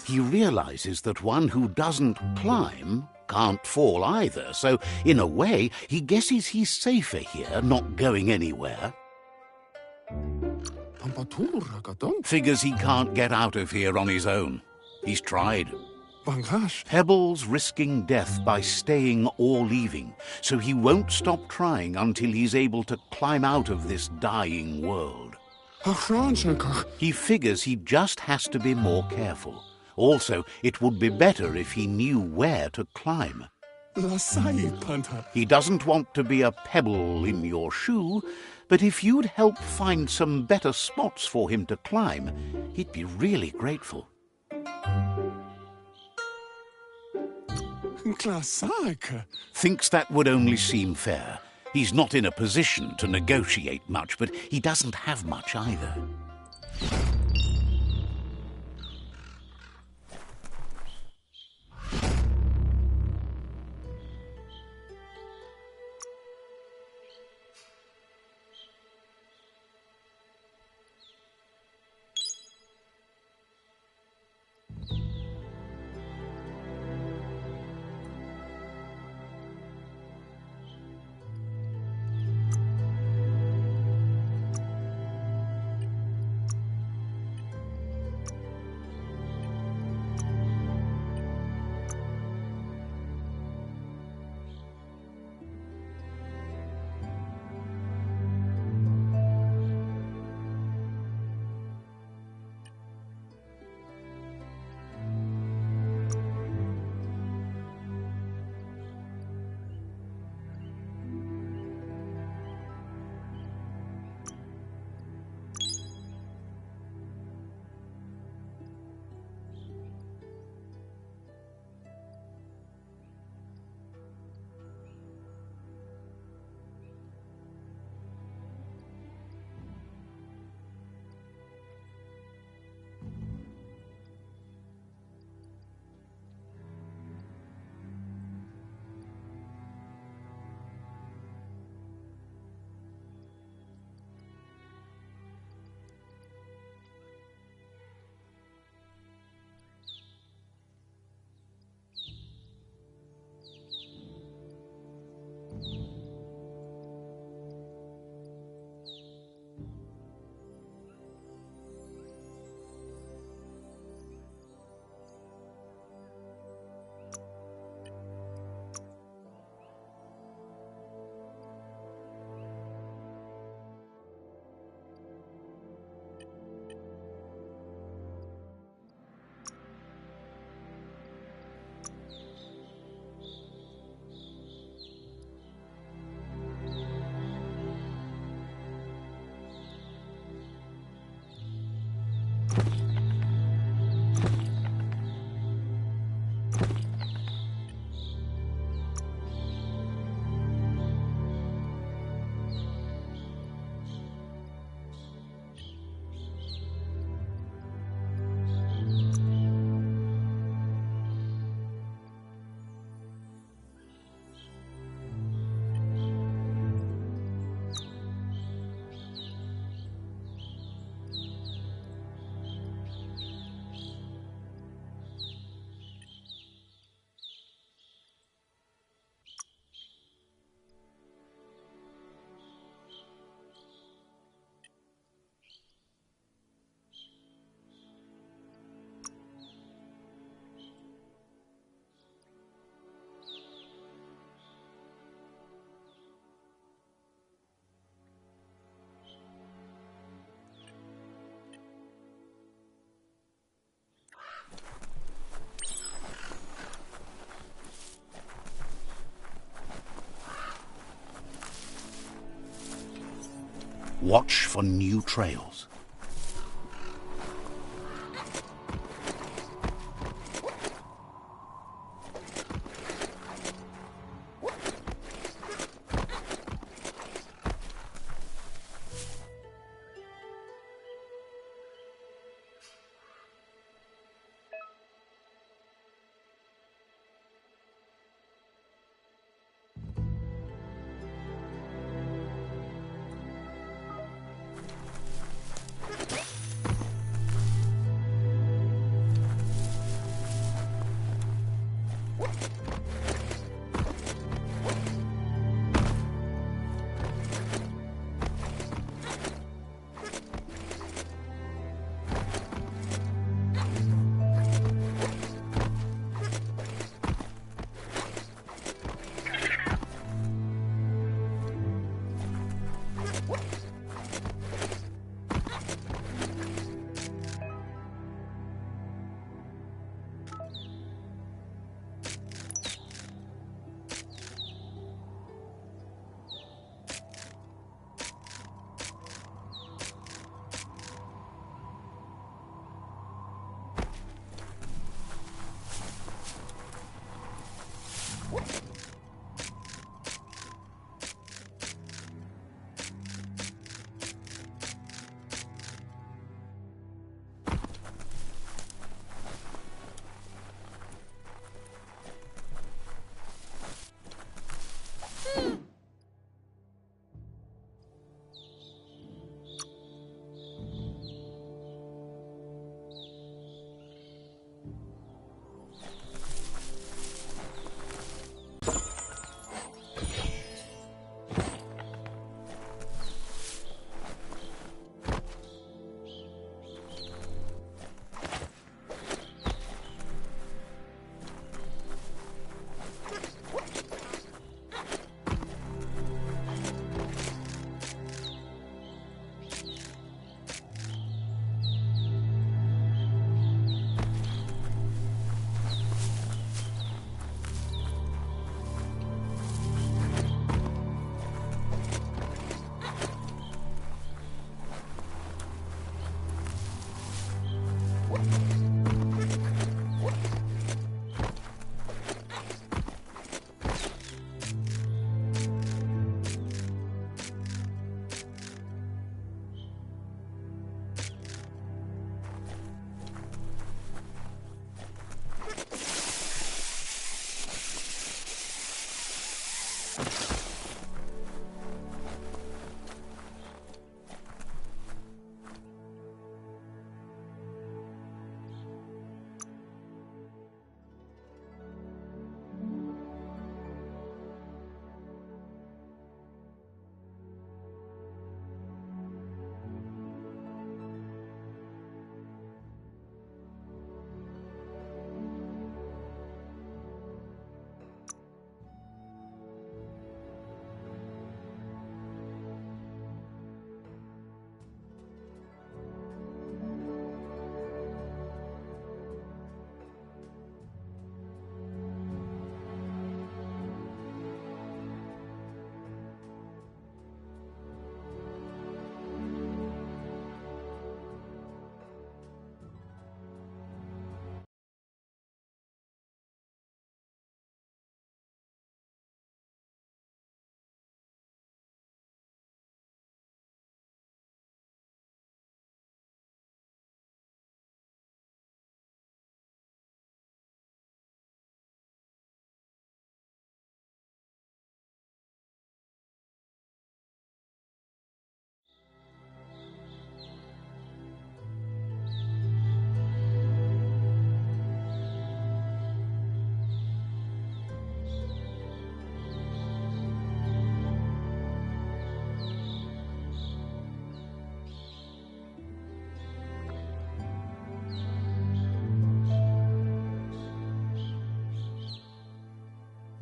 He realizes that one who doesn't climb can't fall either, so in a way he guesses he's safer here, not going anywhere. Figures he can't get out of here on his own. He's tried. Pebbles risking death by staying or leaving, so he won't stop trying until he's able to climb out of this dying world. He figures he just has to be more careful. Also, it would be better if he knew where to climb. He doesn't want to be a pebble in your shoe, but if you'd help find some better spots for him to climb, he'd be really grateful. Thinks that would only seem fair. He's not in a position to negotiate much, but he doesn't have much either. Watch for new trails.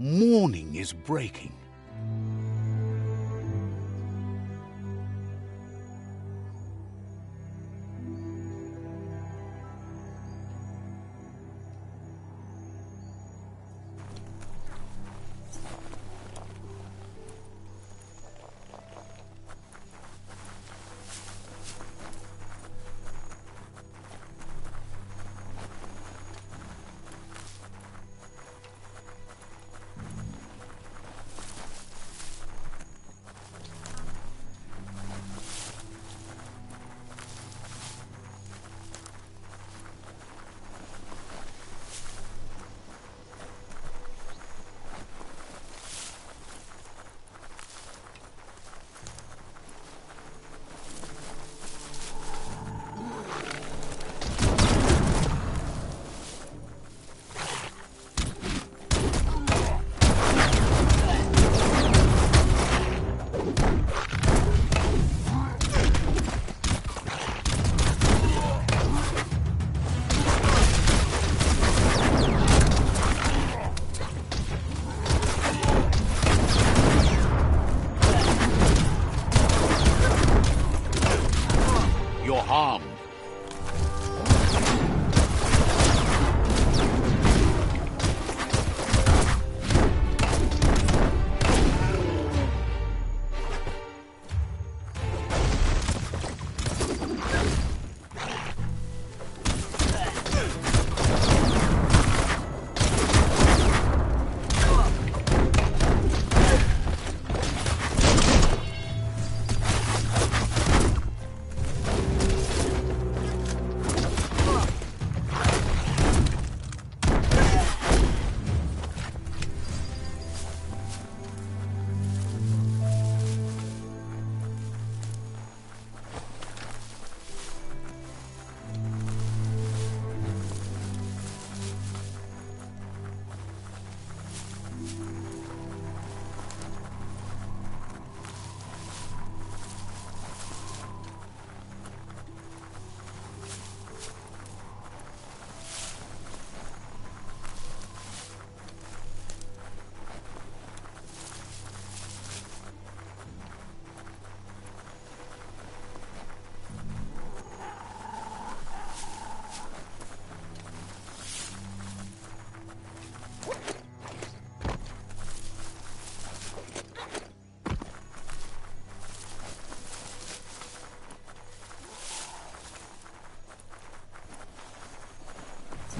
Morning is breaking.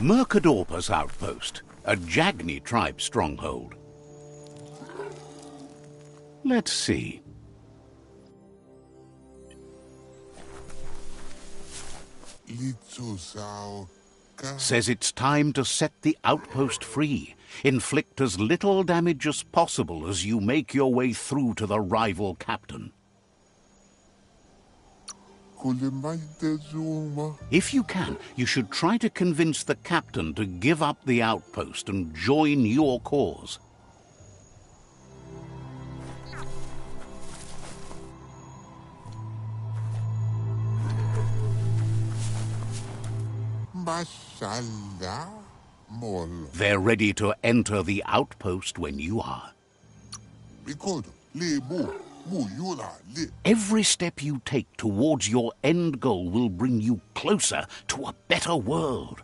Mercadorpus Outpost, a Jagni tribe stronghold. Let's see. Says it's time to set the outpost free. Inflict as little damage as possible as you make your way through to the rival captain. If you can, you should try to convince the captain to give up the outpost and join your cause. They're ready to enter the outpost when you are. Every step you take towards your end goal will bring you closer to a better world.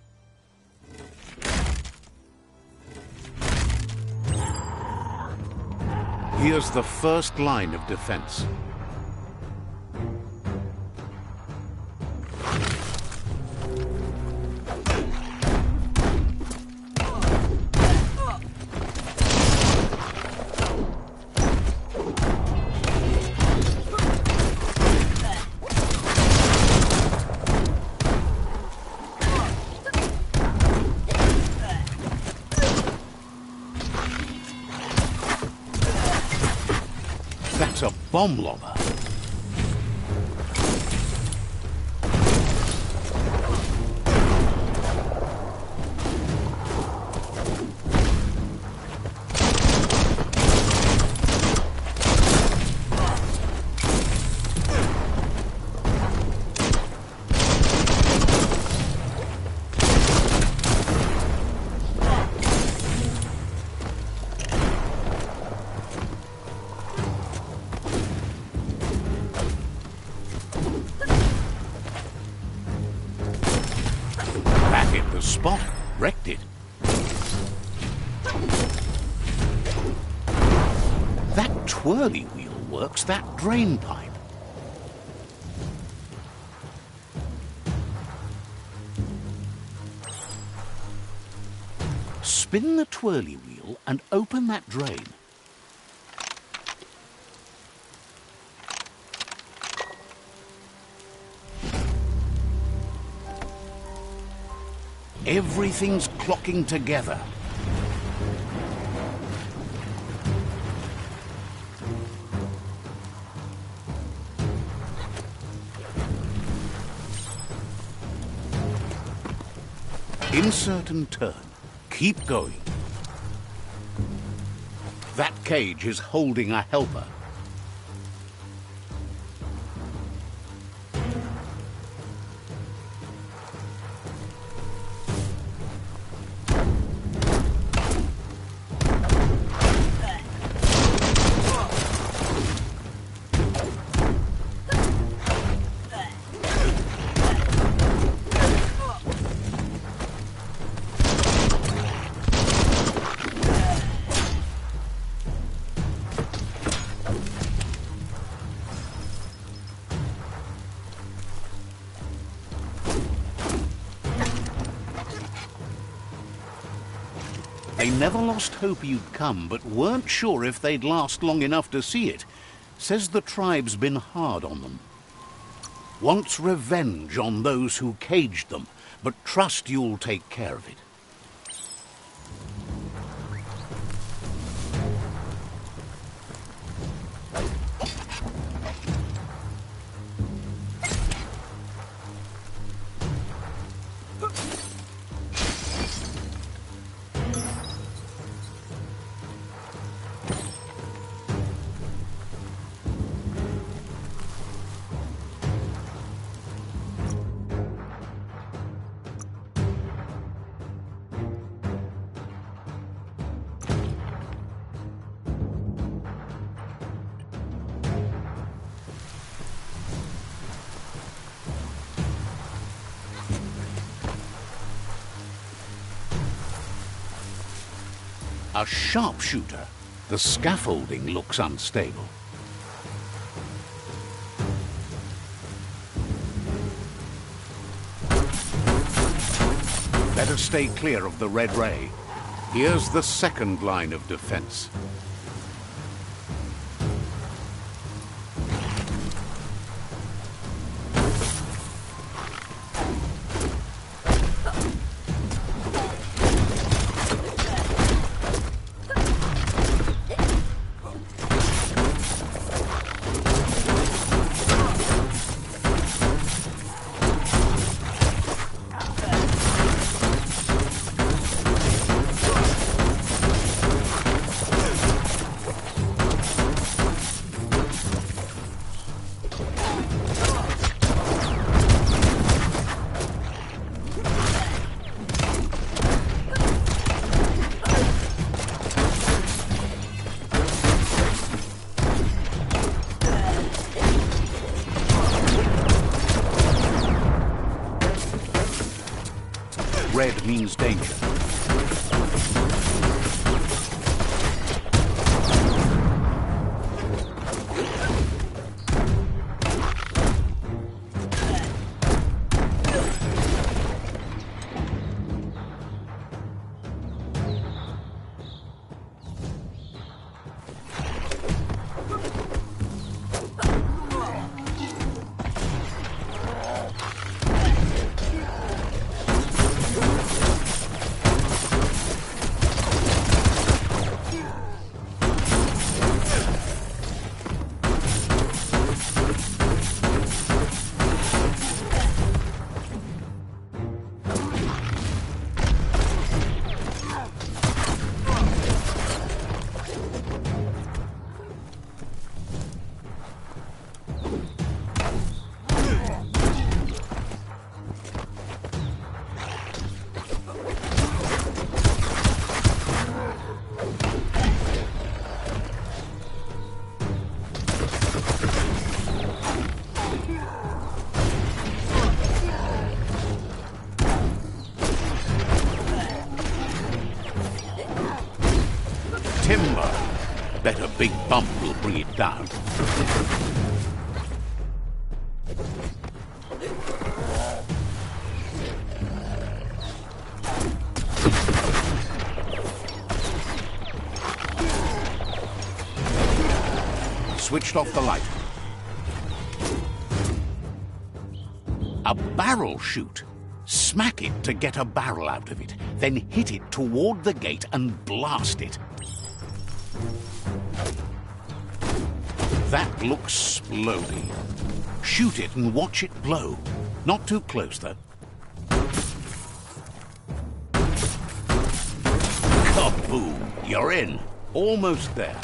Here's the first line of defense. That's a bomb lobber. Spot wrecked it. That twirly wheel works that drain pipe. Spin the twirly wheel and open that drain. Everything's clocking together. Insert and turn. Keep going. That cage is holding a helper. They never lost hope you'd come, but weren't sure if they'd last long enough to see it. Says the tribe's been hard on them. Wants revenge on those who caged them, but trust you'll take care of it. A sharpshooter. The scaffolding looks unstable. Better better stay clear of the red ray. Here's the second line of defense. Red means danger. Timber. Bet a big bump will bring it down. Switched off the light. A barrel shoot. Smack it to get a barrel out of it, then hit it toward the gate and blast it. That looks splody. Shoot it and watch it blow. Not too close, though. Kaboom! You're in. Almost there.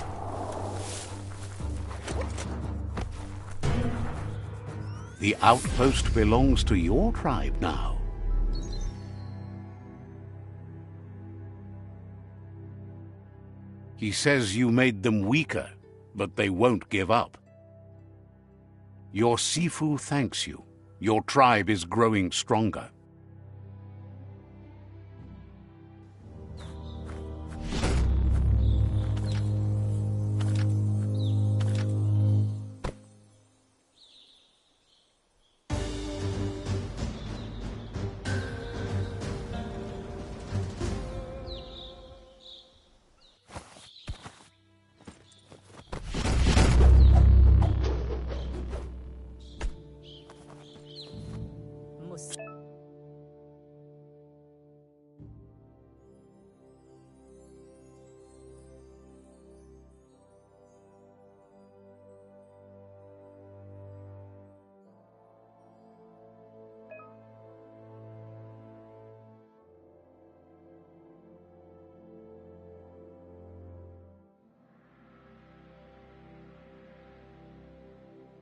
The outpost belongs to your tribe now. He says you made them weaker, but they won't give up. Your Sifu thanks you. Your tribe is growing stronger.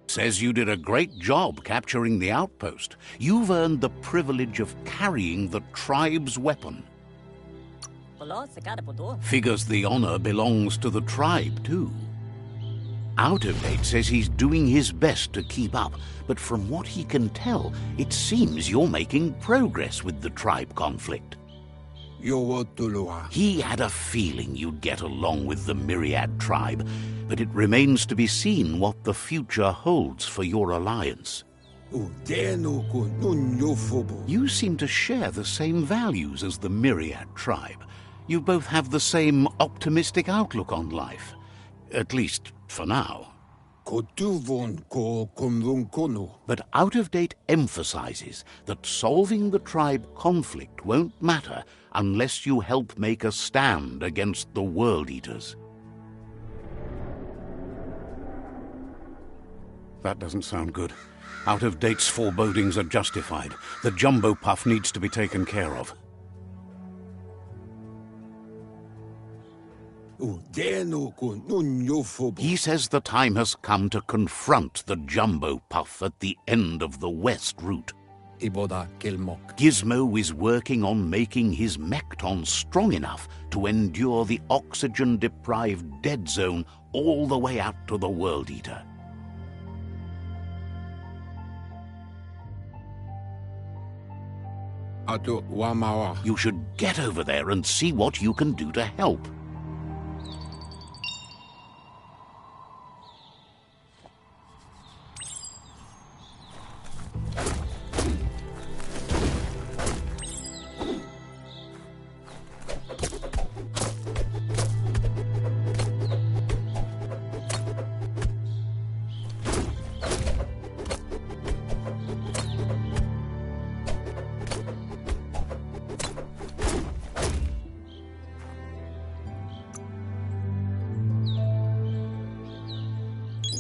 Says you did a great job capturing the outpost. You've earned the privilege of carrying the tribe's weapon. Figures the honor belongs to the tribe, too. Out-of-date says he's doing his best to keep up, but from what he can tell, it seems you're making progress with the tribe conflict. He had a feeling you'd get along with the Myriad tribe, but it remains to be seen what the future holds for your alliance. You seem to share the same values as the Myriad tribe. You both have the same optimistic outlook on life. At least, for now. But Out-of-Date emphasizes that solving the tribe conflict won't matter unless you help make a stand against the World Eaters. That doesn't sound good. Out-of-Date's forebodings are justified. The jumbo puff needs to be taken care of. He says the time has come to confront the jumbo puff at the end of the west route. Gizmo is working on making his mekton strong enough to endure the oxygen-deprived dead zone all the way out to the World Eater. You should get over there and see what you can do to help.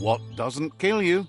What doesn't kill you?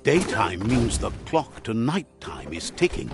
Daytime means the clock to nighttime is ticking.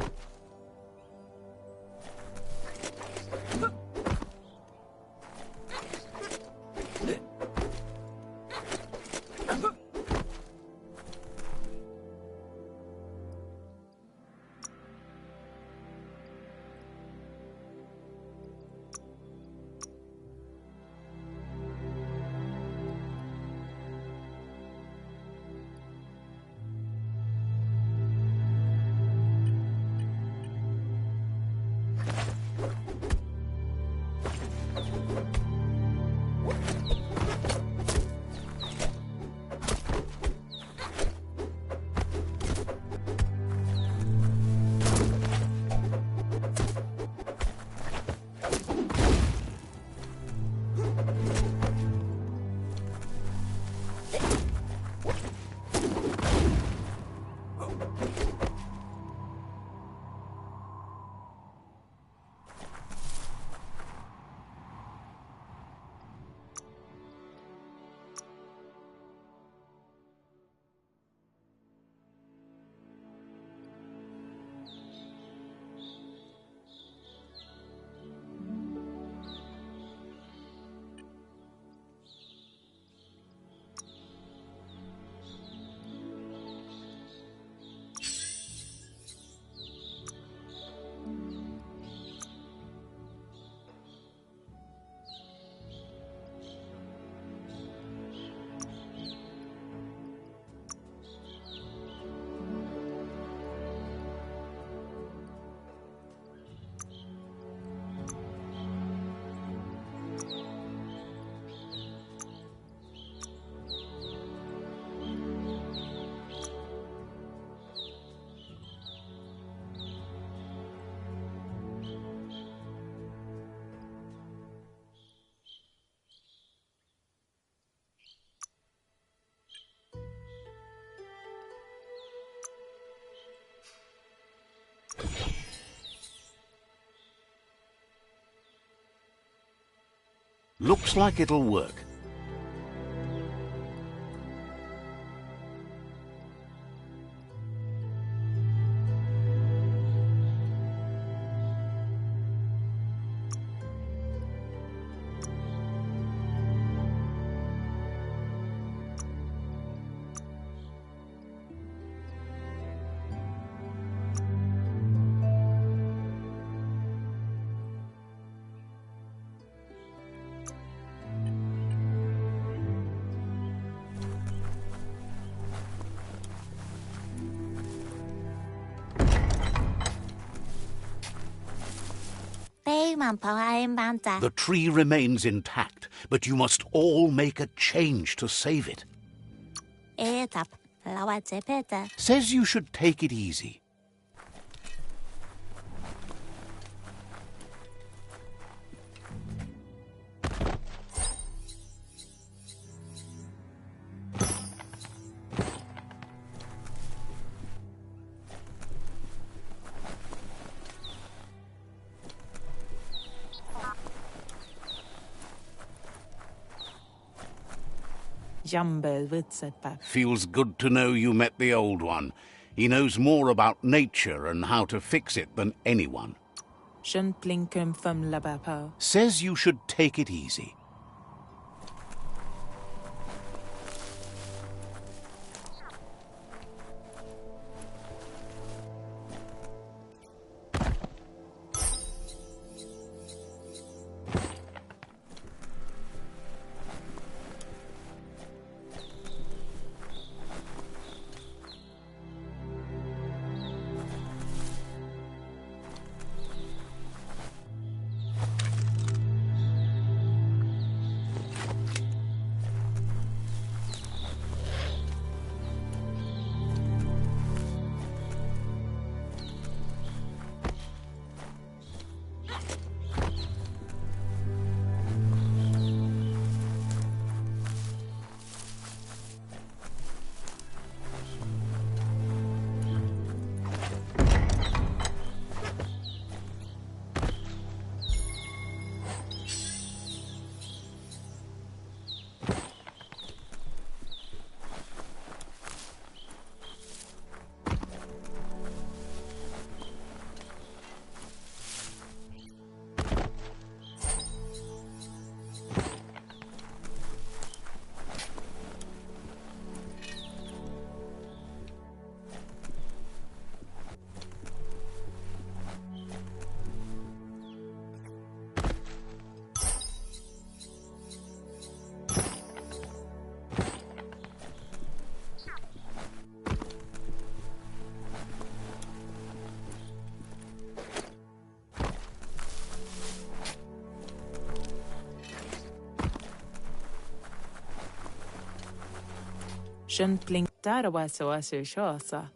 Looks like it'll work. The tree remains intact, but you must all make a change to save it. Says you should take it easy. Feels good to know you met the old one. He knows more about nature and how to fix it than anyone. Says you should take it easy.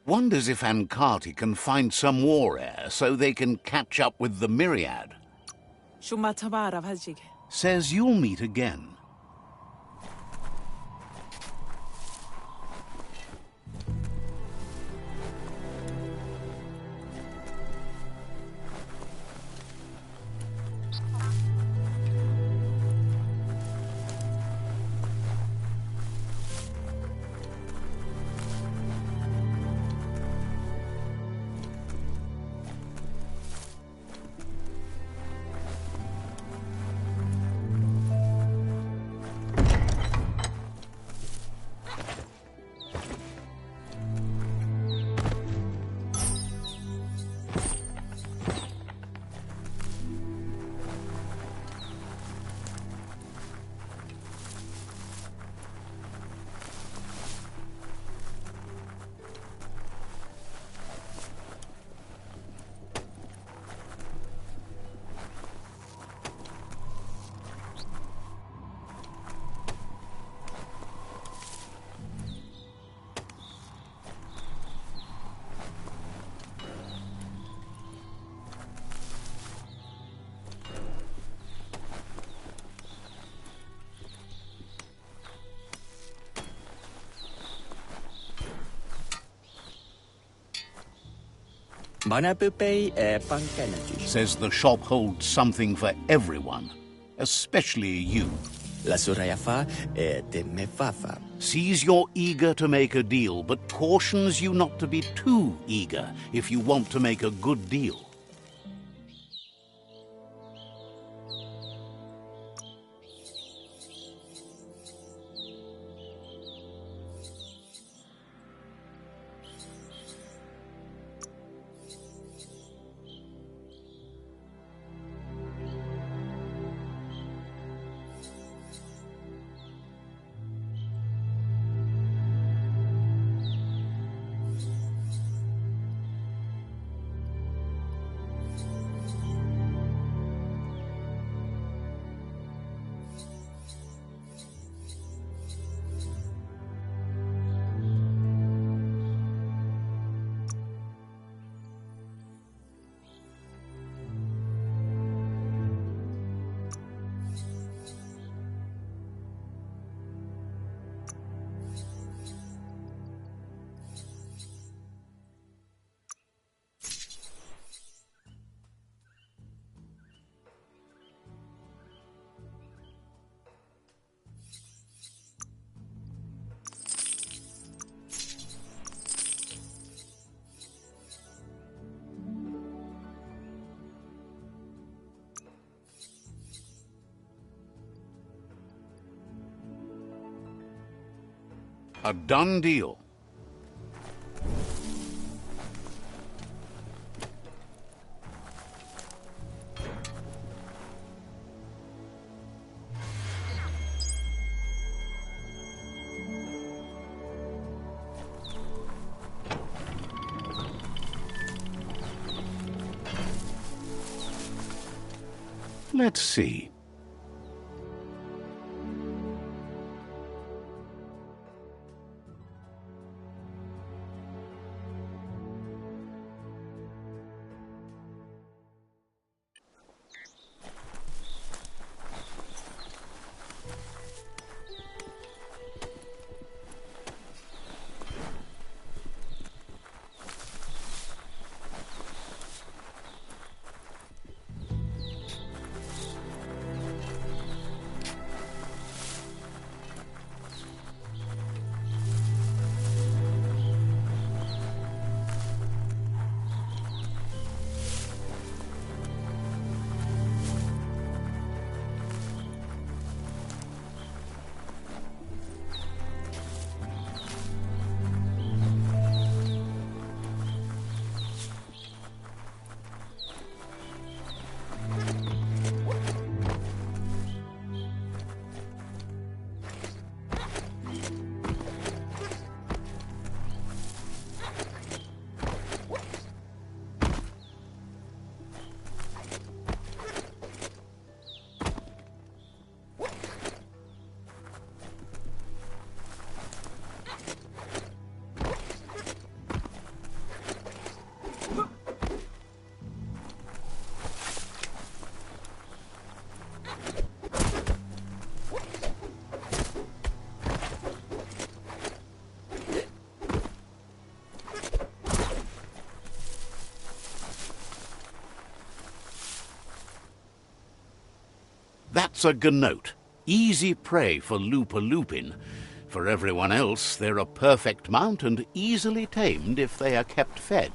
Wonders if Ankati can find some war air so they can catch up with the myriad. Says you'll meet again. Says the shop holds something for everyone. especially you. La Surayafa de Mefafa. Sees you're eager to make a deal, but cautions you not to be too eager if you want to make a good deal. A done deal. Let's see. That's a gnote. Easy prey for Lupin. For everyone else, they're a perfect mount and easily tamed if they are kept fed.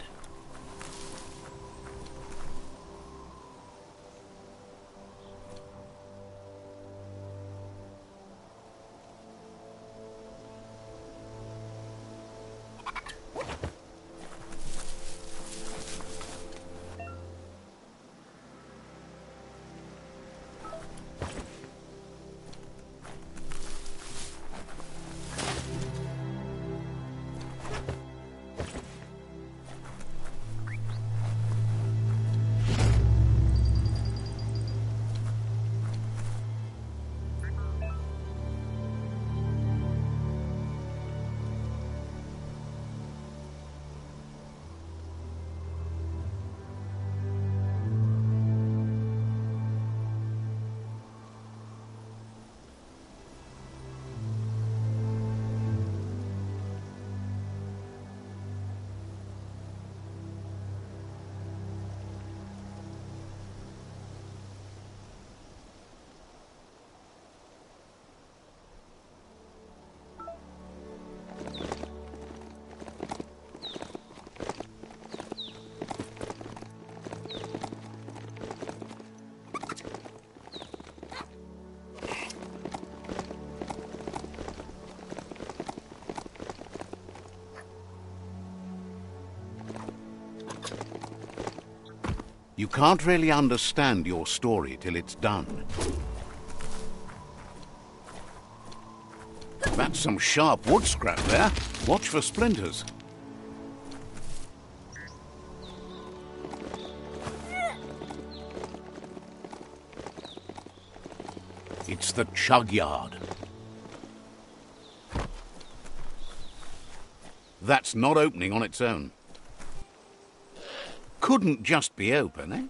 You can't really understand your story till it's done. That's some sharp wood scrap there. Watch for splinters. It's the chug yard. That's not opening on its own. Couldn't just be open, eh?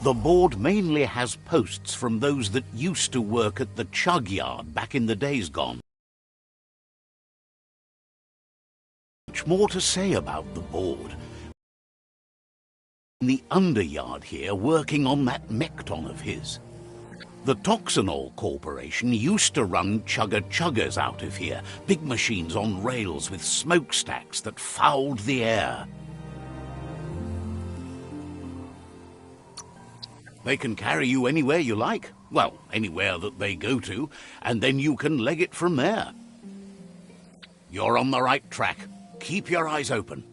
The board mainly has posts from those that used to work at the chug yard back in the days gone. Much more to say about the board. In the underyard here, working on that Mekton of his. The Toxanol Corporation used to run chugger-chuggers out of here, big machines on rails with smokestacks that fouled the air. They can carry you anywhere you like. Well, anywhere that they go to, and then you can leg it from there. You're on the right track. Keep your eyes open.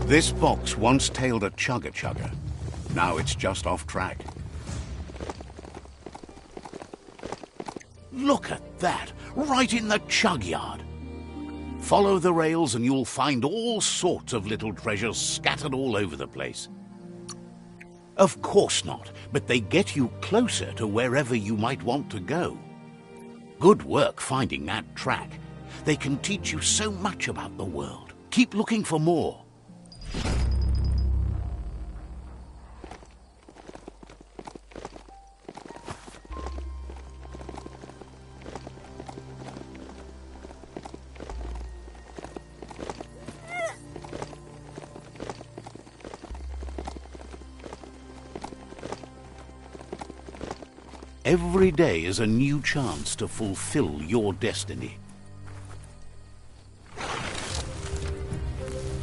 This box once tailed a chugger-chugger. Now it's just off track. Look at that! Right in the chug yard! Follow the rails and you'll find all sorts of little treasures scattered all over the place. Of course not, but they get you closer to wherever you might want to go. Good work finding that track. They can teach you so much about the world. Keep looking for more. Every day is a new chance to fulfill your destiny.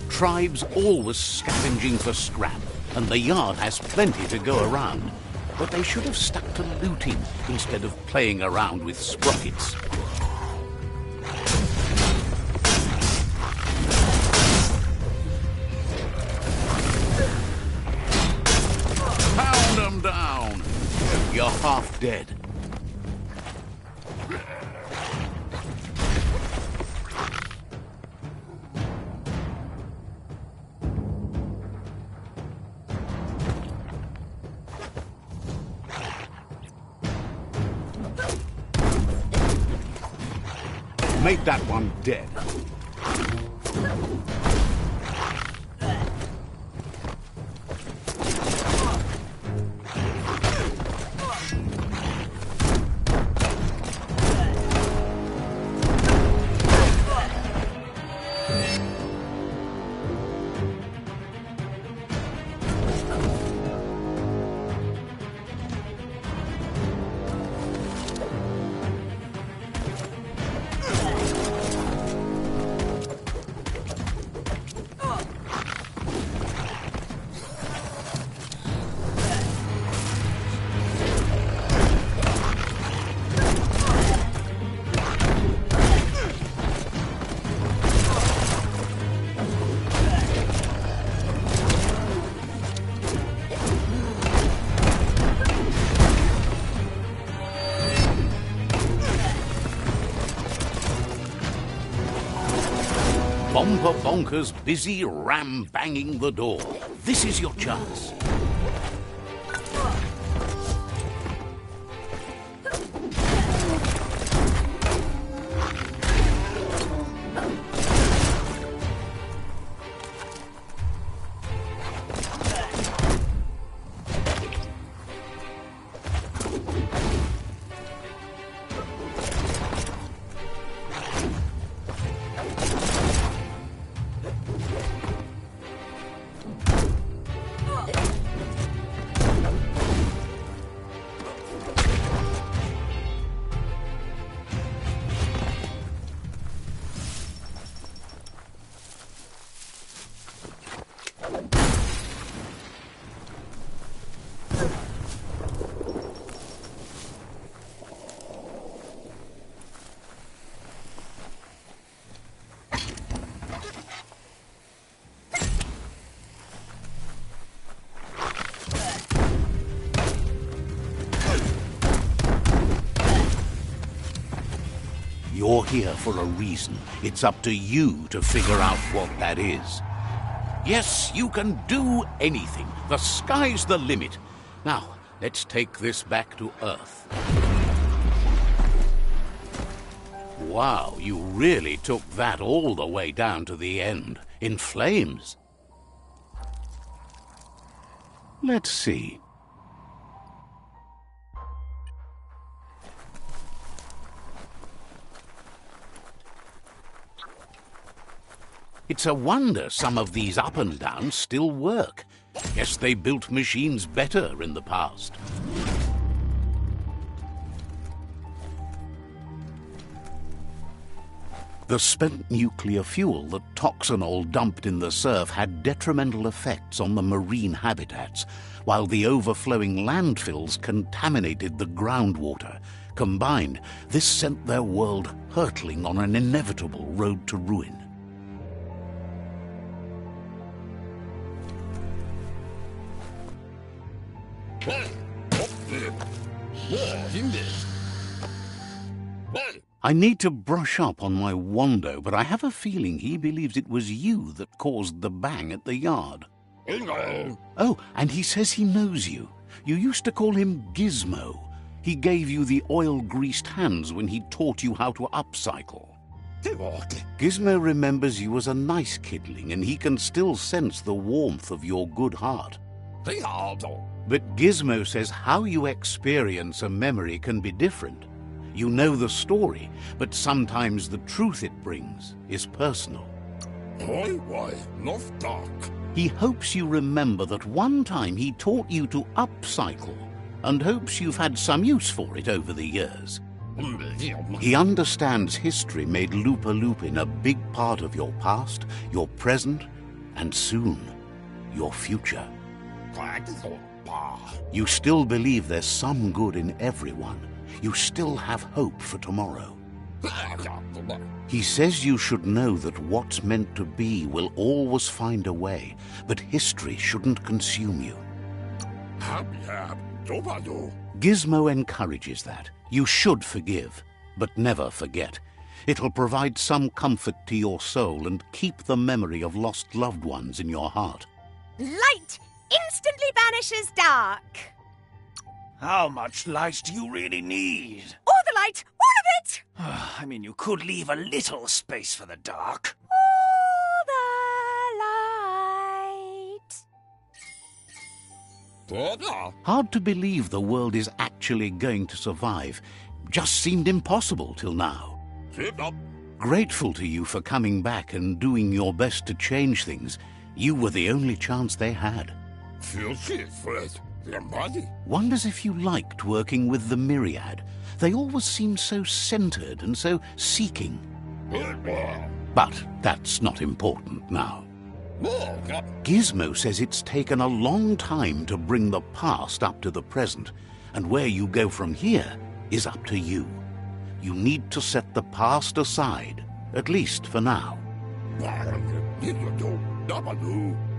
Tribes always scavenging for scrap, and the yard has plenty to go around. But they should have stuck to looting instead of playing around with sprockets. Pound them down! You're half dead. Make that one dead. Bomper Bonker's busy ram-banging the door. This is your chance. You're here for a reason. It's up to you to figure out what that is. Yes, you can do anything. The sky's the limit. Now, let's take this back to Earth. Wow, you really took that all the way down to the end, in flames. Let's see. It's a wonder some of these up and downs still work. Guess they built machines better in the past. The spent nuclear fuel that Toxanol dumped in the surf had detrimental effects on the marine habitats, while the overflowing landfills contaminated the groundwater. Combined, this sent their world hurtling on an inevitable road to ruin. I need to brush up on my Wando, but I have a feeling he believes it was you that caused the bang at the yard. Oh, and he says he knows you. You used to call him Gizmo. He gave you the oil-greased hands when he taught you how to upcycle. Gizmo remembers you as a nice kidling, and he can still sense the warmth of your good heart. But Gizmo says how you experience a memory can be different. You know the story, but sometimes the truth it brings is personal. He hopes you remember that one time he taught you to upcycle, and hopes you've had some use for it over the years. He understands history made Loopa Loopin a big part of your past, your present, and soon, your future. You still believe there's some good in everyone. You still have hope for tomorrow. He says you should know that what's meant to be will always find a way, but history shouldn't consume you. Gizmo encourages that. You should forgive, but never forget. It'll provide some comfort to your soul and keep the memory of lost loved ones in your heart. Light instantly banishes dark. How much light do you really need? All the light, all of it! I mean, you could leave a little space for the dark. All the light. Hard to believe the world is actually going to survive. Just seemed impossible till now. Grateful to you for coming back and doing your best to change things. You were the only chance they had. Wonders if you liked working with the Myriad. They always seemed so centered and so seeking. But that's not important now. Gizmo says it's taken a long time to bring the past up to the present, and where you go from here is up to you. You need to set the past aside, at least for now.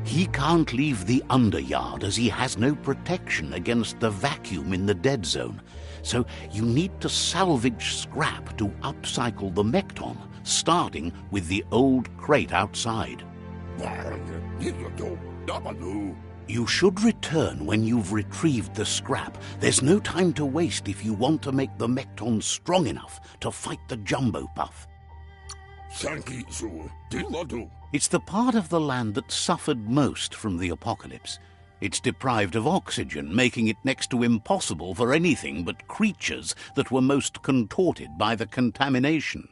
He can't leave the underyard as he has no protection against the vacuum in the dead zone. So you need to salvage scrap to upcycle the Mekton, starting with the old crate outside. You should return when you've retrieved the scrap. There's no time to waste if you want to make the Mekton strong enough to fight the Jumbo Puff. It's the part of the land that suffered most from the apocalypse. It's deprived of oxygen, making it next to impossible for anything but creatures that were most contorted by the contamination.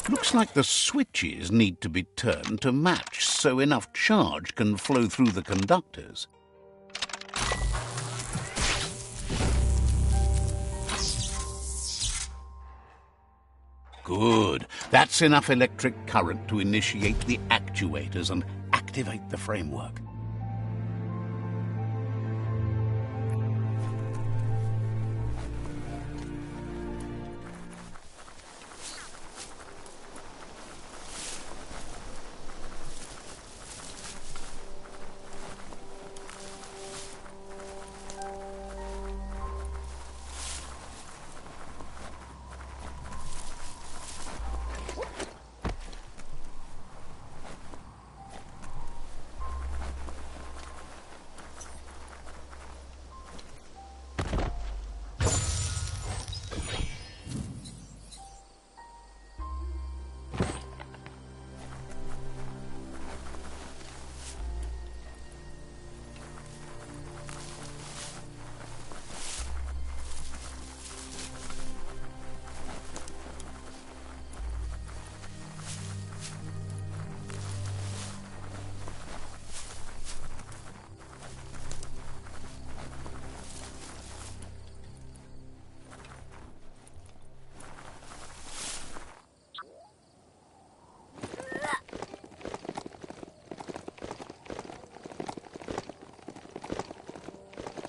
Looks like the switches need to be turned to match so enough charge can flow through the conductors. Good. That's enough electric current to initiate the actuators and activate the framework.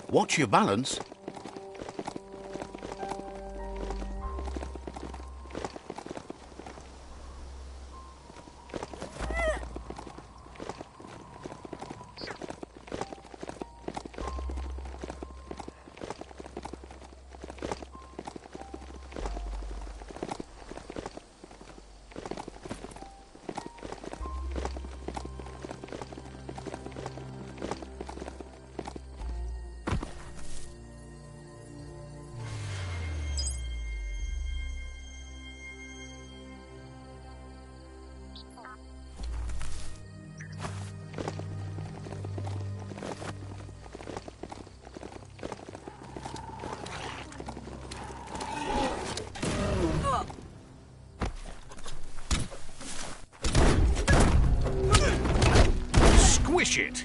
Watch your balance. Squish it!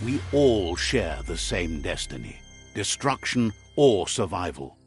We all share the same destiny, destruction or survival.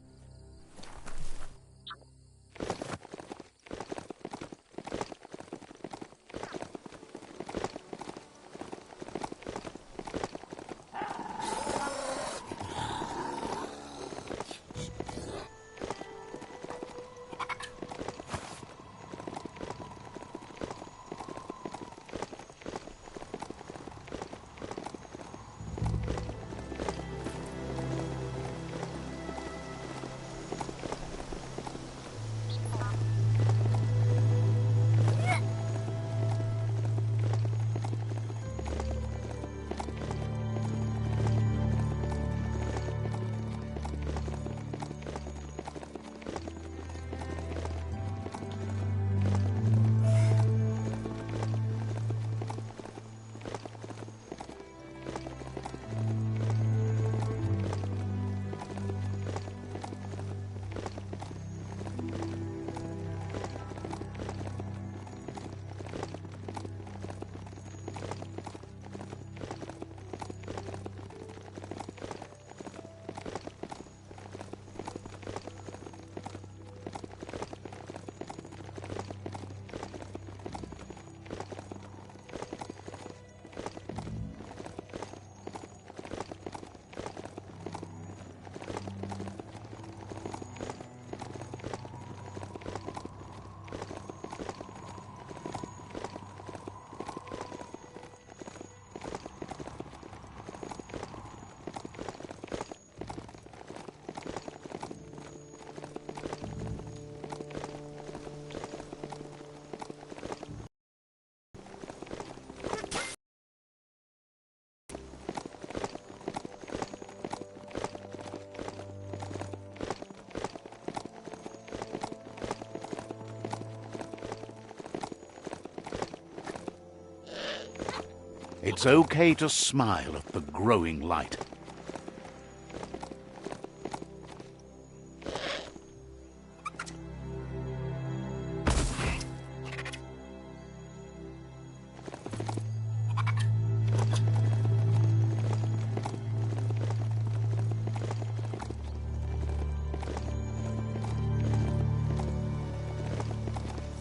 It's okay to smile at the growing light.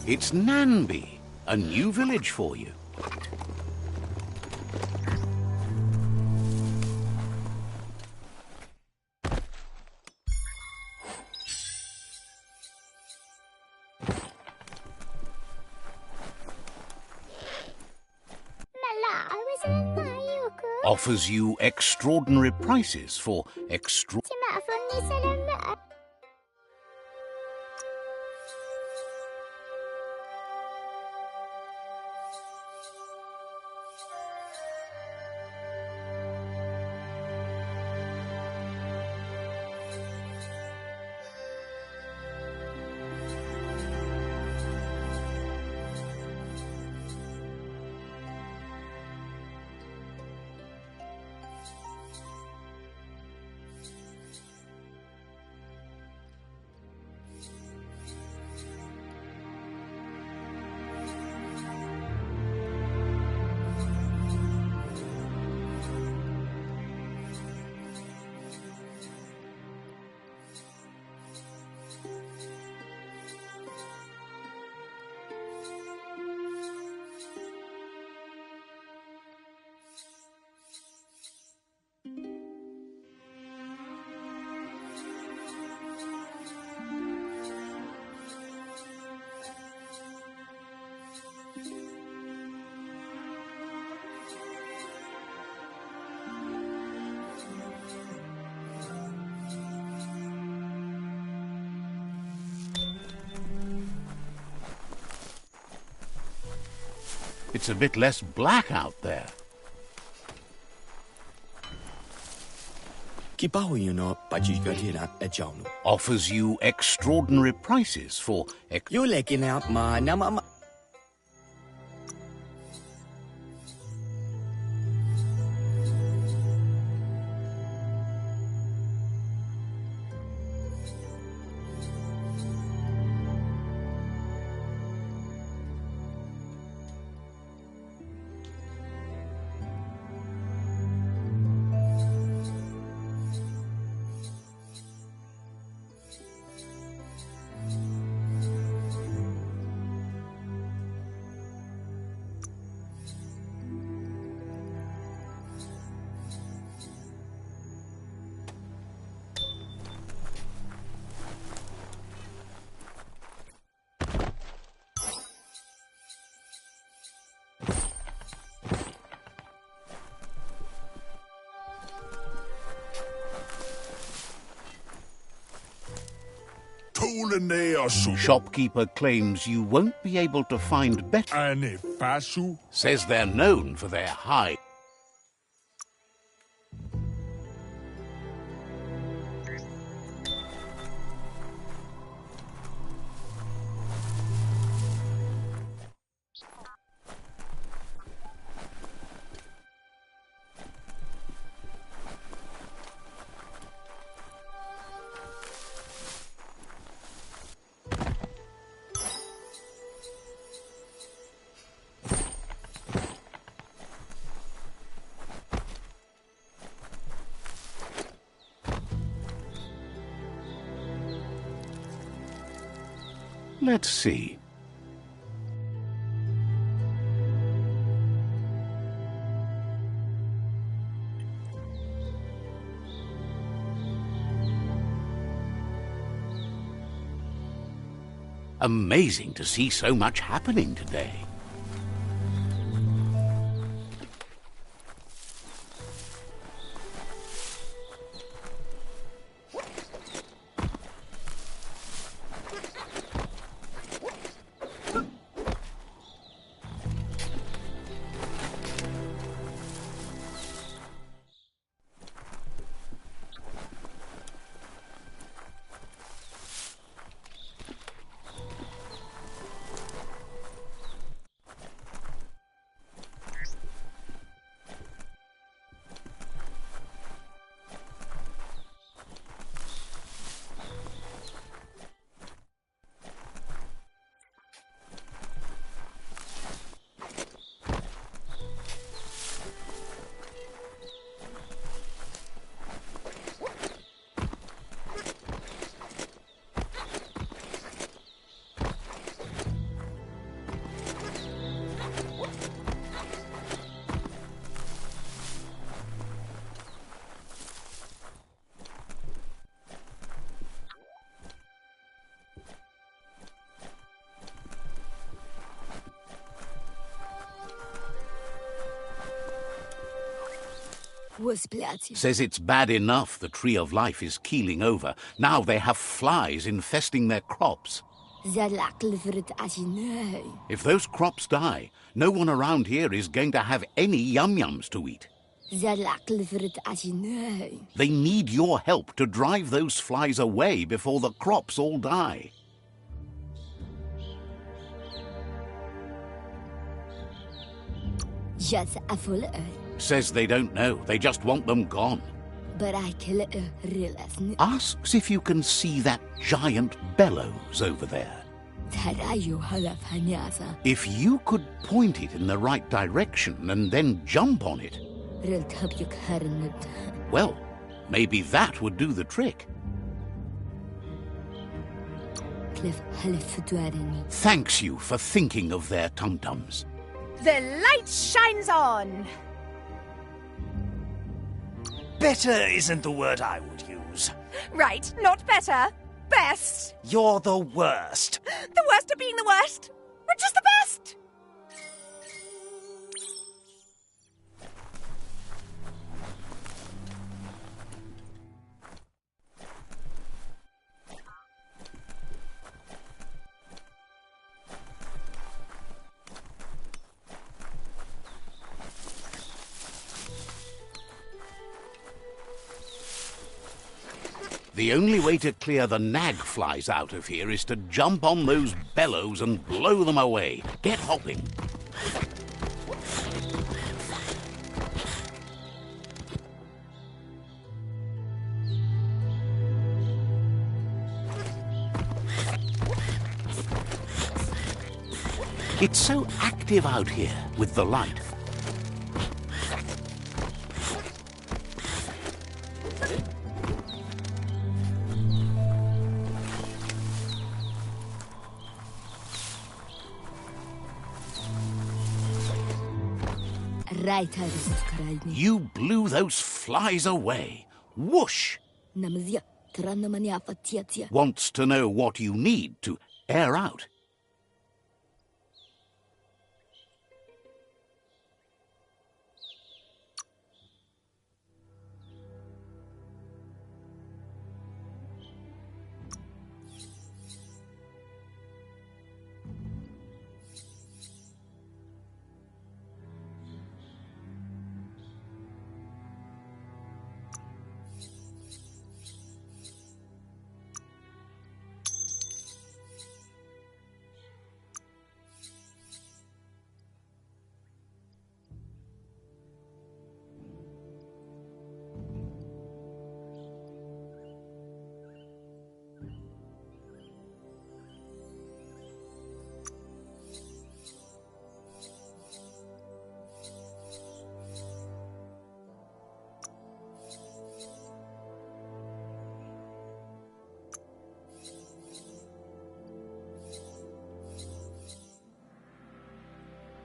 It's Nanby, a new village for you. Offers you extraordinary prices for It's a bit less black out there. Offers you extraordinary prices for Shopkeeper claims you won't be able to find better. Says they're known for their high. Let's see. Amazing to see so much happening today. Says it's bad enough the Tree of Life is keeling over. Now they have flies infesting their crops. If those crops die, no one around here is going to have any yum-yums to eat. They need your help to drive those flies away before the crops all die. Says they don't know. They just want them gone. Asks if you can see that giant bellows over there. If you could point it in the right direction and then jump on it, well, maybe that would do the trick. Thanks you for thinking of their tum-tums. The light shines on! Better isn't the word I would use. Right, not better. Best. You're the worst. The worst of being the worst. We're just the best. The only way to clear the nag flies out of here is to jump on those bellows and blow them away. Get hopping. It's so active out here with the light. You blew those flies away. Whoosh! Wants to know what you need to air out.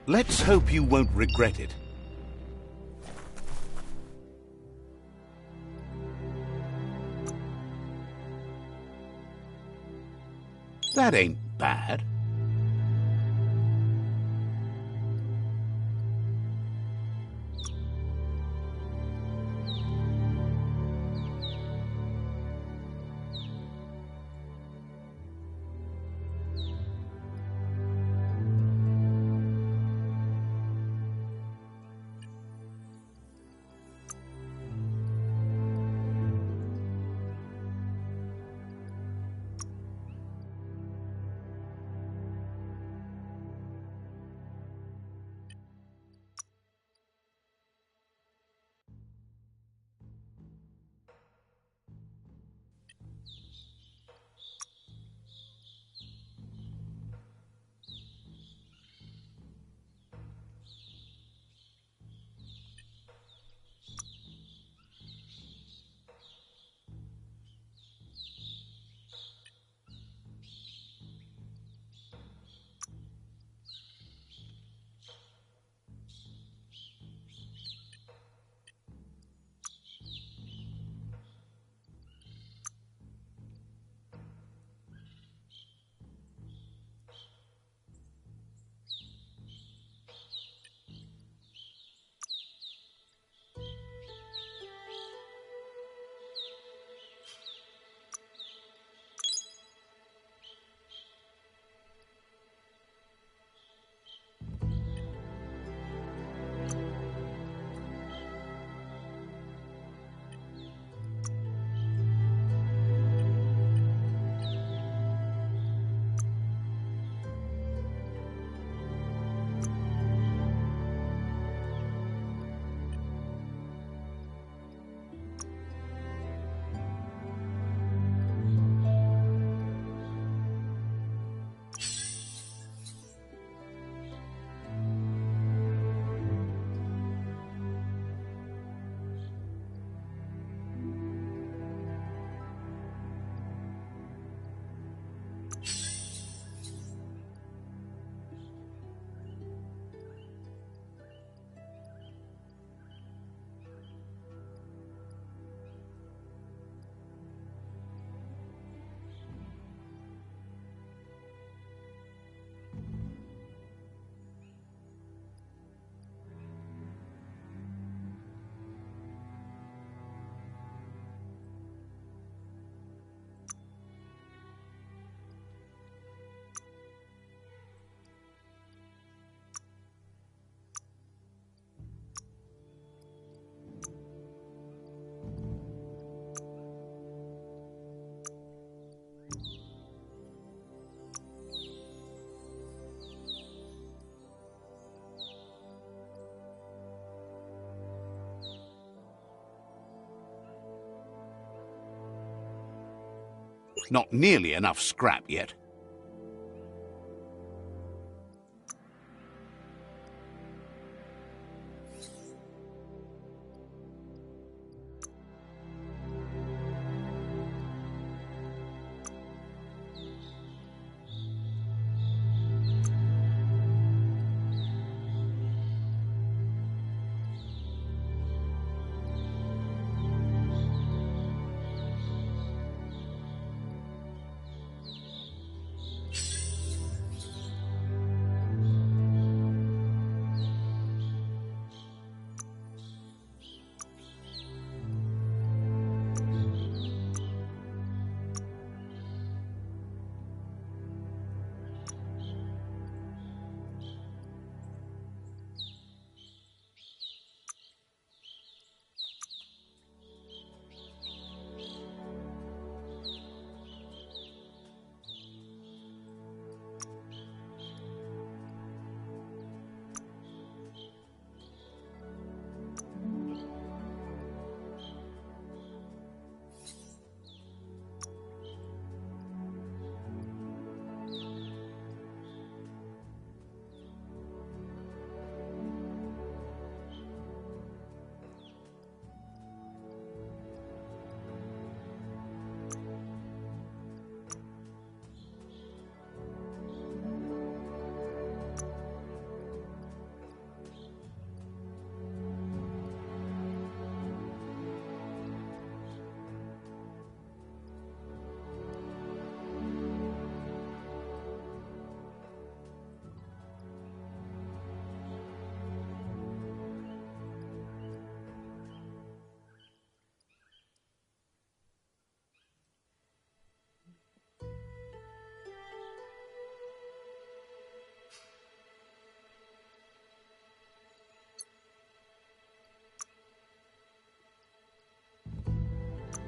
Let's hope you won't regret it. That ain't bad. Not nearly enough scrap yet.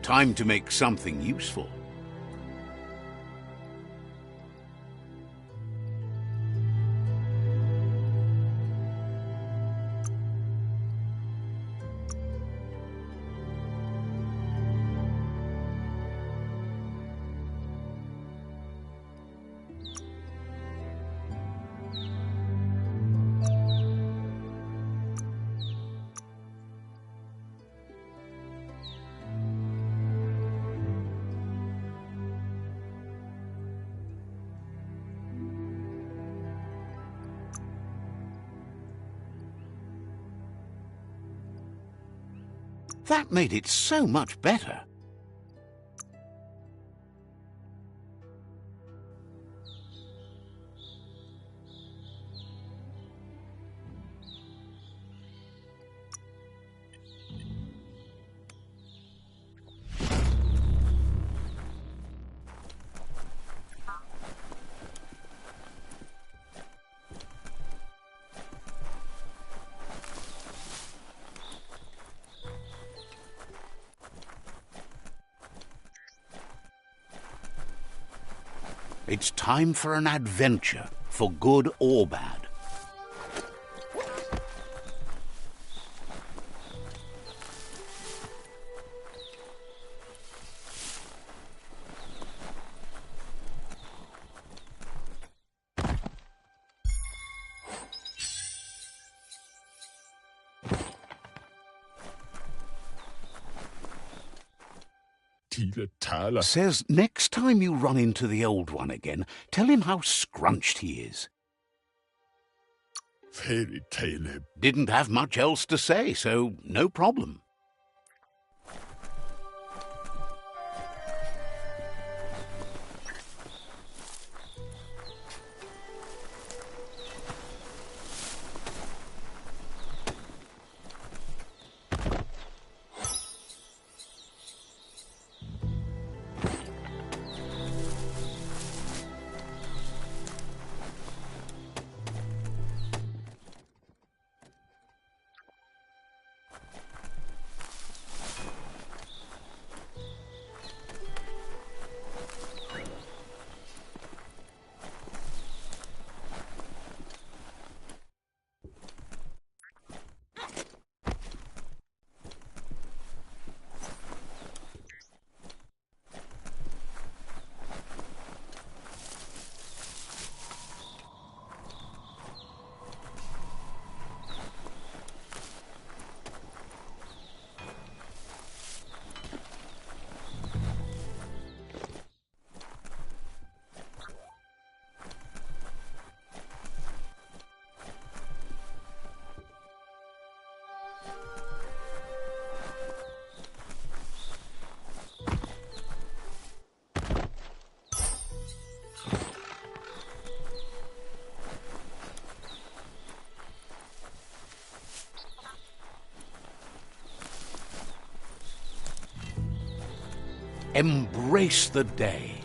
Time to make something useful. That made it so much better. It's time for an adventure, for good or bad. Says next time you run into the old one again, tell him how scrunched he is. Fairy tale. Didn't have much else to say, so no problem. Embrace the day.